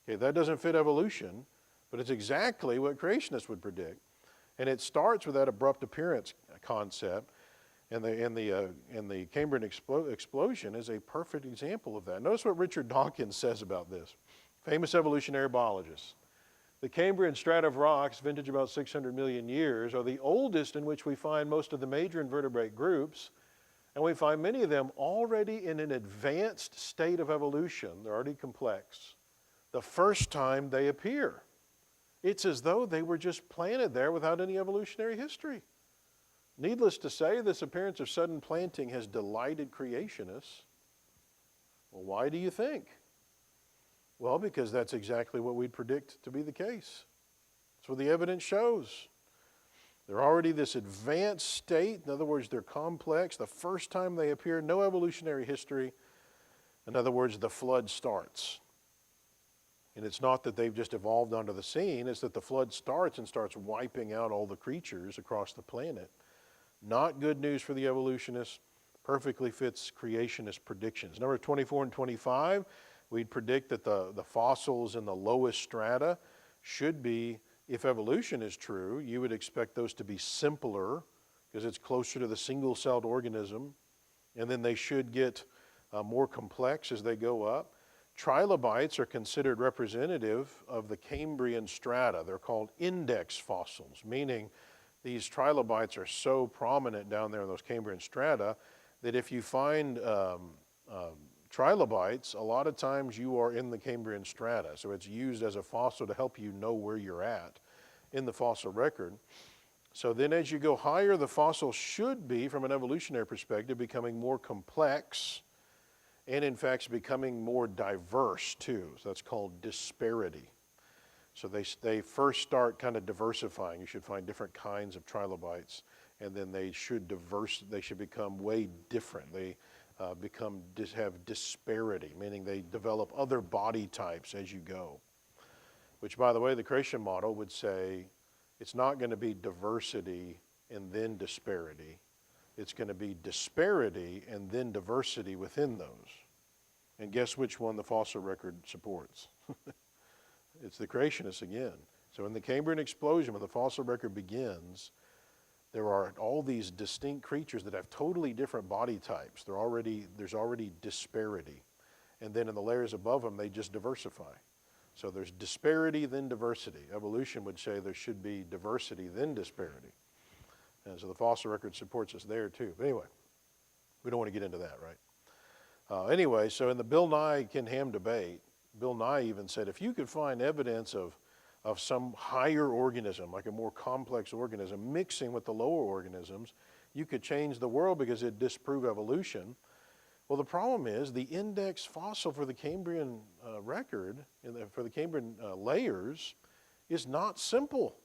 Okay, that doesn't fit evolution, but it's exactly what creationists would predict. And it starts with that abrupt appearance concept, and the Cambrian explosion is a perfect example of that. Notice what Richard Dawkins says about this, famous evolutionary biologist. The Cambrian strata of rocks, vintage about 600 million years, are the oldest in which we find most of the major invertebrate groups, and we find many of them already in an advanced state of evolution. They're already complex the first time they appear. It's as though they were just planted there without any evolutionary history. Needless to say, this appearance of sudden planting has delighted creationists. Well, why do you think? Well, because that's exactly what we'd predict to be the case. That's what the evidence shows. They're already this advanced state. In other words, they're complex. The first time they appear, no evolutionary history. In other words, the flood starts. And it's not that they've just evolved onto the scene, it's that the flood starts and starts wiping out all the creatures across the planet. Not good news for the evolutionists. Perfectly fits creationist predictions. Number 24 and 25, we'd predict that the fossils in the lowest strata should be, if evolution is true, you would expect those to be simpler because it's closer to the single-celled organism, and then they should get more complex as they go up. Trilobites are considered representative of the Cambrian strata. They're called index fossils, meaning these trilobites are so prominent down there in those Cambrian strata that if you find trilobites, a lot of times you are in the Cambrian strata. So it's used as a fossil to help you know where you're at in the fossil record. So then as you go higher, the fossil should be, from an evolutionary perspective, becoming more complex and in fact becoming more diverse too. So that's called disparity. So they first start kind of diversifying. You should find different kinds of trilobites, and then they should become way different. They have disparity, meaning they develop other body types as you go. Which, by the way, the creation model would say it's not going to be diversity and then disparity. It's going to be disparity and then diversity within those. And guess which one the fossil record supports? It's the creationists again. So in the Cambrian explosion, when the fossil record begins, there are all these distinct creatures that have totally different body types. There's already disparity. And then in the layers above them, they just diversify. So there's disparity, then diversity. Evolution would say there should be diversity, then disparity. And so the fossil record supports us there too. But anyway, we don't want to get into that, right? Anyway, so in the Bill Nye-Ken Ham debate, Bill Nye even said if you could find evidence of some higher organism, like a more complex organism, mixing with the lower organisms, you could change the world because it'd disprove evolution. Well, the problem is the index fossil for the Cambrian record, for the Cambrian layers, is not simple.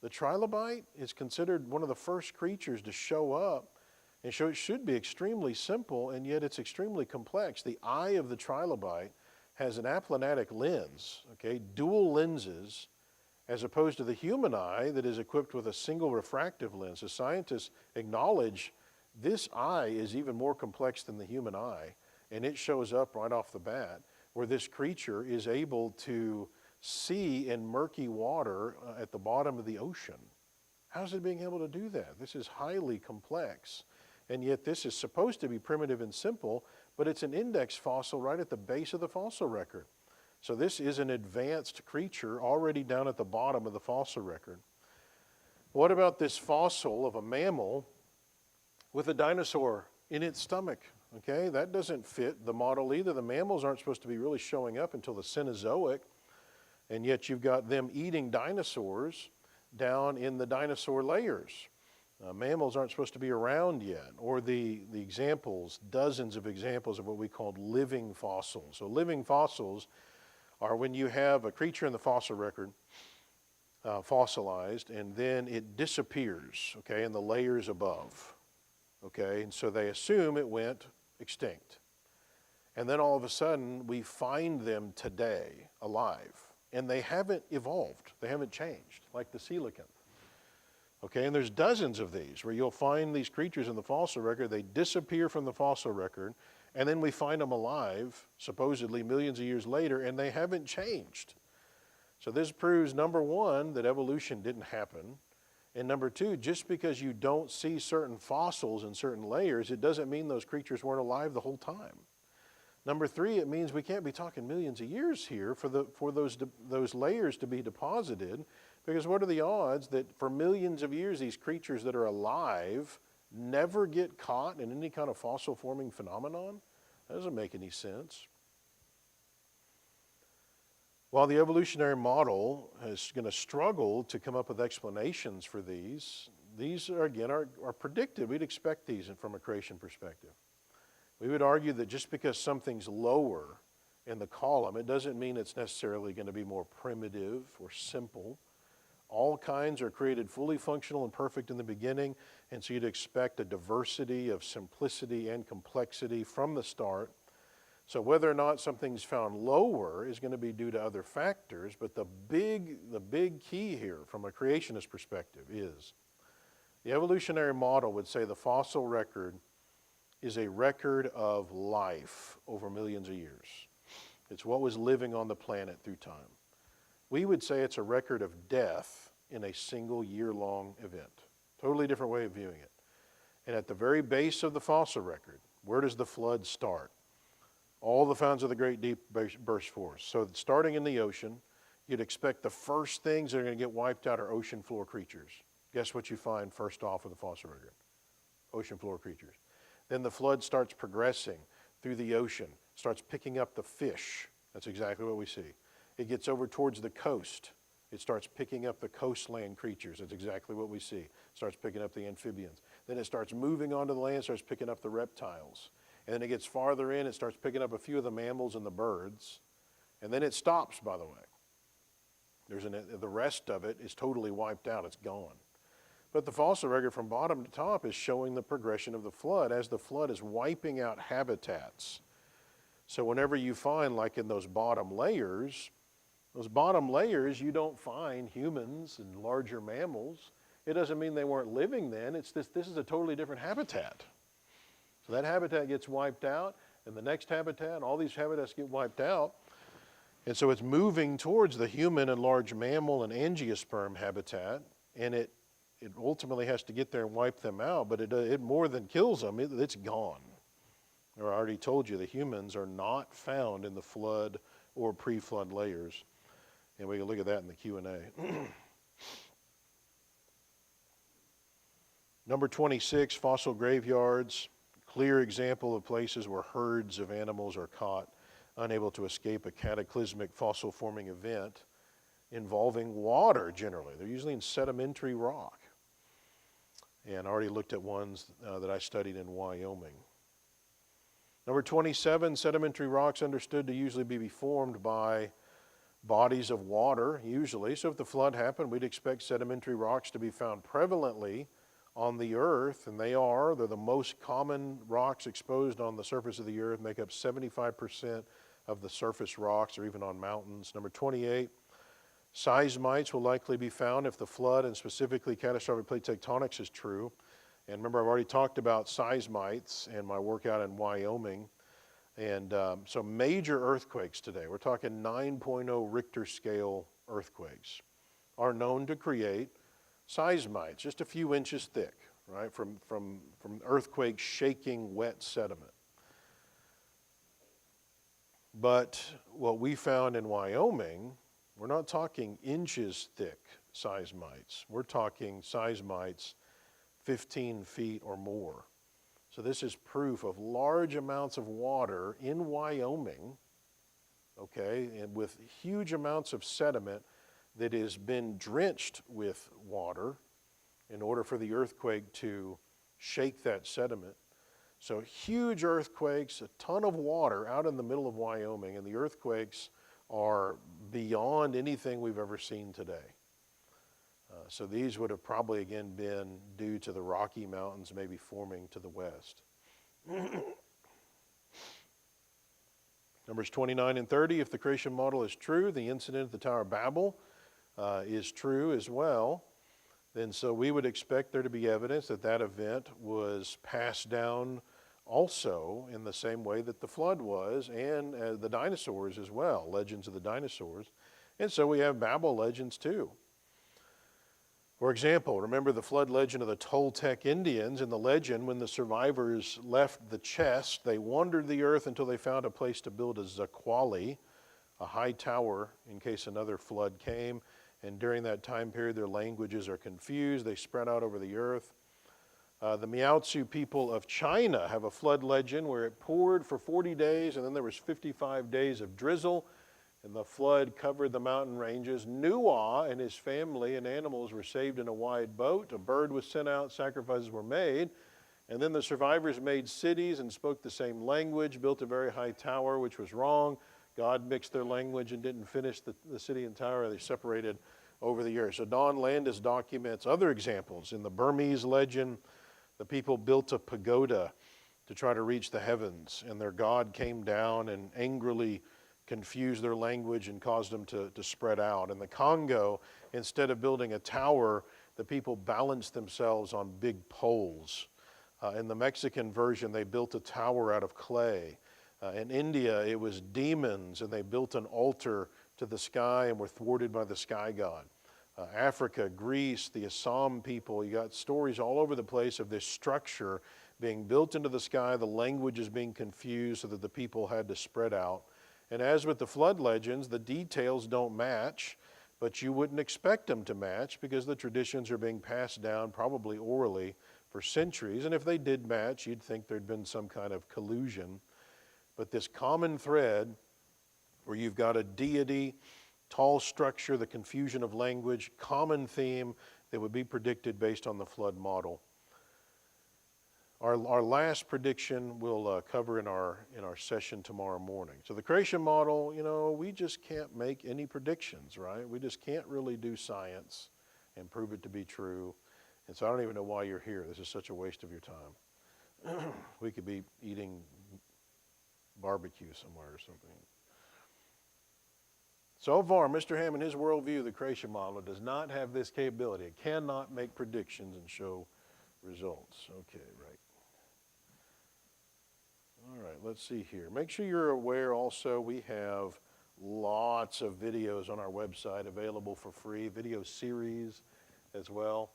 The trilobite is considered one of the first creatures to show up, and so it should be extremely simple, and yet it's extremely complex. The eye of the trilobite has an aplanatic lens, okay, dual lenses, as opposed to the human eye that is equipped with a single refractive lens. The scientists acknowledge this eye is even more complex than the human eye, and it shows up right off the bat, where this creature is able to see in murky water at the bottom of the ocean. How's it being able to do that? This is highly complex, and yet this is supposed to be primitive and simple, but it's an index fossil right at the base of the fossil record. So this is an advanced creature already down at the bottom of the fossil record. What about this fossil of a mammal with a dinosaur in its stomach? Okay, that doesn't fit the model either. The mammals aren't supposed to be really showing up until the Cenozoic, and yet you've got them eating dinosaurs down in the dinosaur layers. Mammals aren't supposed to be around yet. Or the examples, dozens of examples of what we call living fossils. So living fossils are when you have a creature in the fossil record, fossilized, and then it disappears, okay, in the layers above, okay? And so they assume it went extinct. And then all of a sudden, we find them today alive. And they haven't evolved. They haven't changed, like the coelacanth. Okay, and there's dozens of these where you'll find these creatures in the fossil record, they disappear from the fossil record, and then we find them alive, supposedly millions of years later, and they haven't changed. So this proves, number one, that evolution didn't happen. And number two, just because you don't see certain fossils in certain layers, it doesn't mean those creatures weren't alive the whole time. Number three, it means we can't be talking millions of years here for those layers to be deposited, because what are the odds that for millions of years these creatures that are alive never get caught in any kind of fossil forming phenomenon? That doesn't make any sense. While the evolutionary model is going to struggle to come up with explanations for these are, again, are predicted. We'd expect these from a creation perspective. We would argue that just because something's lower in the column, it doesn't mean it's necessarily going to be more primitive or simple. All kinds are created fully functional and perfect in the beginning, and so you'd expect a diversity of simplicity and complexity from the start. So whether or not something's found lower is going to be due to other factors, but the big key here from a creationist perspective is the evolutionary model would say the fossil record is a record of life over millions of years. It's what was living on the planet through time. We would say it's a record of death in a single year-long event. Totally different way of viewing it. And at the very base of the fossil record, where does the flood start? All the fountains of the great deep burst forth. So starting in the ocean, you'd expect the first things that are going to get wiped out are ocean floor creatures. Guess what you find first off with the fossil record? Ocean floor creatures. Then the flood starts progressing through the ocean, starts picking up the fish. That's exactly what we see. It gets over towards the coast. It starts picking up the coastland creatures. That's exactly what we see. It starts picking up the amphibians. Then it starts moving onto the land, starts picking up the reptiles. And then it gets farther in, it starts picking up a few of the mammals and the birds. And then it stops, by the way. The rest of it is totally wiped out. It's gone. But the fossil record from bottom to top is showing the progression of the flood as the flood is wiping out habitats. So whenever you find, like in those bottom layers, you don't find humans and larger mammals. It doesn't mean they weren't living then. This is a totally different habitat. So that habitat gets wiped out, and the next habitat, all these habitats get wiped out. And so it's moving towards the human and large mammal and angiosperm habitat, and it ultimately has to get there and wipe them out, but it more than kills them, it's gone. I already told you the humans are not found in the flood or pre-flood layers. And we can look at that in the Q&A. Number 26, fossil graveyards. Clear example of places where herds of animals are caught unable to escape a cataclysmic fossil forming event involving water generally. They're usually in sedimentary rock. And I already looked at ones that I studied in Wyoming. Number 27, sedimentary rocks understood to usually be formed by bodies of water, usually. So if the flood happened, we'd expect sedimentary rocks to be found prevalently on the earth, and they are. They're the most common rocks exposed on the surface of the earth, make up 75% of the surface rocks, or even on mountains. Number 28, seismites will likely be found if the flood, and specifically catastrophic plate tectonics, is true. And remember, I've already talked about seismites in my workout in Wyoming. And so major earthquakes today, we're talking 9.0 Richter scale earthquakes, are known to create seismites, just a few inches thick, right, from earthquakes shaking wet sediment. But what we found in Wyoming, we're not talking inches thick seismites. We're talking seismites 15 feet or more. So this is proof of large amounts of water in Wyoming, okay, and with huge amounts of sediment that has been drenched with water in order for the earthquake to shake that sediment. So huge earthquakes, a ton of water out in the middle of Wyoming, and the earthquakes are beyond anything we've ever seen today. So these would have probably again been due to the Rocky Mountains maybe forming to the west. Numbers 29 and 30, if the creation model is true, the incident at the Tower of Babel is true as well, then so we would expect there to be evidence that that event was passed down also in the same way that the flood was, and the dinosaurs as well, legends of the dinosaurs. And so we have Babel legends too. For example, remember the flood legend of the Toltec Indians. In the legend, when the survivors left the chest, they wandered the earth until they found a place to build a zakwali, a high tower in case another flood came. And during that time period, their languages are confused. They spread out over the earth. The Miaotzu people of China have a flood legend where it poured for 40 days, and then there was 55 days of drizzle, and the flood covered the mountain ranges. Nuwa and his family and animals were saved in a wide boat. A bird was sent out, sacrifices were made, and then the survivors made cities and spoke the same language, built a very high tower, which was wrong. God mixed their language and didn't finish the city and tower. They separated over the years. So Don Landis documents other examples. In the Burmese legend, the people built a pagoda to try to reach the heavens, and their god came down and angrily confused their language and caused them to spread out. In the Congo, instead of building a tower, the people balanced themselves on big poles. In the Mexican version, they built a tower out of clay. In India, it was demons, and they built an altar to the sky and were thwarted by the sky god. Africa, Greece, the Assam people, you got stories all over the place of this structure being built into the sky, the languages being confused so that the people had to spread out. And as with the flood legends, the details don't match, but you wouldn't expect them to match because the traditions are being passed down probably orally for centuries. And if they did match, you'd think there'd been some kind of collusion. But this common thread where you've got a deity, tall structure, the confusion of language, common theme that would be predicted based on the flood model. Our last prediction we'll cover in our session tomorrow morning. So the creation model, we just can't make any predictions, right? We just can't really do science and prove it to be true. And so I don't even know why you're here. This is such a waste of your time. We could be eating barbecue somewhere or something. So far, Mr. Hammond, his worldview, the creation model, does not have this capability. It cannot make predictions and show results. Okay, right. All right, let's see here. Make sure you're aware also we have lots of videos on our website available for free, video series as well.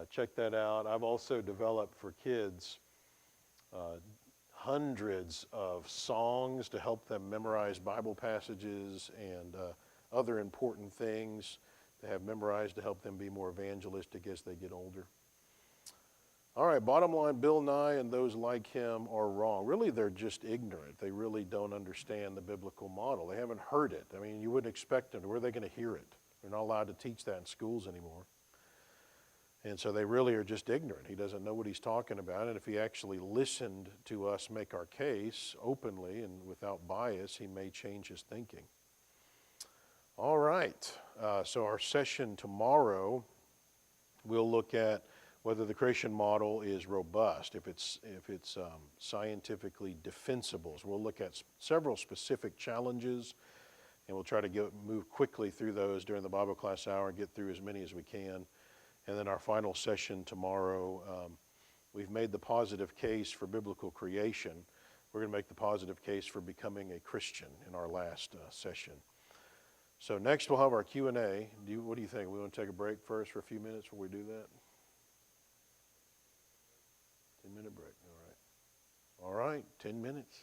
Check that out. I've also developed for kids hundreds of songs to help them memorize Bible passages and other important things to have memorized to help them be more evangelistic as they get older. All right, bottom line, Bill Nye and those like him are wrong. Really, they're just ignorant. They really don't understand the biblical model. They haven't heard it. I mean, you wouldn't expect them to. Where are they going to hear it? They're not allowed to teach that in schools anymore. And so they really are just ignorant. He doesn't know what he's talking about. And if he actually listened to us make our case openly and without bias, he may change his thinking. All right. So our session tomorrow, we'll look at whether the creation model is robust, if it's scientifically defensible. So we'll look at several specific challenges, and we'll try to move quickly through those during the Bible class hour and get through as many as we can. And then our final session tomorrow, we've made the positive case for biblical creation. We're going to make the positive case for becoming a Christian in our last session. So next we'll have our Q&A. What do you think? We want to take a break first for a few minutes before we do that? 10-minute break, all right. All right, 10 minutes.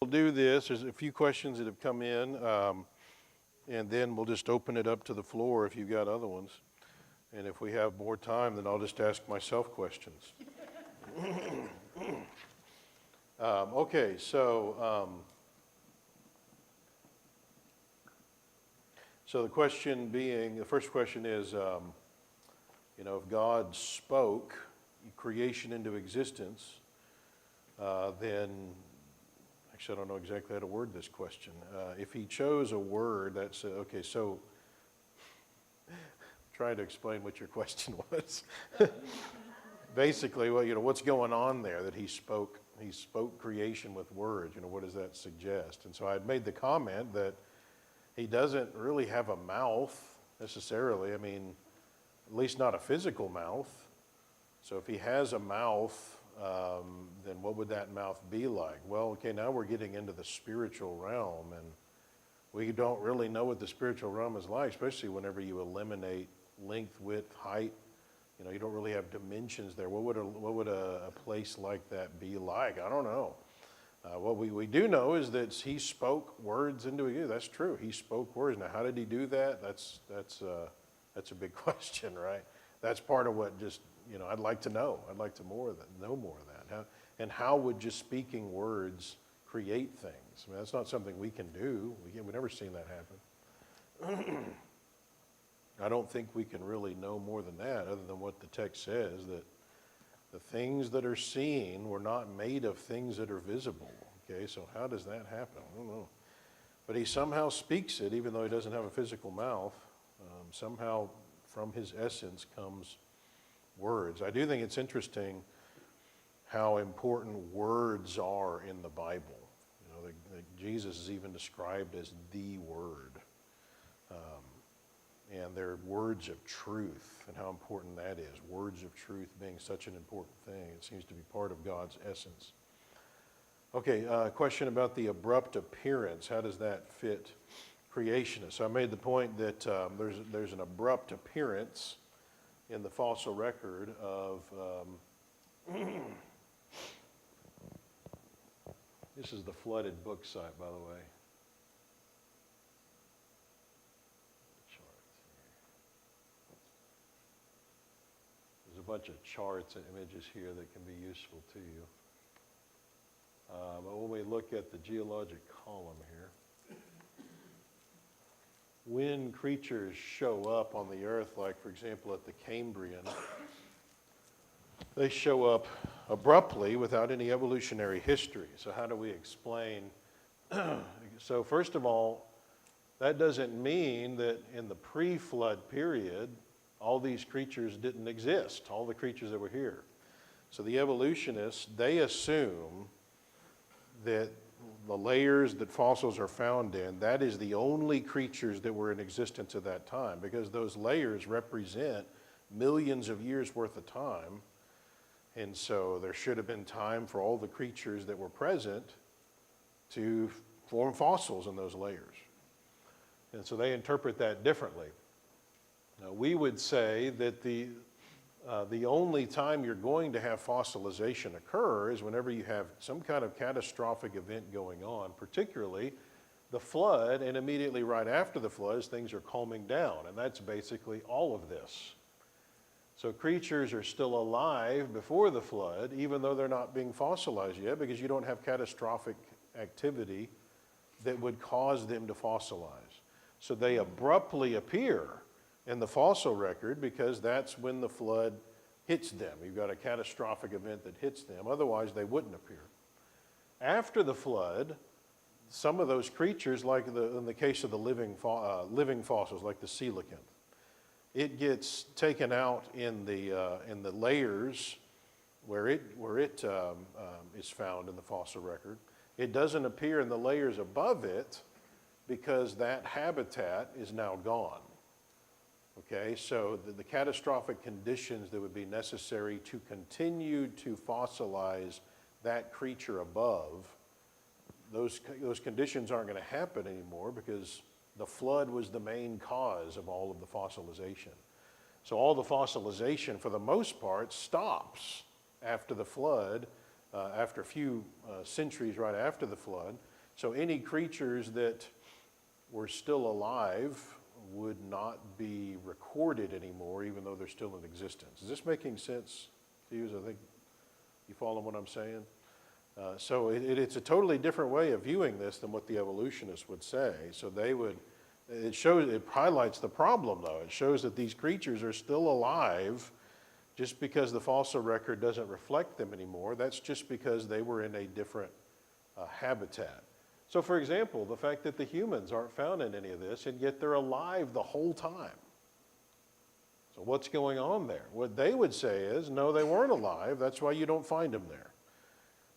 We'll do this. There's a few questions that have come in, and then we'll just open it up to the floor if you've got other ones. And if we have more time, then I'll just ask myself questions. Okay, so the first question is, if God spoke creation into existence, then, actually I don't know exactly how to word this question. If he chose a word, that's, okay, so try to explain what your question was. Basically, what's going on there that he spoke creation with words, what does that suggest? And so I had made the comment that he doesn't really have a mouth necessarily. I mean, at least not a physical mouth. So if he has a mouth, then what would that mouth be like? Well, okay, now we're getting into the spiritual realm, and we don't really know what the spiritual realm is like, especially whenever you eliminate length, width, height. You don't really have dimensions there. What would a place like that be like? I don't know. What we do know is that he spoke words into you. That's true. He spoke words. Now, how did he do that? That's a big question, right? That's part of what just, I'd like to know. I'd like to know more of that. And how would just speaking words create things? I mean, that's not something we can do. We've never seen that happen. I don't think we can really know more than that, other than what the text says, that the things that are seen were not made of things that are visible. Okay, so how does that happen? I don't know. But he somehow speaks it, even though he doesn't have a physical mouth. Somehow from his essence comes words. I do think it's interesting how important words are in the Bible. Jesus is even described as the Word. And they're words of truth, and how important that is. Words of truth being such an important thing. It seems to be part of God's essence. Okay, question about the abrupt appearance. How does that fit creationists? So I made the point that there's an abrupt appearance in the fossil record of, this is the flooded book site, by the way. There's a bunch of charts and images here that can be useful to you. But when we look at the geologic column here, when creatures show up on the earth, like for example at the Cambrian, they show up abruptly without any evolutionary history. So how do we explain? So first of all, that doesn't mean that in the pre-flood period, all these creatures didn't exist, all the creatures that were here. So the evolutionists, they assume that the layers that fossils are found in, that is the only creatures that were in existence at that time, because those layers represent millions of years worth of time. And so there should have been time for all the creatures that were present to form fossils in those layers. And so they interpret that differently. Now, we would say that the only time you're going to have fossilization occur is whenever you have some kind of catastrophic event going on, particularly the flood, and immediately right after the flood, as things are calming down. And that's basically all of this. So creatures are still alive before the flood, even though they're not being fossilized yet, because you don't have catastrophic activity that would cause them to fossilize. So they abruptly appear in the fossil record because that's when the flood hits them. You've got a catastrophic event that hits them. Otherwise, they wouldn't appear. After the flood, some of those creatures, like in the case of the living fossils, like the coelacanth, it gets taken out in the layers where it is found in the fossil record. It doesn't appear in the layers above it because that habitat is now gone. Okay, so the catastrophic conditions that would be necessary to continue to fossilize that creature above, those conditions aren't going to happen anymore because the flood was the main cause of all of the fossilization. So all the fossilization, for the most part, stops after the flood, after a few centuries right after the flood. So any creatures that were still alive would not be recorded anymore, even though they're still in existence. Is this making sense to you? I think you follow what I'm saying? So it's a totally different way of viewing this than what the evolutionists would say. So it highlights the problem, though. It shows that these creatures are still alive just because the fossil record doesn't reflect them anymore. That's just because they were in a different habitat. So, for example, the fact that the humans aren't found in any of this, and yet they're alive the whole time. So what's going on there? What they would say is, no, they weren't alive. That's why you don't find them there.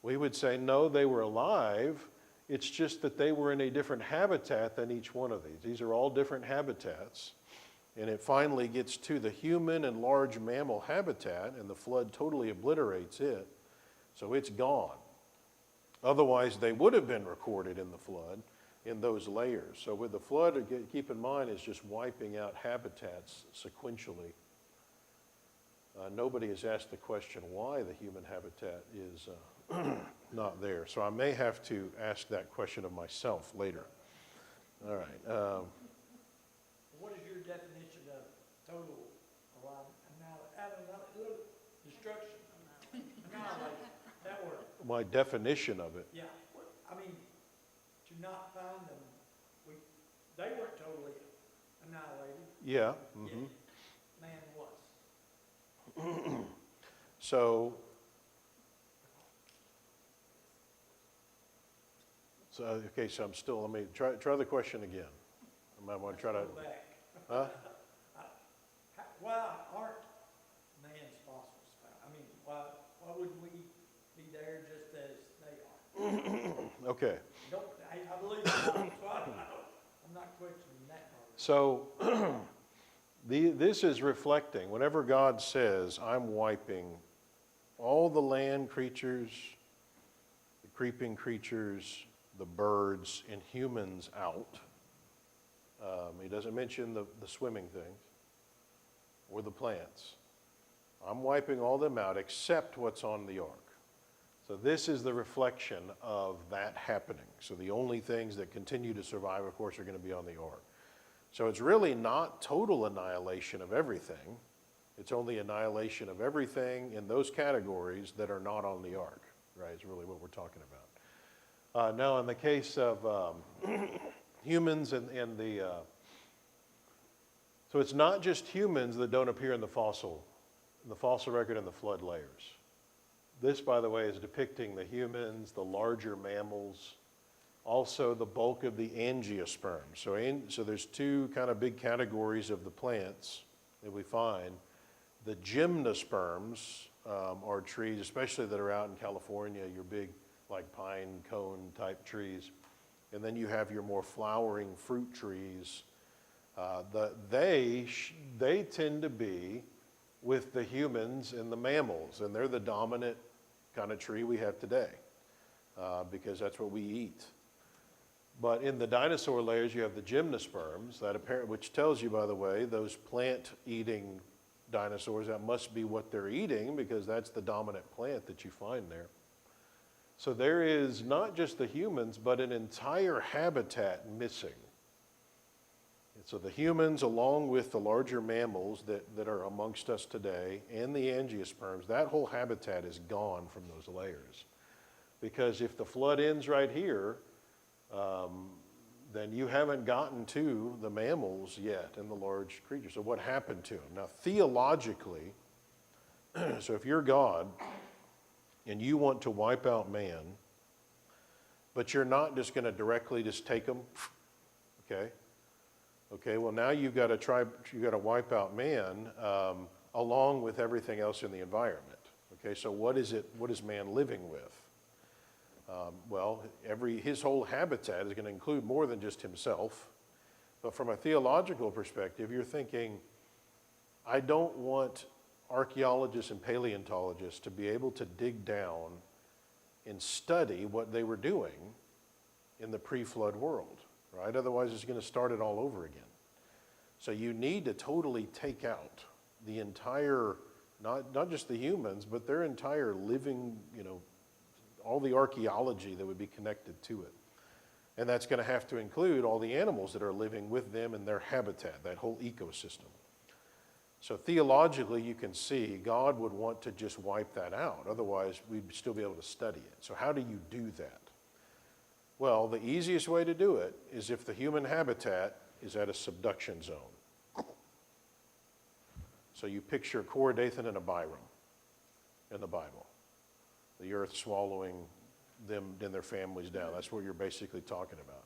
We would say, no, they were alive. It's just that they were in a different habitat than each one of these. These are all different habitats. And it finally gets to the human and large mammal habitat, and the flood totally obliterates it. So it's gone. Otherwise, they would have been recorded in the flood in those layers. So with the flood, keep in mind, is just wiping out habitats sequentially. Nobody has asked the question why the human habitat is not there. So I may have to ask that question of myself later. All right. What is your definition of total destruction? Annihilation, that word. My definition of it. Yeah, I mean, to not find them, they weren't totally annihilated. Yeah. Yet Mm-hmm. man was. So, okay, so I'm still, let me try the question again. I might want to try to, Go back. huh? Why aren't man's fossils found? I mean, why wouldn't we be there just as they are? Okay. I believe it. I'm not questioning that part. So, this is reflecting, whenever God says, I'm wiping all the land creatures, the creeping creatures, the birds, and humans out. He doesn't mention the swimming things or the plants. I'm wiping all them out except what's on the ark. So this is the reflection of that happening. So the only things that continue to survive, of course, are going to be on the ark. So it's really not total annihilation of everything. It's only annihilation of everything in those categories that are not on the ark, right? Is really what we're talking about. Now, in the case of humans and the, so it's not just humans that don't appear in the fossil record and the flood layers. This, by the way, is depicting the humans, the larger mammals, also the bulk of the angiosperms. So there's two kind of big categories of the plants that we find. The gymnosperms are trees, especially that are out in California, your big like pine cone type trees. And then you have your more flowering fruit trees. They tend to be with the humans and the mammals, and they're the dominant kind of tree we have today because that's what we eat. But in the dinosaur layers, you have the gymnosperms, which tells you, by the way, those plant-eating dinosaurs, that must be what they're eating because that's the dominant plant that you find there. So there is not just the humans, but an entire habitat missing. And so the humans, along with the larger mammals that are amongst us today, and the angiosperms, that whole habitat is gone from those layers. Because if the flood ends right here, then you haven't gotten to the mammals yet and the large creatures. So what happened to them? Now, theologically, so if you're God and you want to wipe out man, but you're not just going to directly just take them, okay? Okay, well now you've got to wipe out man along with everything else in the environment. Okay, so what is man living with? Well, his whole habitat is going to include more than just himself. But from a theological perspective, you're thinking, I don't want archaeologists and paleontologists to be able to dig down and study what they were doing in the pre-flood world, right? Otherwise, it's going to start it all over again. So you need to totally take out the entire, not just the humans, but their entire living, all the archaeology that would be connected to it. And that's going to have to include all the animals that are living with them in their habitat, that whole ecosystem. So theologically, you can see God would want to just wipe that out. Otherwise, we'd still be able to study it. So how do you do that? Well, the easiest way to do it is if the human habitat is at a subduction zone. So you picture Korah, Dathan, and Abiram in the Bible. The earth swallowing them and their families down. That's what you're basically talking about.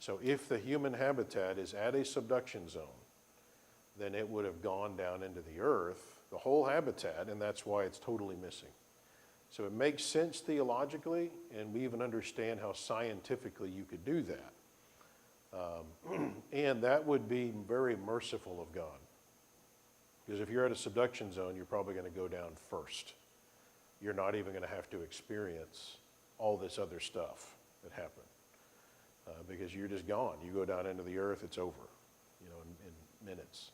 So if the human habitat is at a subduction zone, then it would have gone down into the earth, the whole habitat, and that's why it's totally missing. So it makes sense theologically, and we even understand how scientifically you could do that. And that would be very merciful of God. Because if you're at a subduction zone, you're probably going to go down first. You're not even going to have to experience all this other stuff that happened. Because you're just gone. You go down into the earth, it's over, in minutes.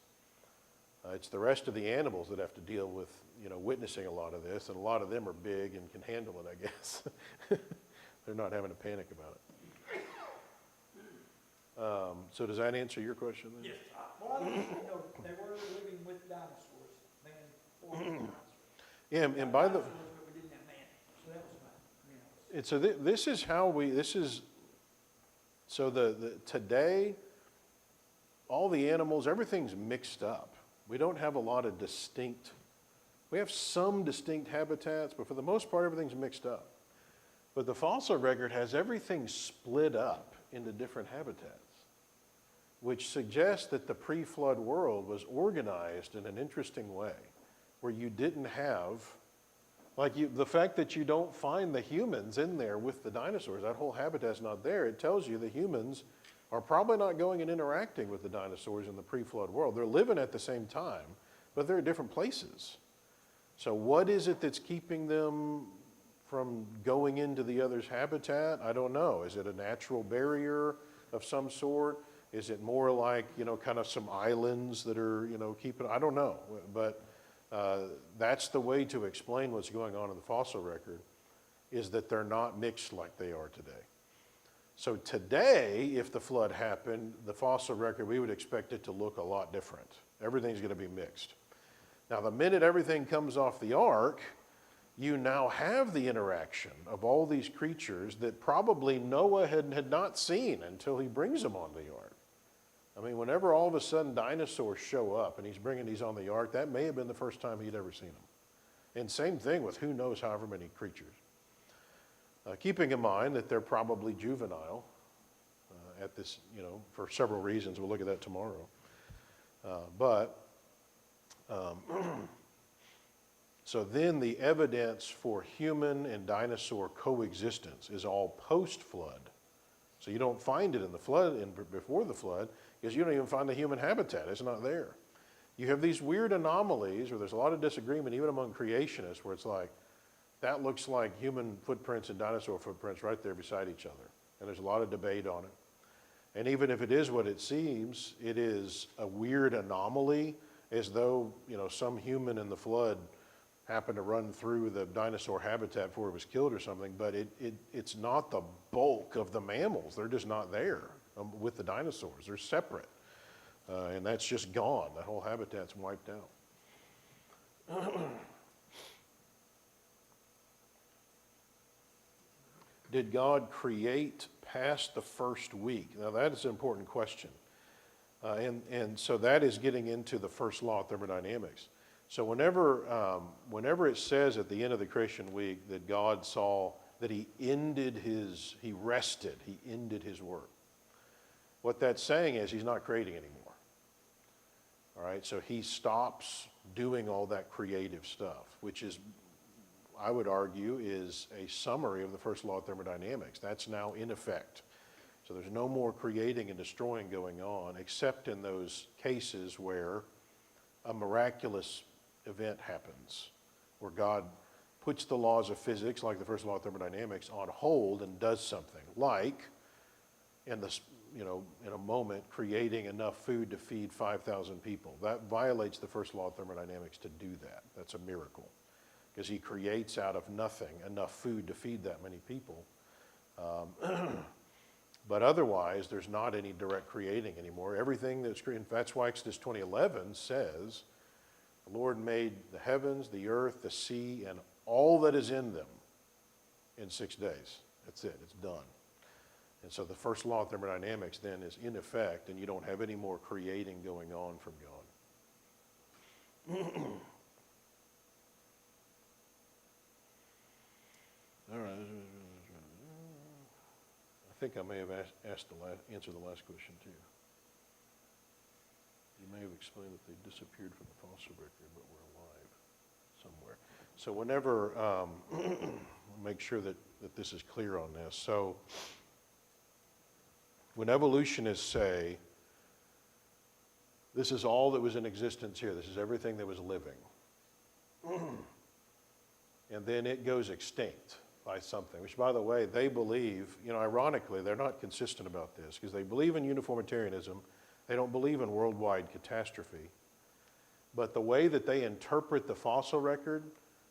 It's the rest of the animals that have to deal with, witnessing a lot of this, and a lot of them are big and can handle it, I guess. They're not having a panic about it. So does that answer your question then? Yes. Well, they were living with dinosaurs, man, formed dinosaurs. Yeah, and by the... Dinosaurs, but we didn't have man, so that was fine. And so this is how so today, all the animals, everything's mixed up. We don't have a lot of we have some distinct habitats, but for the most part, everything's mixed up. But the fossil record has everything split up into different habitats, which suggests that the pre-flood world was organized in an interesting way, where you didn't have, the fact that you don't find the humans in there with the dinosaurs, that whole habitat's not there, it tells you the humans are probably not going and interacting with the dinosaurs in the pre-flood world. They're living at the same time, but they're at different places. So what is it that's keeping them from going into the other's habitat? I don't know. Is it a natural barrier of some sort? Is it more like, kind of some islands that are, keeping, I don't know. But that's the way to explain what's going on in the fossil record, is that they're not mixed like they are today. So today, if the flood happened, the fossil record, we would expect it to look a lot different. Everything's going to be mixed. Now, the minute everything comes off the ark, you now have the interaction of all these creatures that probably Noah had not seen until he brings them on the ark. I mean, whenever all of a sudden dinosaurs show up and he's bringing these on the ark, that may have been the first time he'd ever seen them. And same thing with who knows however many creatures. Keeping in mind that they're probably juvenile at this, for several reasons. We'll look at that tomorrow. So then the evidence for human and dinosaur coexistence is all post-flood. So you don't find it in the flood, before the flood, because you don't even find the human habitat. It's not there. You have these weird anomalies, or there's a lot of disagreement even among creationists, where it's like, that looks like human footprints and dinosaur footprints right there beside each other. And there's a lot of debate on it. And even if it is what it seems, it is a weird anomaly, as though, some human in the flood happened to run through the dinosaur habitat before it was killed or something, but it's not the bulk of the mammals. They're just not there with the dinosaurs. They're separate. And that's just gone. That whole habitat's wiped out. Did God create past the first week? Now that is an important question. And so that is getting into the first law of thermodynamics. So whenever it says at the end of the creation week that God saw that he rested, he ended his work. What that's saying is he's not creating anymore. All right, so he stops doing all that creative stuff, which is, I would argue, is a summary of the first law of thermodynamics. That's now in effect. So there's no more creating and destroying going on, except in those cases where a miraculous event happens, where God puts the laws of physics, like the first law of thermodynamics, on hold and does something, like in a moment, creating enough food to feed 5,000 people. That violates the first law of thermodynamics to do that. That's a miracle, because he creates out of nothing enough food to feed that many people. But otherwise, there's not any direct creating anymore. Everything that's created, that's why Exodus 20:11 says, the Lord made the heavens, the earth, the sea, and all that is in them in 6 days. That's it, it's done. And so the first law of thermodynamics then is in effect, and you don't have any more creating going on from God. All right. I think I may have answered the last question too. You may have explained that they disappeared from the fossil record, but were alive somewhere. So whenever, make sure that this is clear on this. So when evolutionists say, this is all that was in existence here, this is everything that was living, and then it goes extinct by something, which, by the way, they believe, ironically, they're not consistent about this, because they believe in uniformitarianism. They don't believe in worldwide catastrophe. But the way that they interpret the fossil record,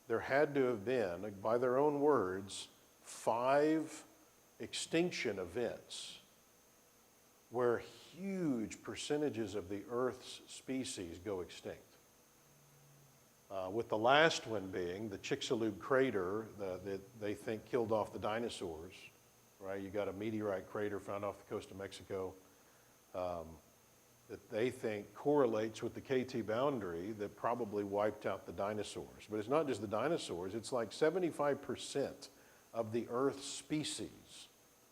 there had to have been, by their own words, 5 extinction events where huge percentages of the Earth's species go extinct. With the last one being the Chicxulub crater that they think killed off the dinosaurs, right? You got a meteorite crater found off the coast of Mexico that they think correlates with the KT boundary that probably wiped out the dinosaurs. But it's not just the dinosaurs, it's like 75% of the Earth's species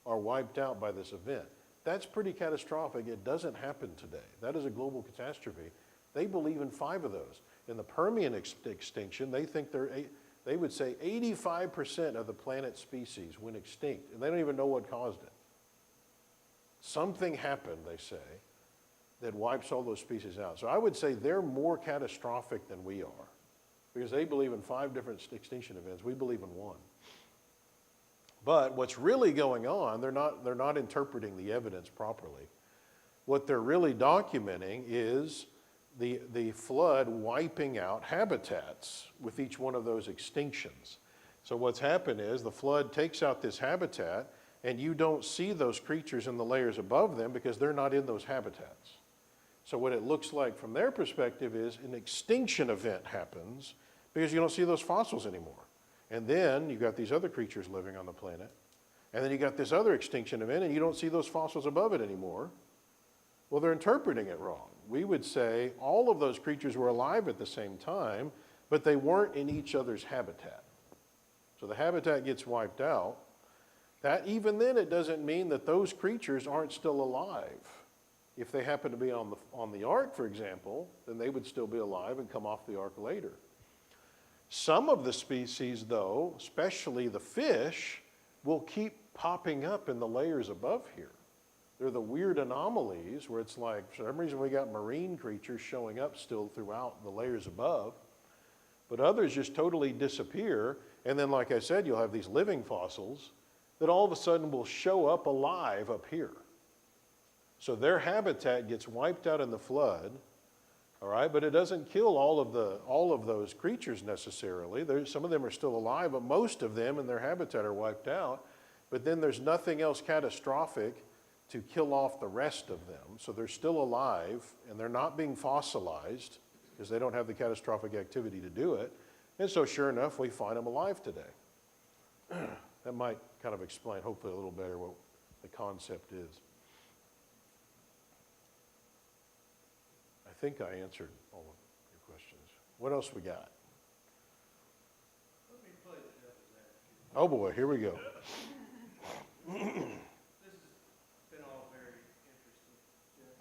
are wiped out by this event. That's pretty catastrophic. It doesn't happen today. That is a global catastrophe. They believe in 5 of those. In the Permian extinction, they think they would say 85% of the planet's species went extinct, and they don't even know what caused it. Something happened, they say, that wipes all those species out. So I would say they're more catastrophic than we are, because they believe in 5 different extinction events. We believe in 1. But what's really going on, they're not interpreting the evidence properly. What they're really documenting is the flood wiping out habitats with each one of those extinctions. So what's happened is the flood takes out this habitat, and you don't see those creatures in the layers above them because they're not in those habitats. So what it looks like from their perspective is an extinction event happens because you don't see those fossils anymore. And then you've got these other creatures living on the planet, and then you got this other extinction event, and you don't see those fossils above it anymore. Well, they're interpreting it wrong. We would say all of those creatures were alive at the same time, but they weren't in each other's habitat. So the habitat gets wiped out. That, even then, it doesn't mean that those creatures aren't still alive. If they happen to be on the ark, for example, then they would still be alive and come off the ark later. Some of the species, though, especially the fish, will keep popping up in the layers above here. They're the weird anomalies where it's like, for some reason we got marine creatures showing up still throughout the layers above, but others just totally disappear. And then, like I said, you'll have these living fossils that all of a sudden will show up alive up here. So their habitat gets wiped out in the flood, all right, but it doesn't kill all of those creatures necessarily. Some of them are still alive, but most of them in their habitat are wiped out. But then there's nothing else catastrophic to kill off the rest of them. So they're still alive, and they're not being fossilized because they don't have the catastrophic activity to do it. And so sure enough, we find them alive today. That might kind of explain, hopefully, a little better what the concept is. I think I answered all of your questions. What else we got? Let me play the devil's advocate. Oh boy, here we go. This has been all very interesting, Jeff,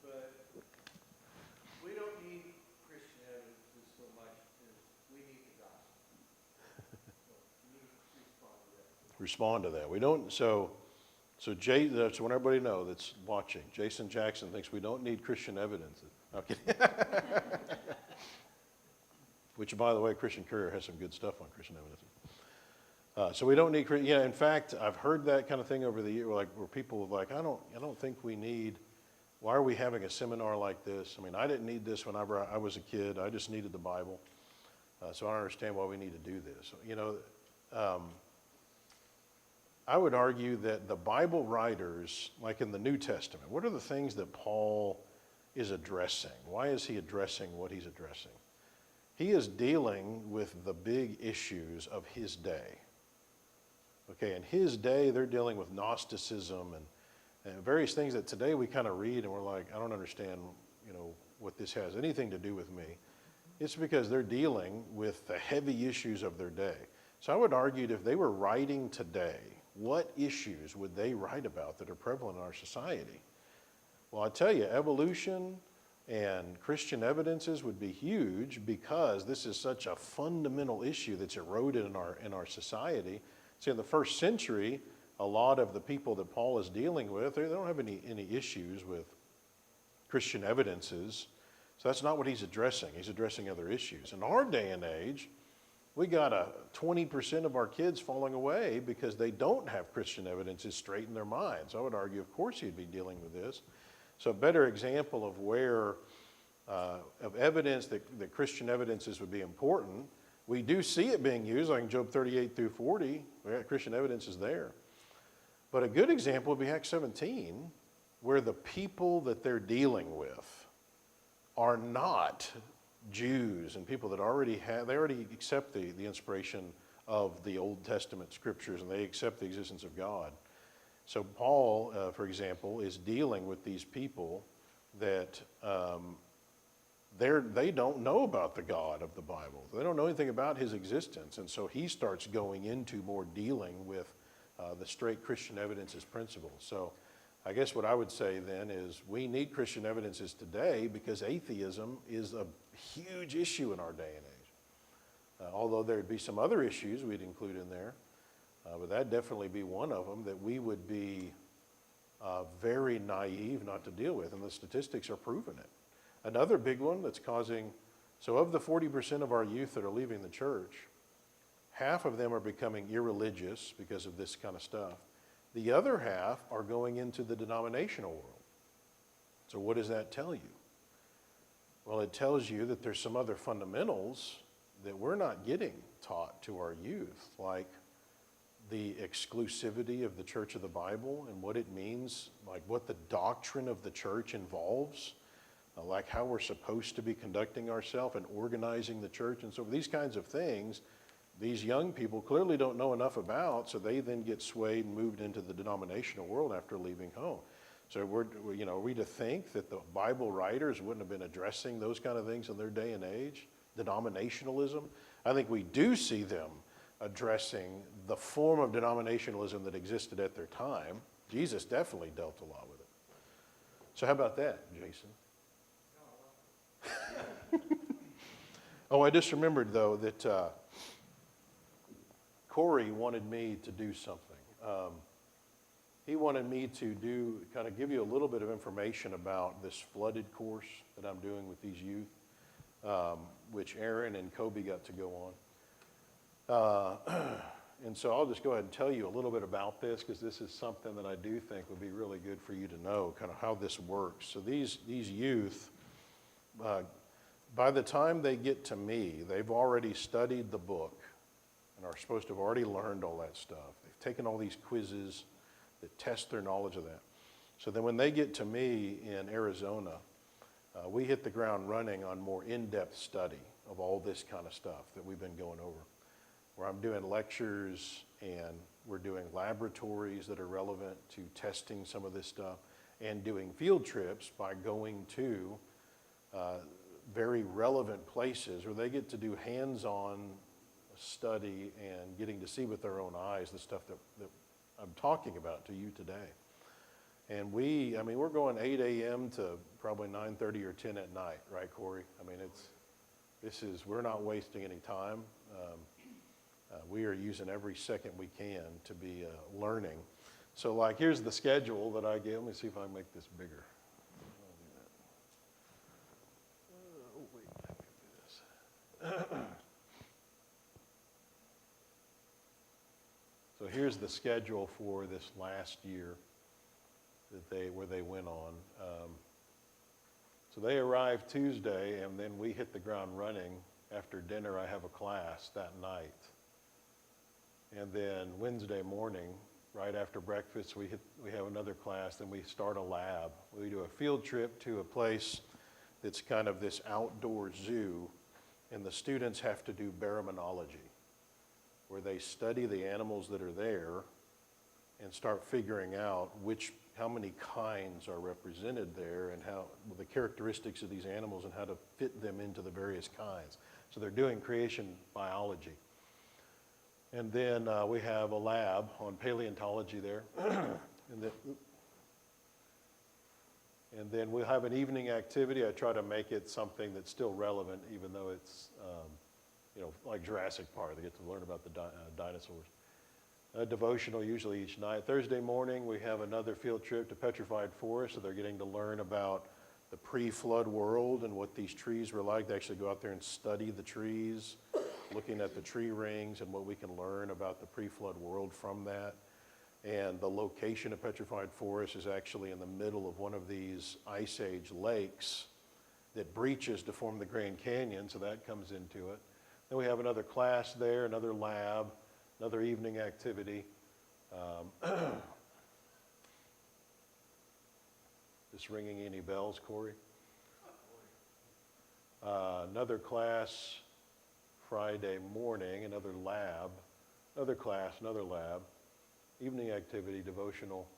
but we don't need Christian evidence so much as we need the gospel. So you need to respond to that. Respond to that. We don't, so when everybody know that's watching, Jason Jackson thinks we don't need Christian evidence. Okay. Which, by the way, Christian Courier has some good stuff on Christian evidence. So we don't need, in fact, I've heard that kind of thing over the year, where people are like, I don't think we need, why are we having a seminar like this? I mean, I didn't need this whenever I was a kid. I just needed the Bible. So I don't understand why we need to do this. I would argue that the Bible writers, like in the New Testament, what are the things that Paul is addressing? Why is he addressing what he's addressing? He is dealing with the big issues of his day. Okay, in his day, they're dealing with Gnosticism and various things that today we kind of read and we're like, I don't understand, what this has anything to do with me. It's because they're dealing with the heavy issues of their day. So I would argue that if they were writing today, what issues would they write about that are prevalent in our society? Well, I tell you, evolution and Christian evidences would be huge because this is such a fundamental issue that's eroded in our society. See, in the first century, a lot of the people that Paul is dealing with, they don't have any issues with Christian evidences. So that's not what he's addressing. He's addressing other issues. In our day and age, we got 20% of our kids falling away because they don't have Christian evidences straight in their minds. I would argue, of course, he'd be dealing with this. So a better example of where, of evidence that Christian evidences would be important, we do see it being used, like in Job 38 through 40, Christian evidence is there. But a good example would be Acts 17, where the people that they're dealing with are not Jews and people that they already accept the inspiration of the Old Testament scriptures and they accept the existence of God. So Paul, for example, is dealing with these people that they don't know about the God of the Bible. They don't know anything about his existence. And so he starts going into more dealing with the straight Christian evidences principles. So I guess what I would say then is we need Christian evidences today because atheism is a huge issue in our day and age. Although there'd be some other issues we'd include in there, but that'd definitely be one of them that we would be very naive not to deal with, and the statistics are proving it. Another big one that's causing, so of the 40% of our youth that are leaving the church, half of them are becoming irreligious because of this kind of stuff. The other half are going into the denominational world. So what does that tell you? Well, it tells you that there's some other fundamentals that we're not getting taught to our youth, like the exclusivity of the Church of the Bible and what it means, like what the doctrine of the church involves, like how we're supposed to be conducting ourselves and organizing the church. And so these kinds of things, these young people clearly don't know enough about, so they then get swayed and moved into the denominational world after leaving home. So are we to think that the Bible writers wouldn't have been addressing those kind of things in their day and age? Denominationalism? I think we do see them addressing the form of denominationalism that existed at their time. Jesus definitely dealt a lot with it. So how about that, Jason? Oh, I just remembered, though, that Corey wanted me to do something. He wanted me to kind of give you a little bit of information about this flooded course that I'm doing with these youth, which Aaron and Kobe got to go on. And so I'll just go ahead and tell you a little bit about this because this is something that I do think would be really good for you to know, kind of how this works. So these youth, by the time they get to me, they've already studied the book and are supposed to have already learned all that stuff. They've taken all these quizzes that test their knowledge of that. So then when they get to me in Arizona, we hit the ground running on more in-depth study of all this kind of stuff that we've been going over, where I'm doing lectures and we're doing laboratories that are relevant to testing some of this stuff and doing field trips by going to very relevant places where they get to do hands-on study and getting to see with their own eyes the stuff that I'm talking about to you today. And we're going 8 a.m. to probably 9:30 or 10 at night, right, Corey? I mean, we're not wasting any time. We are using every second we can to be learning. So, like, here's the schedule that I gave. Let me see if I can make this bigger. So here's the schedule for this last year where they went on. So they arrived Tuesday, and then we hit the ground running. After dinner, I have a class that night. And then Wednesday morning, right after breakfast, we have another class, then we start a lab. We do a field trip to a place that's kind of this outdoor zoo, and the students have to do baraminology, where they study the animals that are there and start figuring out how many kinds are represented there and the characteristics of these animals and how to fit them into the various kinds. So they're doing creation biology. And then we have a lab on paleontology there. And then we'll have an evening activity. I try to make it something that's still relevant, even though it's, like Jurassic Park. They get to learn about the dinosaurs. A devotional usually each night. Thursday morning, we have another field trip to Petrified Forest, so they're getting to learn about the pre-flood world and what these trees were like. They actually go out there and study the trees, looking at the tree rings and what we can learn about the pre-flood world from that. And the location of Petrified Forest is actually in the middle of one of these Ice Age lakes that breaches to form the Grand Canyon, so that comes into it. Then we have another class there, another lab, another evening activity. This ringing any bells, Corey? Another class Friday morning, another lab, another class, another lab, evening activity, devotional.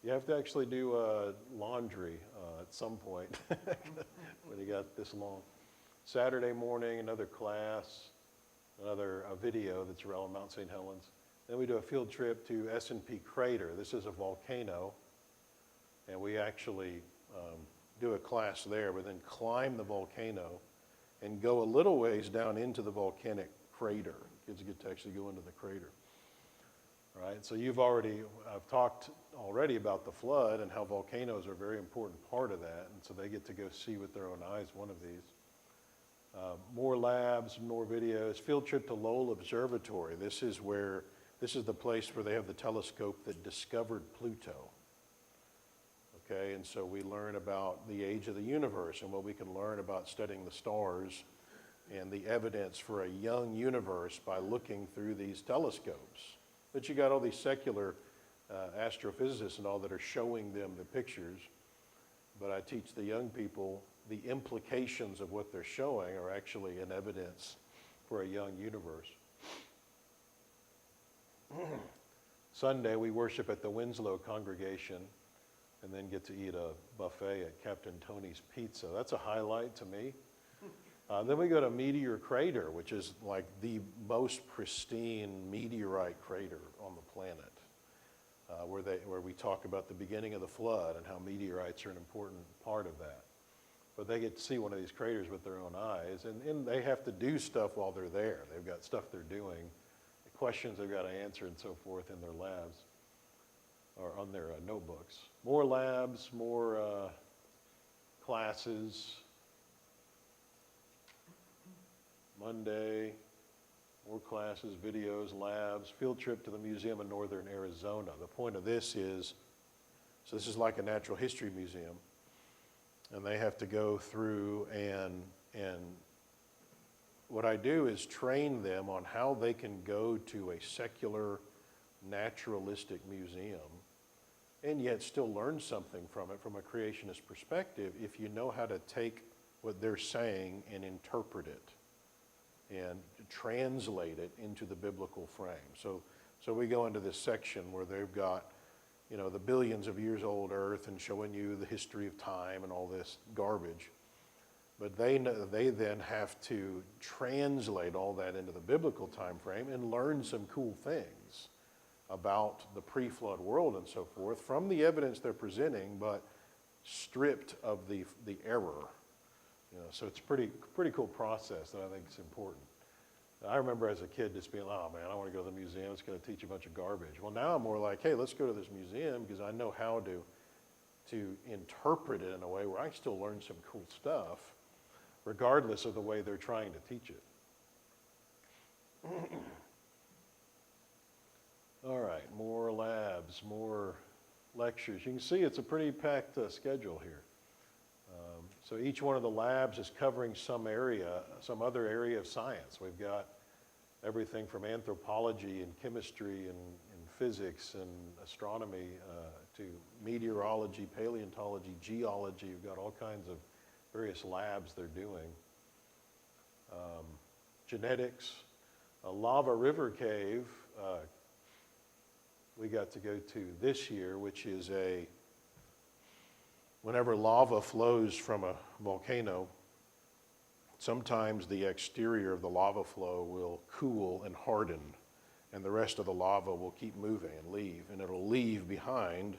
You have to actually do laundry at some point when you got this long. Saturday morning, another class, another video that's around Mount St. Helens. Then we do a field trip to S&P Crater. This is a volcano, and we actually do a class there, but then climb the volcano and go a little ways down into the volcanic crater. Kids get to actually go into the crater. All right, so I've talked already about the flood and how volcanoes are a very important part of that, and so they get to go see with their own eyes one of these. More labs, more videos. Field trip to Lowell Observatory. This is the place where they have the telescope that discovered Pluto. Okay, and so we learn about the age of the universe and what we can learn about studying the stars and the evidence for a young universe by looking through these telescopes. But you got all these secular astrophysicists and all that are showing them the pictures. But I teach the young people the implications of what they're showing are actually an evidence for a young universe. Sunday, we worship at the Winslow congregation and then get to eat a buffet at Captain Tony's Pizza. That's a highlight to me. Then we go to Meteor Crater, which is like the most pristine meteorite crater on the planet, where we talk about the beginning of the flood and how meteorites are an important part of that. But they get to see one of these craters with their own eyes, and they have to do stuff while they're there. They've got stuff they're doing, questions they've got to answer and so forth in their labs or on their notebooks. More labs, more classes. Monday, more classes, videos, labs, field trip to the Museum of Northern Arizona. The point of this is, so this is like a natural history museum, and they have to go through and what I do is train them on how they can go to a secular, naturalistic museum and yet still learn something from it from a creationist perspective if you know how to take what they're saying and interpret it and translate it into the biblical frame. So we go into this section where they've got, the billions of years old earth and showing you the history of time and all this garbage. But they then have to translate all that into the biblical time frame and learn some cool things about the pre-flood world and so forth from the evidence they're presenting, but stripped of the error. So it's a pretty cool process that I think is important. I remember as a kid just being, oh man, I want to go to the museum. It's going to teach a bunch of garbage. Well, now I'm more like, hey, let's go to this museum because I know how to interpret it in a way where I still learn some cool stuff, regardless of the way they're trying to teach it. All right, more labs, more lectures. You can see it's a pretty packed schedule here. So each one of the labs is covering some other area of science. We've got everything from anthropology and chemistry and physics and astronomy to meteorology, paleontology, geology. You've got all kinds of various labs they're doing. Genetics, a lava river cave we got to go to this year, which is whenever lava flows from a volcano, sometimes the exterior of the lava flow will cool and harden, and the rest of the lava will keep moving and leave, and it'll leave behind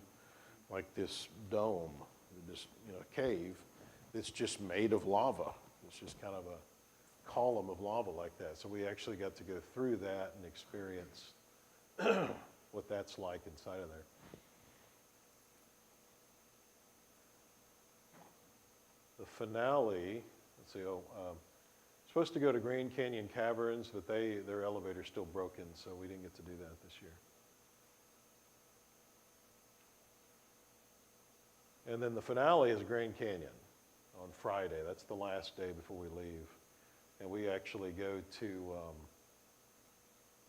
like this dome, this cave that's just made of lava. It's just kind of a column of lava like that. So we actually got to go through that and experience what that's like inside of there. The finale, let's see, supposed to go to Grand Canyon Caverns, but their elevator's still broken, so we didn't get to do that this year. And then the finale is Grand Canyon on Friday. That's the last day before we leave. And we actually go to,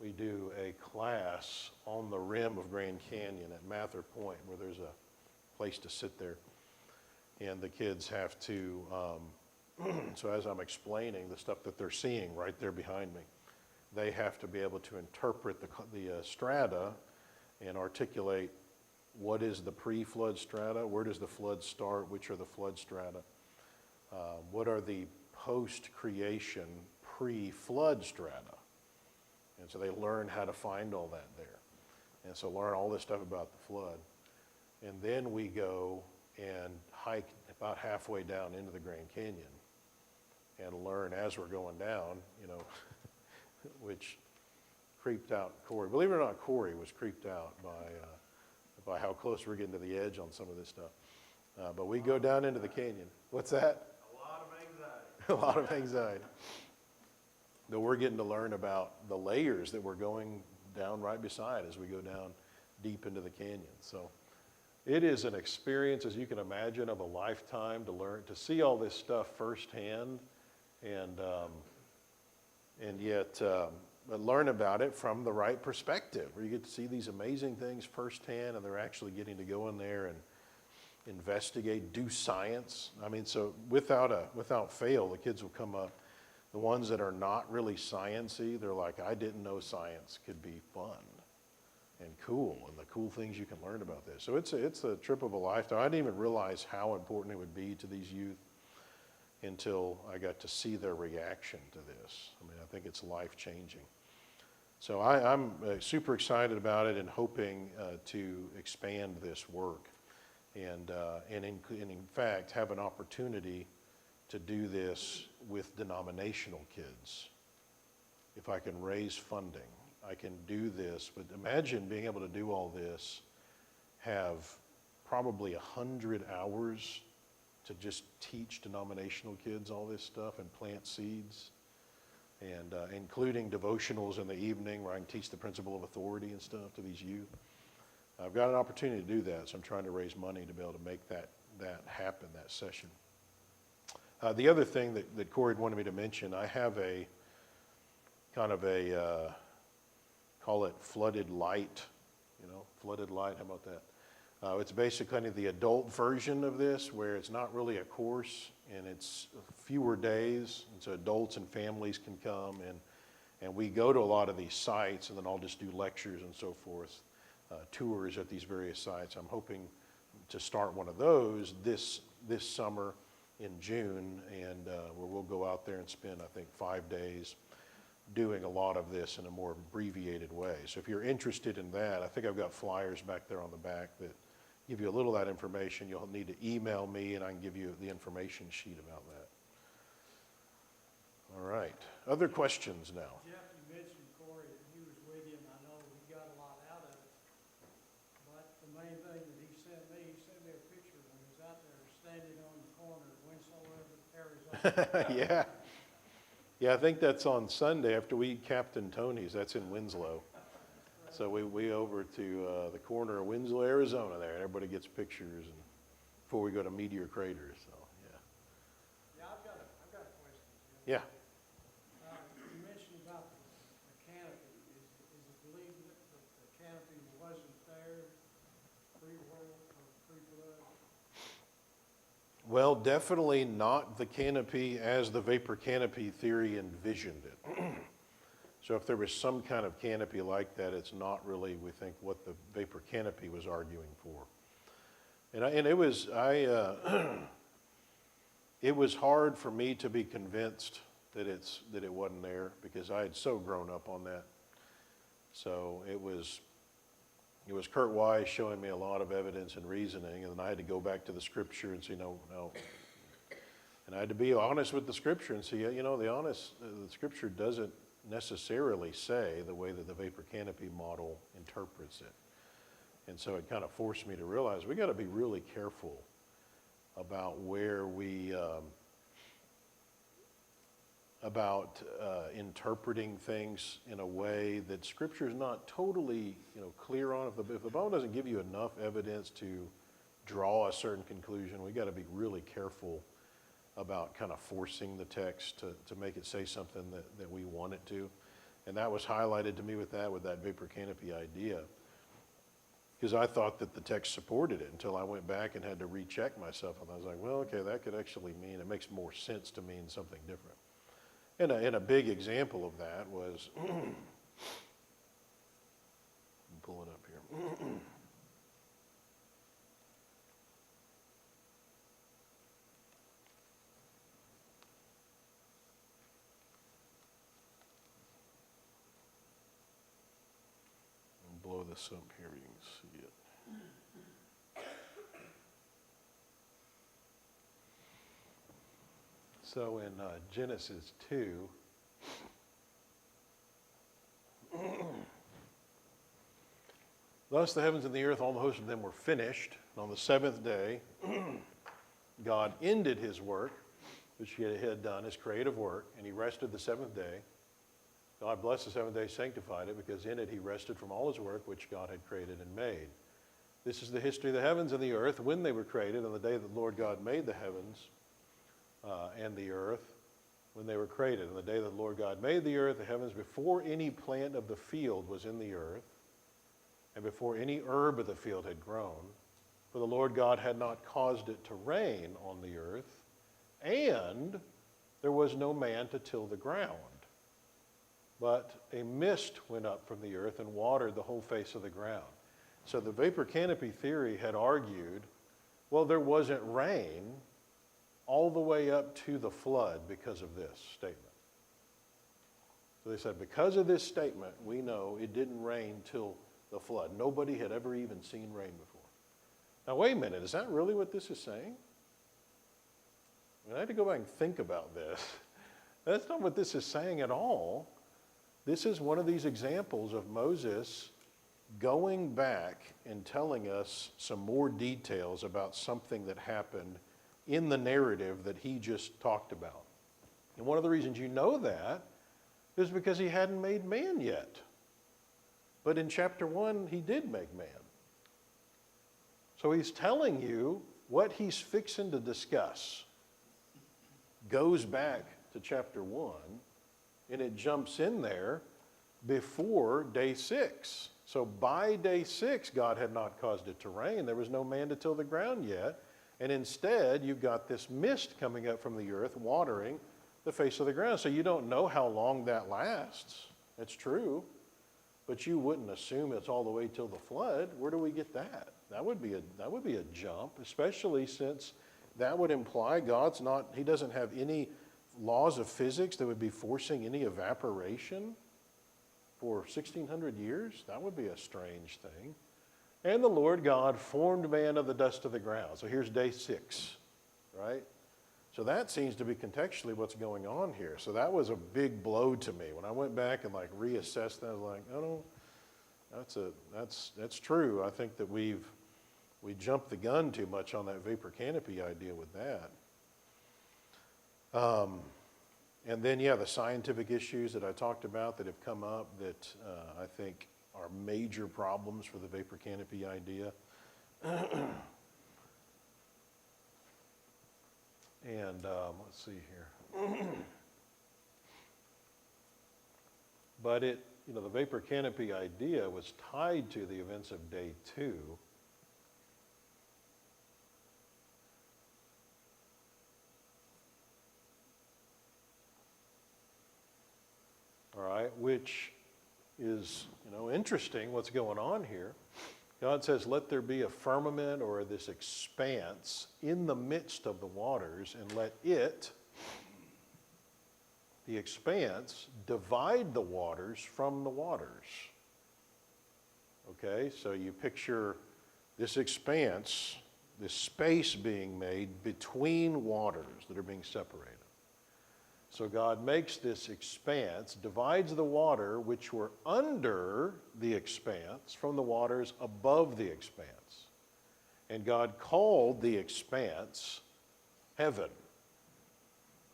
we do a class on the rim of Grand Canyon at Mather Point, where there's a place to sit there. And the kids have to, so as I'm explaining the stuff that they're seeing right there behind me, they have to be able to interpret the strata and articulate what is the pre-flood strata, where does the flood start, which are the flood strata, what are the post-creation pre-flood strata. And so they learn how to find all that there. And so learn all this stuff about the flood. And then we go and hike about halfway down into the Grand Canyon and learn as we're going down, which creeped out Corey. Believe it or not, Corey was creeped out by how close we're getting to the edge on some of this stuff. But we go down into the canyon. What's that? A lot of anxiety. A lot of anxiety. But we're getting to learn about the layers that we're going down right beside as we go down deep into the canyon. So it is an experience, as you can imagine, of a lifetime to learn, to see all this stuff firsthand, and yet learn about it from the right perspective, where you get to see these amazing things firsthand, and they're actually getting to go in there and investigate, do science. I mean, so without fail, the kids will come up. The ones that are not really sciencey, they're like, I didn't know science could be fun and cool, and the cool things you can learn about this. So it's a trip of a lifetime. I didn't even realize how important it would be to these youth until I got to see their reaction to this. I mean, I think it's life-changing. So I'm super excited about it and hoping to expand this work and in fact have an opportunity to do this with denominational kids. If I can raise funding, I can do this. But imagine being able to do all this, have probably 100 hours to just teach denominational kids all this stuff and plant seeds, and including devotionals in the evening where I can teach the principle of authority and stuff to these youth. I've got an opportunity to do that, so I'm trying to raise money to be able to make that happen, that session. The other thing that Corey wanted me to mention, I have a kind of a, call it flooded light, flooded light, how about that? It's basically the adult version of this, where it's not really a course and it's fewer days, and so adults and families can come, and we go to a lot of these sites, and then I'll just do lectures and so forth, tours at these various sites. I'm hoping to start one of those this summer in June, and where we'll go out there and spend, I think, 5 days doing a lot of this in a more abbreviated way. So if you're interested in that, I think I've got flyers back there on the back that give you a little of that information. You'll need to email me, and I can give you the information sheet about that. All right. Other questions now? Jeff, you mentioned Corey, that he was with you, and I know he got a lot out of it. But the main thing that he sent me a picture when he was out there standing on the corner of Winslow, Arizona. Yeah, I think that's on Sunday after we eat Captain Tony's. That's in Winslow. So we over to the corner of Winslow, Arizona there, and everybody gets pictures and before we go to Meteor Crater. So yeah. Yeah, I've got a question. Yeah. You mentioned about the canopy. Is it believed that the canopy, the Well, definitely not the canopy as the vapor canopy theory envisioned it. So if there was some kind of canopy like that, it's not really, we think, what the vapor canopy was arguing for. And it was, it was hard for me to be convinced that it wasn't there, because I had so grown up on that. So it was Kurt Wise showing me a lot of evidence and reasoning, and then I had to go back to the scripture and say, no. And I had to be honest with the scripture and say, the scripture doesn't necessarily say the way that the vapor canopy model interprets it. And so it kind of forced me to realize we got to be really careful about where we, interpreting things in a way that Scripture is not totally, clear on. If the Bible doesn't give you enough evidence to draw a certain conclusion, we got to be really careful about kind of forcing the text to make it say something that we want it to. And that was highlighted to me with that vapor canopy idea, because I thought that the text supported it until I went back and had to recheck myself. And I was like, well, okay, that could actually mean, it makes more sense to mean something different. And a big example of that was, pull it up here. I'll blow this up here, you can see it. So in Genesis 2, thus the heavens and the earth, all the hosts of them were finished. And on the seventh day, God ended his work, which he had done, his creative work, and he rested the seventh day. God blessed the seventh day, sanctified it, because in it he rested from all his work which God had created and made. This is the history of the heavens and the earth when they were created, on the day that the Lord God made the heavens and the earth, when they were created. On the day that the Lord God made the earth, the heavens, before any plant of the field was in the earth, and before any herb of the field had grown, for the Lord God had not caused it to rain on the earth, and there was no man to till the ground. But a mist went up from the earth and watered the whole face of the ground. So the vapor canopy theory had argued, well, there wasn't rain all the way up to the flood because of this statement. So they said, because of this statement, we know it didn't rain till the flood. Nobody had ever even seen rain before. Now, wait a minute, is that really what this is saying? I had to go back and think about this. That's not what this is saying at all. This is one of these examples of Moses going back and telling us some more details about something that happened in the narrative that he just talked about. And one of the reasons you know that is because he hadn't made man yet. But in chapter 1, he did make man. So he's telling you what he's fixing to discuss goes back to chapter 1, and it jumps in there before day 6. So by day 6, God had not caused it to rain. There was no man to till the ground yet. And instead, you've got this mist coming up from the earth, watering the face of the ground. So you don't know how long that lasts. It's true. But you wouldn't assume it's all the way till the flood. Where do we get that? That would be a jump, especially since that would imply he doesn't have any laws of physics that would be forcing any evaporation for 1,600 years. That would be a strange thing. And the Lord God formed man of the dust of the ground. So here's day 6, right? So that seems to be contextually what's going on here. So that was a big blow to me. When I went back and reassessed that, I was like, oh no, that's true. I think that we jumped the gun too much on that vapor canopy idea with that. And then, the scientific issues that I talked about that have come up that I think are major problems for the vapor canopy idea. And let's see here. But the vapor canopy idea was tied to the events of day 2. all right, which is, interesting what's going on here. God says, let there be a firmament or this expanse in the midst of the waters, and let it, the expanse, divide the waters from the waters. Okay, so you picture this expanse, this space being made between waters that are being separated. So God makes this expanse, divides the water which were under the expanse from the waters above the expanse. And God called the expanse heaven.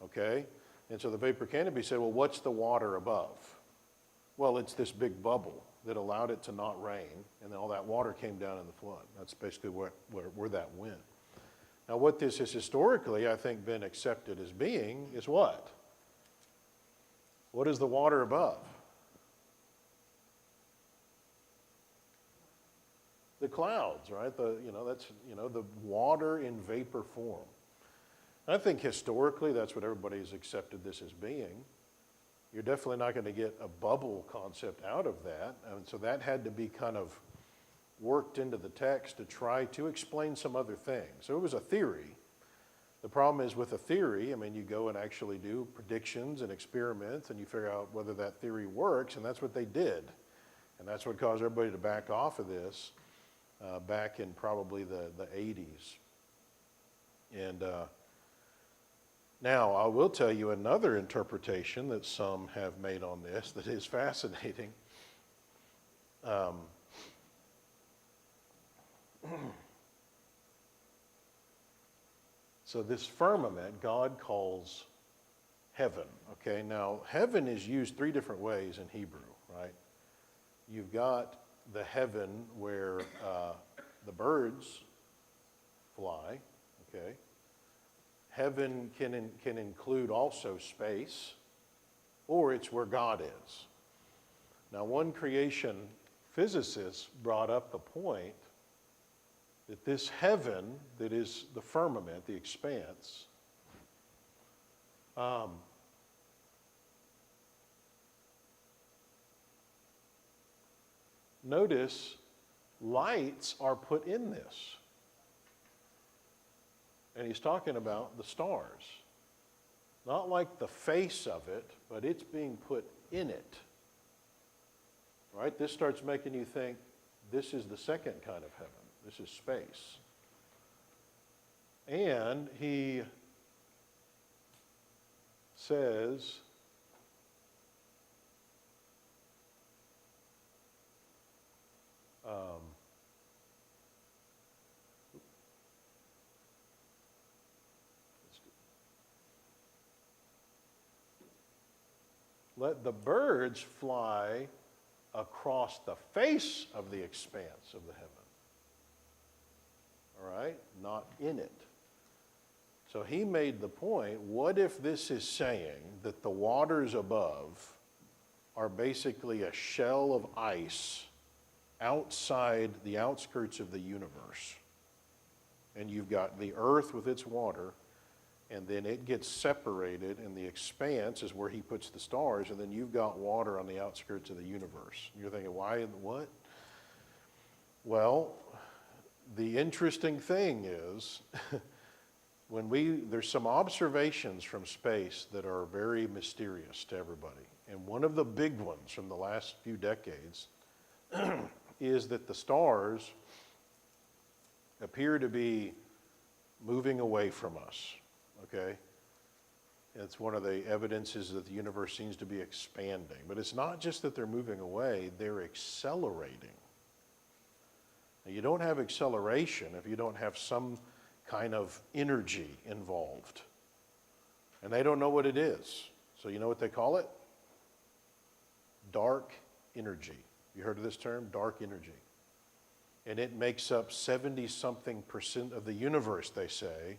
Okay? And so the vapor canopy said, well, what's the water above? Well, it's this big bubble that allowed it to not rain, and then all that water came down in the flood. That's basically where that went. Now, what this has historically, I think, been accepted as being is what? What is the water above? The clouds, right? That's the water in vapor form. I think historically that's what everybody's accepted this as being. You're definitely not going to get a bubble concept out of that. And so that had to be kind of worked into the text to try to explain some other things. So it was a theory. The problem is with a theory, you go and actually do predictions and experiments and you figure out whether that theory works, and that's what they did. And that's what caused everybody to back off of this back in probably the 80s. And now, I will tell you another interpretation that some have made on this that is fascinating. So this firmament, God calls heaven. Okay, now heaven is used three different ways in Hebrew, right? You've got the heaven where the birds fly, okay? Heaven can include also space, or it's where God is. Now, one creation physicist brought up the point that this heaven that is the firmament, the expanse, notice lights are put in this. And he's talking about the stars. Not like the face of it, but it's being put in it. Right? This starts making you think this is the second kind of heaven. This is space. And he says, let the birds fly across the face of the expanse of the heaven. All right? Not in it. So he made the point, what if this is saying that the waters above are basically a shell of ice outside the outskirts of the universe? And you've got the earth with its water, and then it gets separated, and the expanse is where he puts the stars, and then you've got water on the outskirts of the universe. You're thinking, why and what? Well, the interesting thing is, there's some observations from space that are very mysterious to everybody. And one of the big ones from the last few decades is that the stars appear to be moving away from us. Okay? It's one of the evidences that the universe seems to be expanding. But it's not just that they're moving away, they're accelerating. Now, you don't have acceleration if you don't have some kind of energy involved. And they don't know what it is. So you know what they call it? Dark energy. You heard of this term? Dark energy. And it makes up 70-something% of the universe, they say,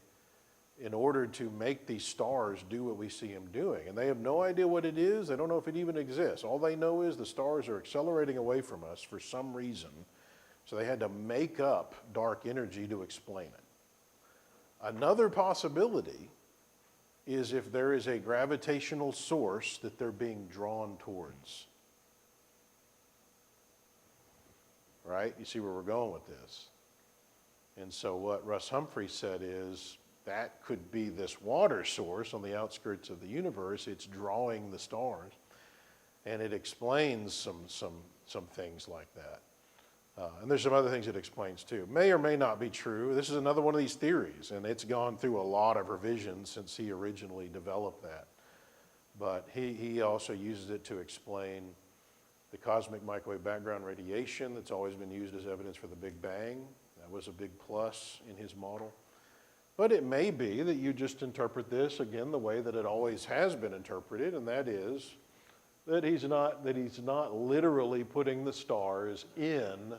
in order to make these stars do what we see them doing. And they have no idea what it is. They don't know if it even exists. All they know is the stars are accelerating away from us for some reason. So they had to make up dark energy to explain it. Another possibility is if there is a gravitational source that they're being drawn towards. Right? You see where we're going with this. And so what Russ Humphrey said is that could be this water source on the outskirts of the universe. It's drawing the stars. And it explains some things like that. And there's some other things it explains too. May or may not be true. This is another one of these theories, and it's gone through a lot of revisions since he originally developed that. But he also uses it to explain the cosmic microwave background radiation that's always been used as evidence for the Big Bang. That was a big plus in his model. But it may be that you just interpret this, again, the way that it always has been interpreted, and that is that he's not literally putting the stars in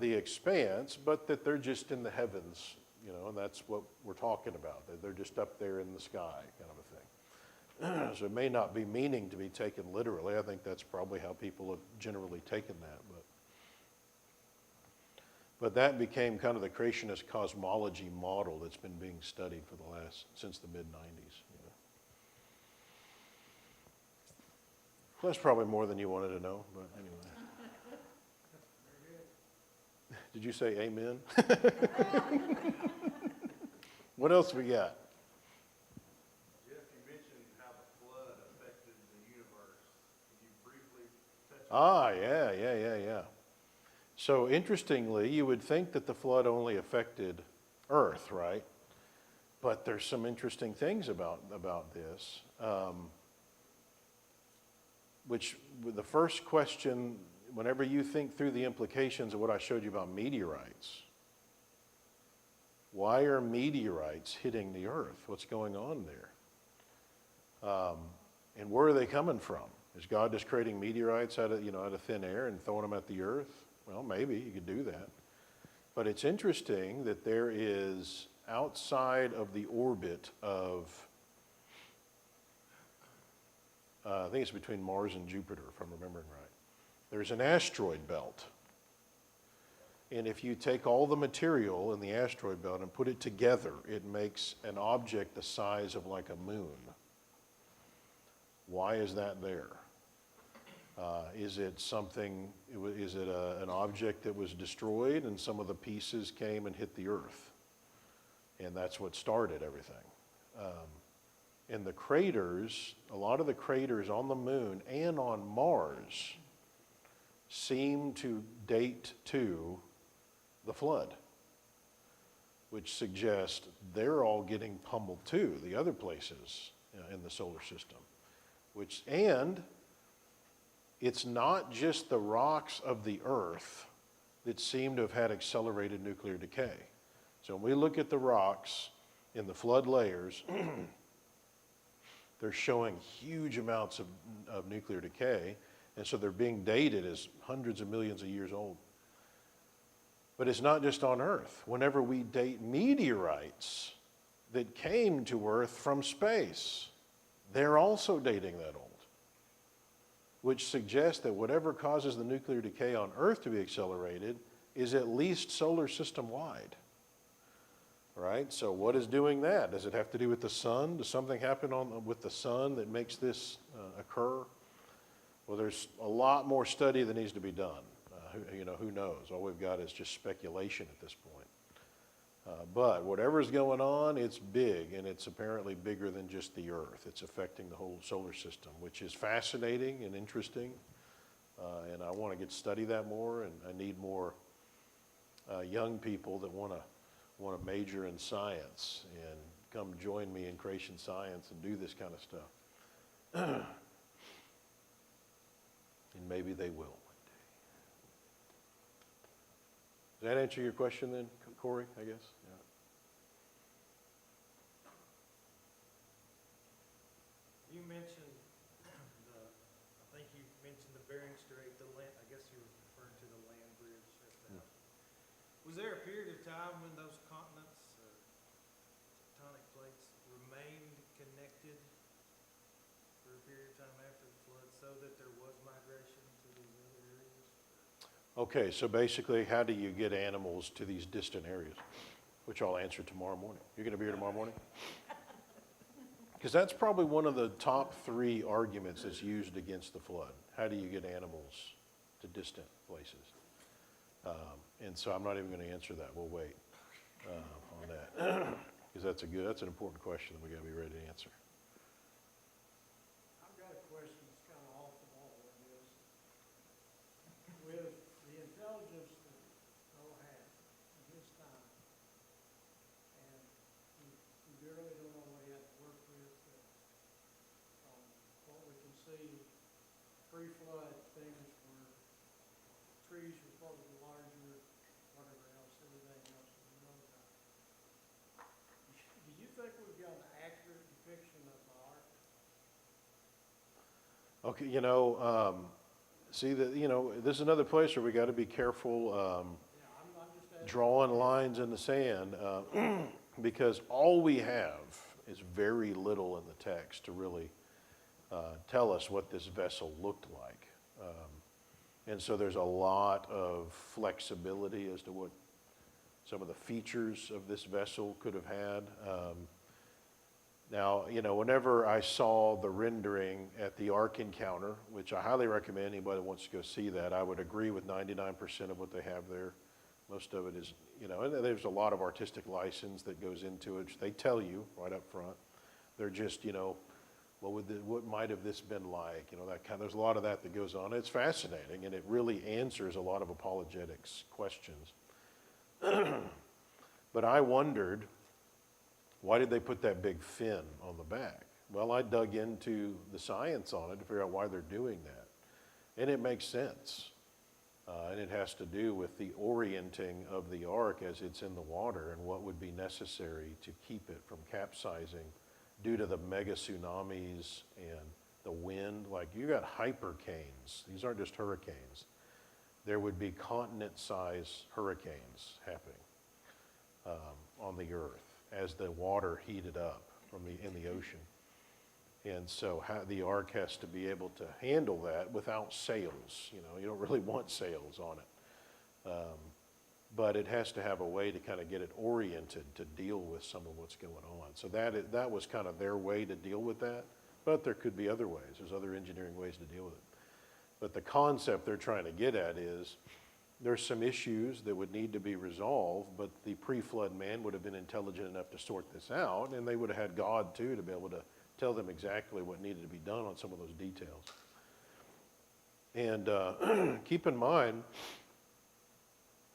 the expanse, but that they're just in the heavens, you know, and that's what we're talking about. That they're just up there in the sky, kind of a thing. So it may not be meaning to be taken literally. I think that's probably how people have generally taken that. But that became kind of the creationist cosmology model that's been being studied for since the mid-90s. That's probably more than you wanted to know, but anyway. Did you say amen? What else we got? Jeff, you mentioned how the flood affected the universe. Could you briefly touch on Yeah. So interestingly, you would think that the flood only affected Earth, right? But there's some interesting things about this. Which the first question, whenever you think through the implications of what I showed you about meteorites, why are meteorites hitting the Earth? What's going on there? And where are they coming from? Is God just creating meteorites out of thin air and throwing them at the Earth? Well, maybe you could do that. But it's interesting that there is, outside of the orbit of, I think it's between Mars and Jupiter, if I'm remembering right, there's an asteroid belt. And if you take all the material in the asteroid belt and put it together, it makes an object the size of like a moon. Why is that there? Is it something, is it an object that was destroyed and some of the pieces came and hit the Earth? And that's what started everything. And the craters, a lot of the craters on the moon and on Mars seem to date to the flood, which suggests they're all getting pummeled too, the other places in the solar system. And it's not just the rocks of the Earth that seem to have had accelerated nuclear decay. So when we look at the rocks in the flood layers, they're showing huge amounts of nuclear decay, and so they're being dated as hundreds of millions of years old. But it's not just on Earth. Whenever we date meteorites that came to Earth from space, they're also dating that old, which suggests that whatever causes the nuclear decay on Earth to be accelerated is at least solar system wide. Right? So what is doing that? Does it have to do with the sun? Does something happen with the sun that makes this occur? Well, there's a lot more study that needs to be done. Who knows? All we've got is just speculation at this point. But whatever's going on, it's big, and it's apparently bigger than just the Earth. It's affecting the whole solar system, which is fascinating and interesting. And I want to study that more, and I need more young people that want to major in science and come join me in creation science and do this kind of stuff. And maybe they will one day. Does that answer your question then, Corey, I guess? Yeah. You mentioned I think you mentioned the Bering Strait, I guess you were referring to the land bridge at the house. Was there a period of time when those continents, tectonic plates, remained connected for a period of time after the flood so that there was migration to these other areas? Okay, so basically, how do you get animals to these distant areas? Which I'll answer tomorrow morning. You're going to be here tomorrow morning? Because that's probably one of the top 3 arguments that's used against the flood. How do you get animals to distant places? And so I'm not even going to answer that. We'll wait on that. Because that's an important question that we got to be ready to answer. I've got a question that's kind of off the wall in this. With the intelligence that Noah had in his time, and we really don't know what he had to work with, from what we can see, pre-flood things were, trees were probably larger, whatever else, everything else that we know about. Do you think we've got an accurate depiction of the ark? Okay, see that, this is another place where we got to be careful Yeah, I'm just asking. drawing lines in the sand because all we have is very little in the text to really tell us what this vessel looked like. And so there's a lot of flexibility as to what some of the features of this vessel could have had. Now, whenever I saw the rendering at the Ark Encounter, which I highly recommend anybody that wants to go see that, I would agree with 99% of what they have there. Most of it is, and there's a lot of artistic license that goes into it. They tell you right up front. They're just, what might have this been like? That kind. There's a lot of that goes on. It's fascinating, and it really answers a lot of apologetics questions. But I wondered, why did they put that big fin on the back? Well, I dug into the science on it to figure out why they're doing that. And it makes sense. And it has to do with the orienting of the ark as it's in the water and what would be necessary to keep it from capsizing due to the mega tsunamis and the wind. Like, you got hypercanes. These aren't just hurricanes. There would be continent-size hurricanes happening on the earth as the water heated up in the ocean. And so the ark has to be able to handle that without sails. You don't really want sails on it. But it has to have a way to kind of get it oriented to deal with some of what's going on. So that was kind of their way to deal with that. But there could be other ways. There's other engineering ways to deal with it. But the concept they're trying to get at is there's some issues that would need to be resolved, but the pre-flood man would have been intelligent enough to sort this out, and they would have had God too to be able to tell them exactly what needed to be done on some of those details. And keep in mind,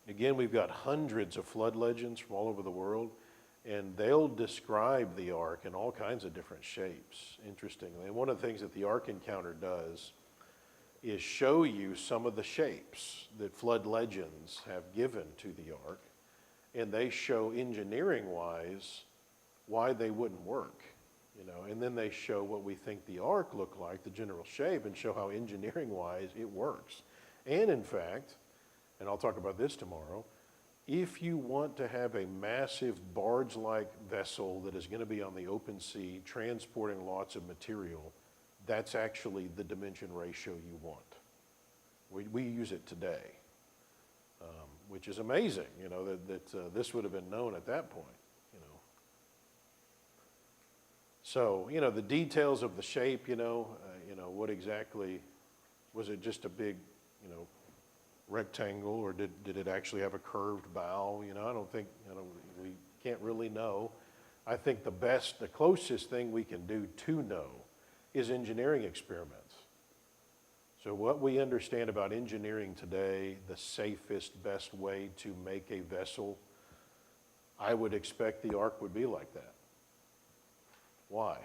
again, we've got hundreds of flood legends from all over the world, and they'll describe the ark in all kinds of different shapes, interestingly. And one of the things that the Ark Encounter does is show you some of the shapes that flood legends have given to the ark, and they show engineering-wise why they wouldn't work, and then they show what we think the ark looked like, the general shape, and show how engineering-wise it works. And in fact, and I'll talk about this tomorrow, if you want to have a massive barge-like vessel that is going to be on the open sea transporting lots of material, that's actually the dimension ratio you want. We use it today, which is amazing, that this would have been known at that point, So, the details of the shape, what exactly, was it just a big, rectangle, or did it actually have a curved bow? I don't think, we can't really know. I think the closest thing we can do to know is engineering experiments. So what we understand about engineering today, the safest, best way to make a vessel, I would expect the ark would be like that. Why?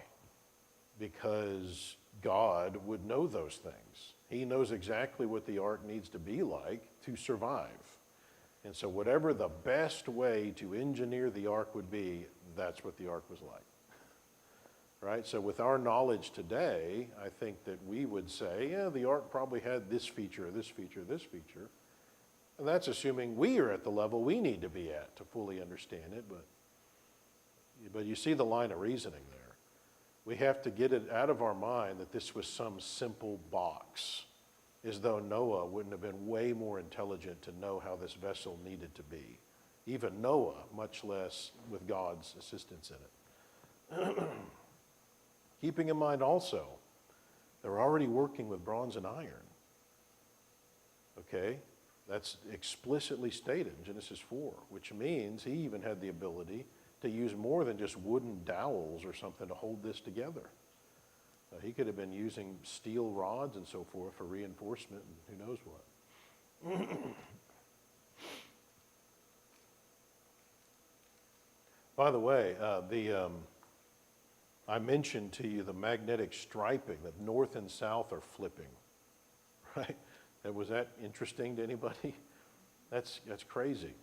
Because God would know those things. He knows exactly what the ark needs to be like to survive. And so whatever the best way to engineer the ark would be, that's what the ark was like. Right? So with our knowledge today, I think that we would say, yeah, the ark probably had this feature, this feature, this feature. And that's assuming we are at the level we need to be at to fully understand it. But you see the line of reasoning there. We have to get it out of our mind that this was some simple box, as though Noah wouldn't have been way more intelligent to know how this vessel needed to be. Even Noah, much less with God's assistance in it. Keeping in mind also, they're already working with bronze and iron. Okay? That's explicitly stated in Genesis 4, which means he even had the ability to use more than just wooden dowels or something to hold this together. He could have been using steel rods and so forth for reinforcement and who knows what. By the way, I mentioned to you the magnetic striping, that north and south are flipping, right? Was that interesting to anybody? That's crazy,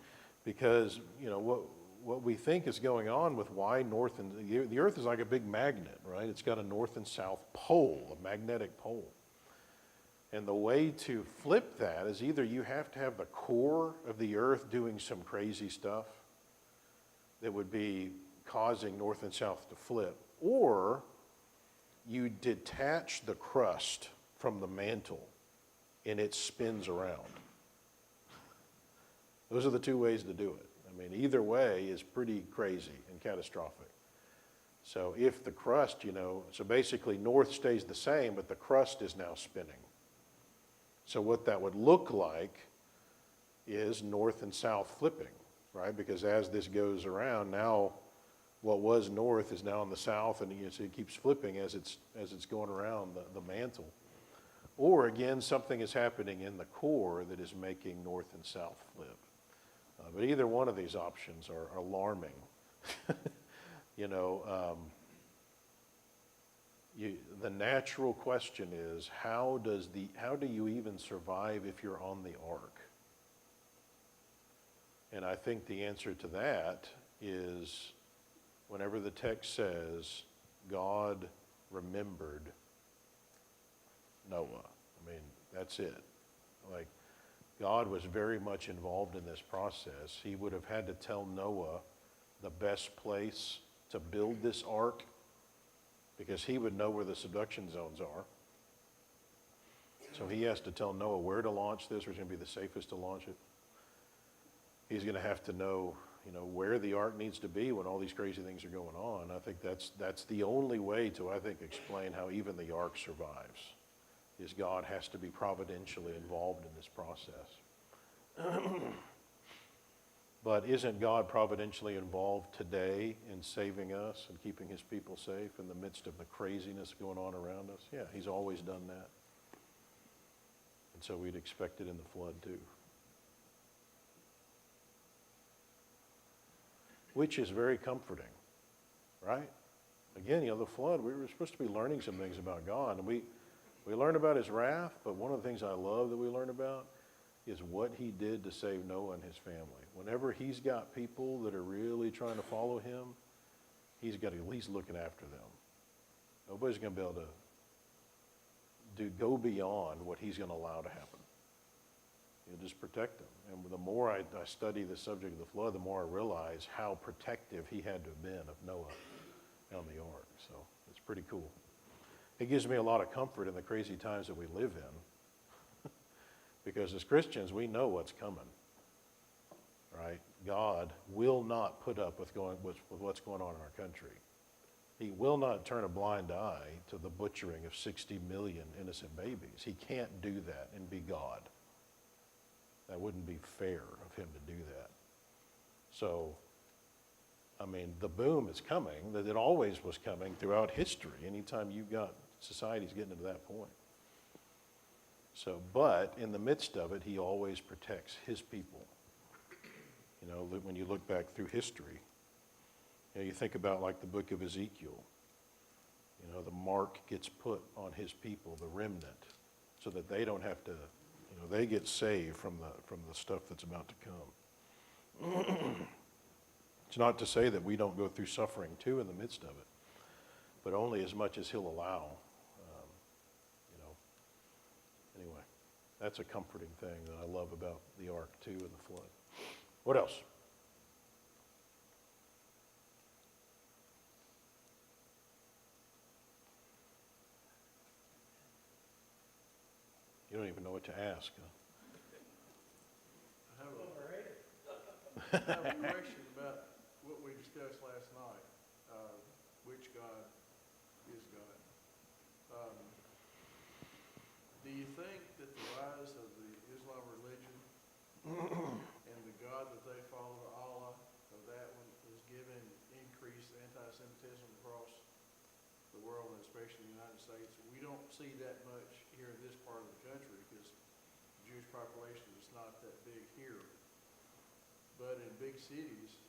because you know what we think is going on with why north and the Earth is like a big magnet, right? It's got a north and south pole, a magnetic pole. And the way to flip that is either you have to have the core of the Earth doing some crazy stuff that would be causing north and south to flip, or you detach the crust from the mantle and it spins around. Those are the two ways to do it. I mean, either way is pretty crazy and catastrophic. So if the crust, so basically north stays the same, but the crust is now spinning. So what that would look like is north and south flipping, right? Because as this goes around, now what was north is now in the south, and so it keeps flipping as it's going around the mantle. Or again, something is happening in the core that is making north and south flip. But either one of these options are alarming. The natural question is, how do you even survive if you're on the ark? And I think the answer to that is whenever the text says God remembered Noah. I mean, that's it. Like, God was very much involved in this process. He would have had to tell Noah the best place to build this ark, because he would know where the subduction zones are. So he has to tell Noah where to launch this, where's going to be the safest to launch it. He's going to have to know, where the ark needs to be when all these crazy things are going on. I think that's the only way to, explain how even the ark survives, is God has to be providentially involved in this process. But isn't God providentially involved today in saving us and keeping his people safe in the midst of the craziness going on around us? Yeah, he's always done that. And so we'd expect it in the flood too. Which is very comforting, right? Again, the flood, we were supposed to be learning some things about God. And we learn about his wrath, but one of the things I love that we learn about is what he did to save Noah and his family. Whenever he's got people that are really trying to follow him, he's looking after them. Nobody's going to be able to go beyond what he's going to allow to happen. He'll just protect them. And the more I study the subject of the flood, the more I realize how protective he had to have been of Noah on the ark. So it's pretty cool. It gives me a lot of comfort in the crazy times that we live in. Because as Christians, we know what's coming, right? God will not put up with what's going on in our country. He will not turn a blind eye to the butchering of 60 million innocent babies. He can't do that and be God. That wouldn't be fair of him to do that. So, the boom is coming, that it always was coming throughout history, anytime you've got societies getting to that point. So, but in the midst of it, he always protects his people. When you look back through history, you think about like the book of Ezekiel. The mark gets put on his people, the remnant, so that they don't have to, they get saved from the stuff that's about to come. It's not to say that we don't go through suffering too in the midst of it, but only as much as he'll allow. Anyway, that's a comforting thing that I love about the ark too and the flood. What else? You don't even know what to ask, huh? I have a question about what we discussed last night. Which God is God? anti-Semitism across the world, and especially the United States. We don't see that much here in this part of the country because the Jewish population is not that big here. But in big cities,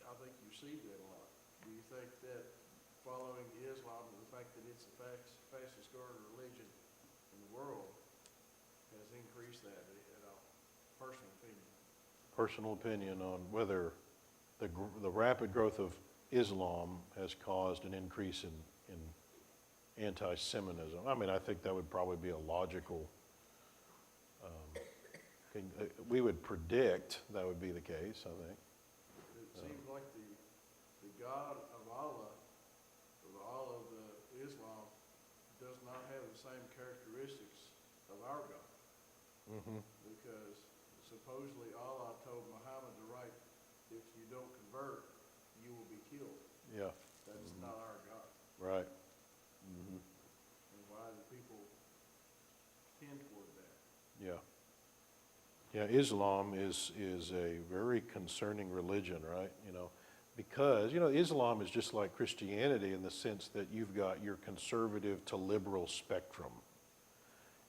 I think you see that a lot. Do you think that following Islam, the fact that it's the fastest growing religion in the world, has increased that at all? Personal opinion. Personal opinion on whether the rapid growth of Islam has caused an increase in anti-Semitism. I mean, I think that would probably be a logical, we would predict that would be the case, I think. It seems like the God of Allah, or the Allah of the Islam, does not have the same characteristics of our God. Mm-hmm. Because supposedly Allah told Muhammad to write, if you don't convert, you will be killed. Yeah, That's not our God. right. Mm-hmm. And why do people tend toward that? Yeah. Yeah, Islam is a very concerning religion, right? You know, because, you know, Islam is just like Christianity in the sense that you've got your conservative to liberal spectrum.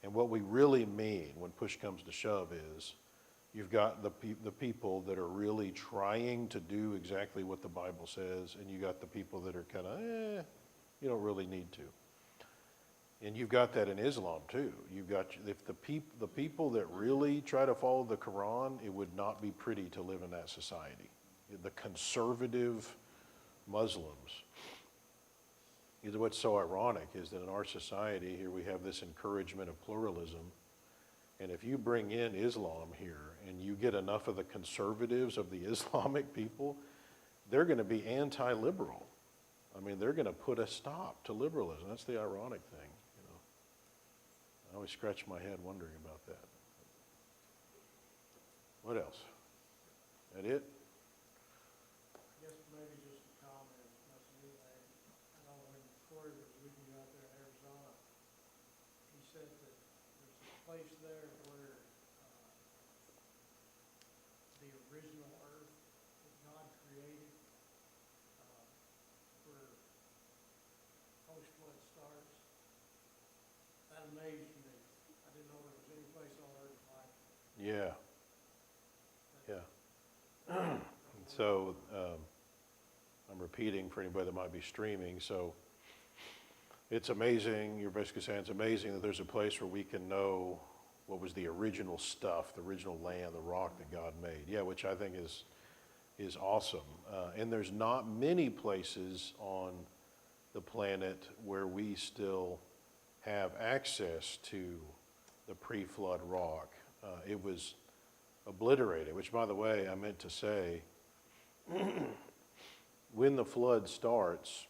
And what we really mean when push comes to shove is you've got the people that are really trying to do exactly what the Bible says, and you got the people that are kind of, you don't really need to. And you've got that in Islam too. You've got, if the people that really try to follow the Quran, it would not be pretty to live in that society. The conservative Muslims. What's so ironic is that in our society here we have this encouragement of pluralism. And if you bring in Islam here and you get enough of the conservatives of the Islamic people, they're going to be anti-liberal. I mean, they're going to put a stop to liberalism. That's the ironic thing, you know. I always scratch my head wondering about that. What else? That it? I guess maybe just a comment, not anything. I know when Corey was with you out there in Arizona, he said that there's a place there where the original earth that God created, where post-flood starts. That amazed me. I didn't know there was any place on earth like it. Yeah. Yeah. So, I'm repeating for anybody that might be streaming. So, it's amazing, you're basically saying it's amazing that there's a place where we can know what was the original stuff, the original land, the rock that God made. Yeah, which I think is awesome. And there's not many places on the planet where we still have access to the pre-flood rock. It was obliterated, which, by the way, I meant to say, when the flood starts,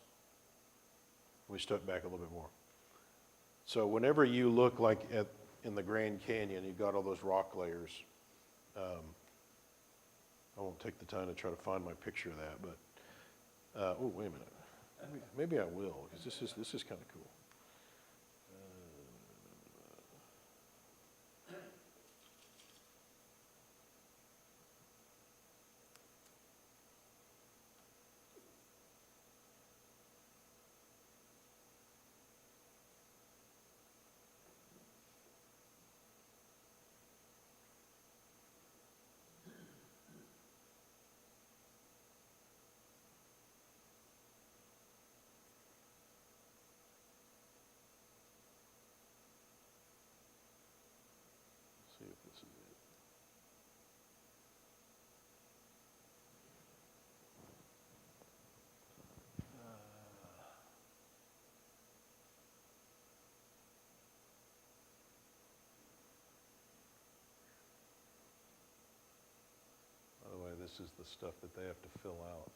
we step back a little bit more. So whenever you look like in the Grand Canyon, you've got all those rock layers. I won't take the time to try to find my picture of that, but, oh, wait a minute. Maybe I will, because this is kind of cool. See if this is it. By the way, this is the stuff that they have to fill out.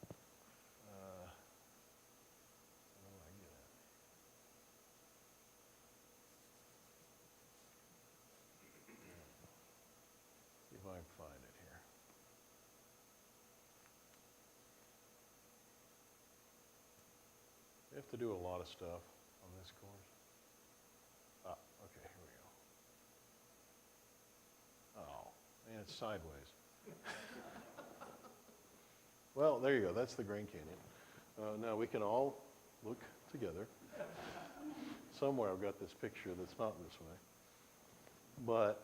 Where do I get it? See if I can find it here. They have to do a lot of stuff on this course. Ah, okay, here we go. Oh, man, it's sideways. Well, there you go. That's the Grand Canyon. Now we can all look together. Somewhere I've got this picture that's not this way. But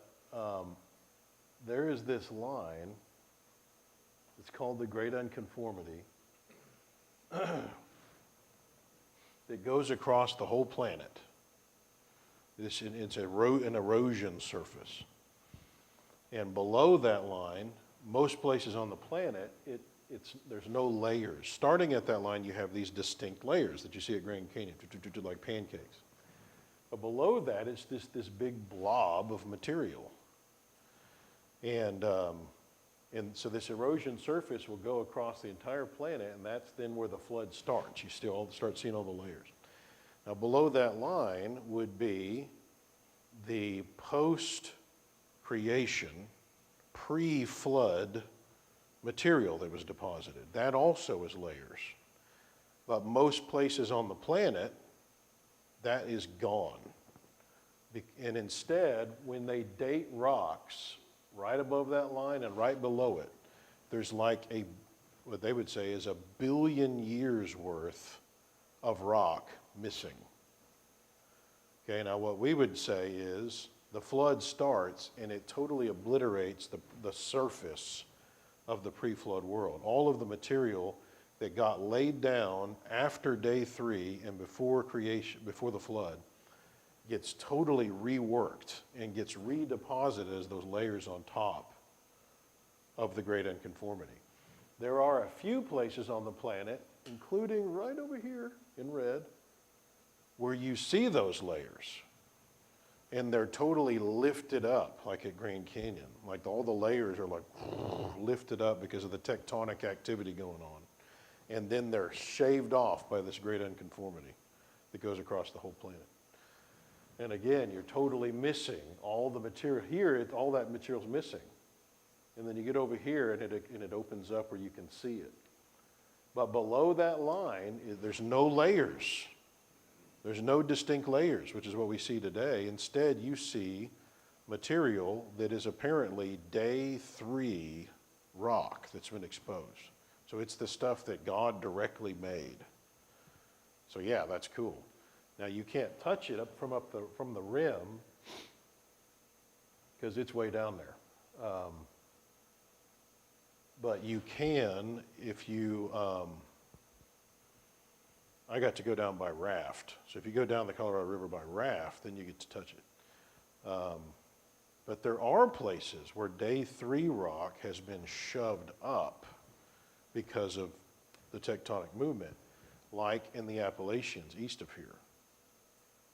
there is this line. It's called the Great Unconformity. That goes across the whole planet. It's an erosion surface. And below that line, most places on the planet, there's no layers. Starting at that line, you have these distinct layers that you see at Grand Canyon, like pancakes. But below that, it's this big blob of material. And so this erosion surface will go across the entire planet, and that's then where the flood starts. You still start seeing all the layers. Now, below that line would be the post-creation, pre-flood material that was deposited. That also is layers. But most places on the planet, that is gone. And instead, when they date rocks right above that line and right below it, there's like what they would say is 1 billion years worth of rock missing. Okay, now what we would say is the flood starts and it totally obliterates the surface of the pre-flood world. All of the material that got laid down after day 3 and before the flood, gets totally reworked and gets redeposited as those layers on top of the Great Unconformity. There are a few places on the planet, including right over here in red, where you see those layers. And they're totally lifted up, like at Grand Canyon. Like all the layers are like lifted up because of the tectonic activity going on. And then they're shaved off by this Great Unconformity that goes across the whole planet. And again, you're totally missing all the material. Here, all that material's missing. And then you get over here and it opens up where you can see it. But below that line, there's no layers. There's no distinct layers, which is what we see today. Instead, you see material that is apparently day 3 rock that's been exposed. So it's the stuff that God directly made. So yeah, that's cool. Now you can't touch it from the rim because it's way down there. But you can if you. I got to go down by raft. So if you go down the Colorado River by raft, then you get to touch it. But there are places where day 3 rock has been shoved up because of the tectonic movement, like in the Appalachians east of here.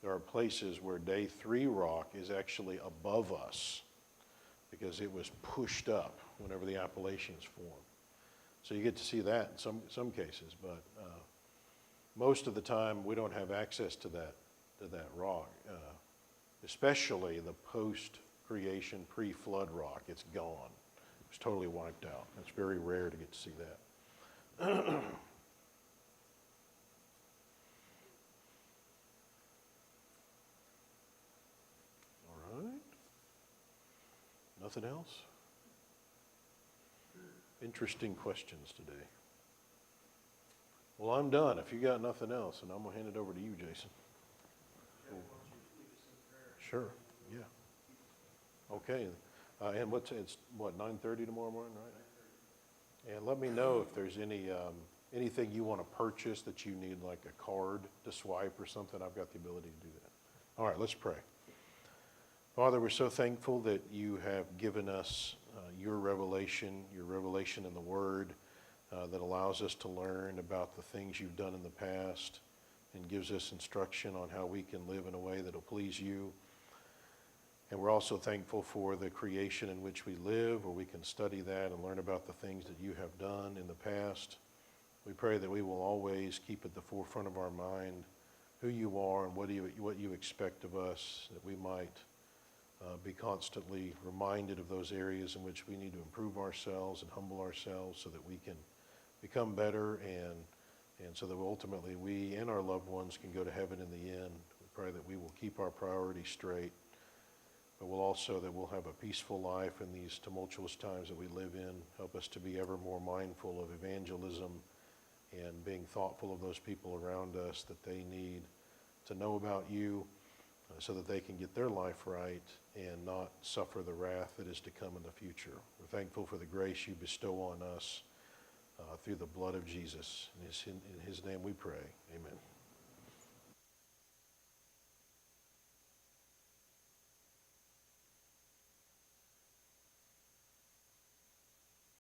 There are places where day 3 rock is actually above us because it was pushed up whenever the Appalachians formed. So you get to see that in some cases, but most of the time we don't have access to that rock, especially the post-creation, pre-flood rock. It's gone. It's totally wiped out. It's very rare to get to see that. All right. Nothing else? Interesting questions today. Well, I'm done. If you got nothing else, and I'm going to hand it over to you, Jason. Sure, yeah. Okay, and it's 9:30 tomorrow morning, right? And let me know if there's anything you want to purchase that you need, like a card to swipe or something. I've got the ability to do that. All right, let's pray. Father, we're so thankful that you have given us your revelation in the Word that allows us to learn about the things you've done in the past and gives us instruction on how we can live in a way that will please you. And we're also thankful for the creation in which we live, where we can study that and learn about the things that you have done in the past. We pray that we will always keep at the forefront of our mind who you are and what you expect of us, that we might be constantly reminded of those areas in which we need to improve ourselves and humble ourselves so that we can become better and so that ultimately we and our loved ones can go to heaven in the end. We pray that we will keep our priorities straight, but we'll have a peaceful life in these tumultuous times that we live in. Help us to be ever more mindful of evangelism and being thoughtful of those people around us that they need to know about you so that they can get their life right and not suffer the wrath that is to come in the future. We're thankful for the grace you bestow on us through the blood of Jesus. In his name we pray. Amen.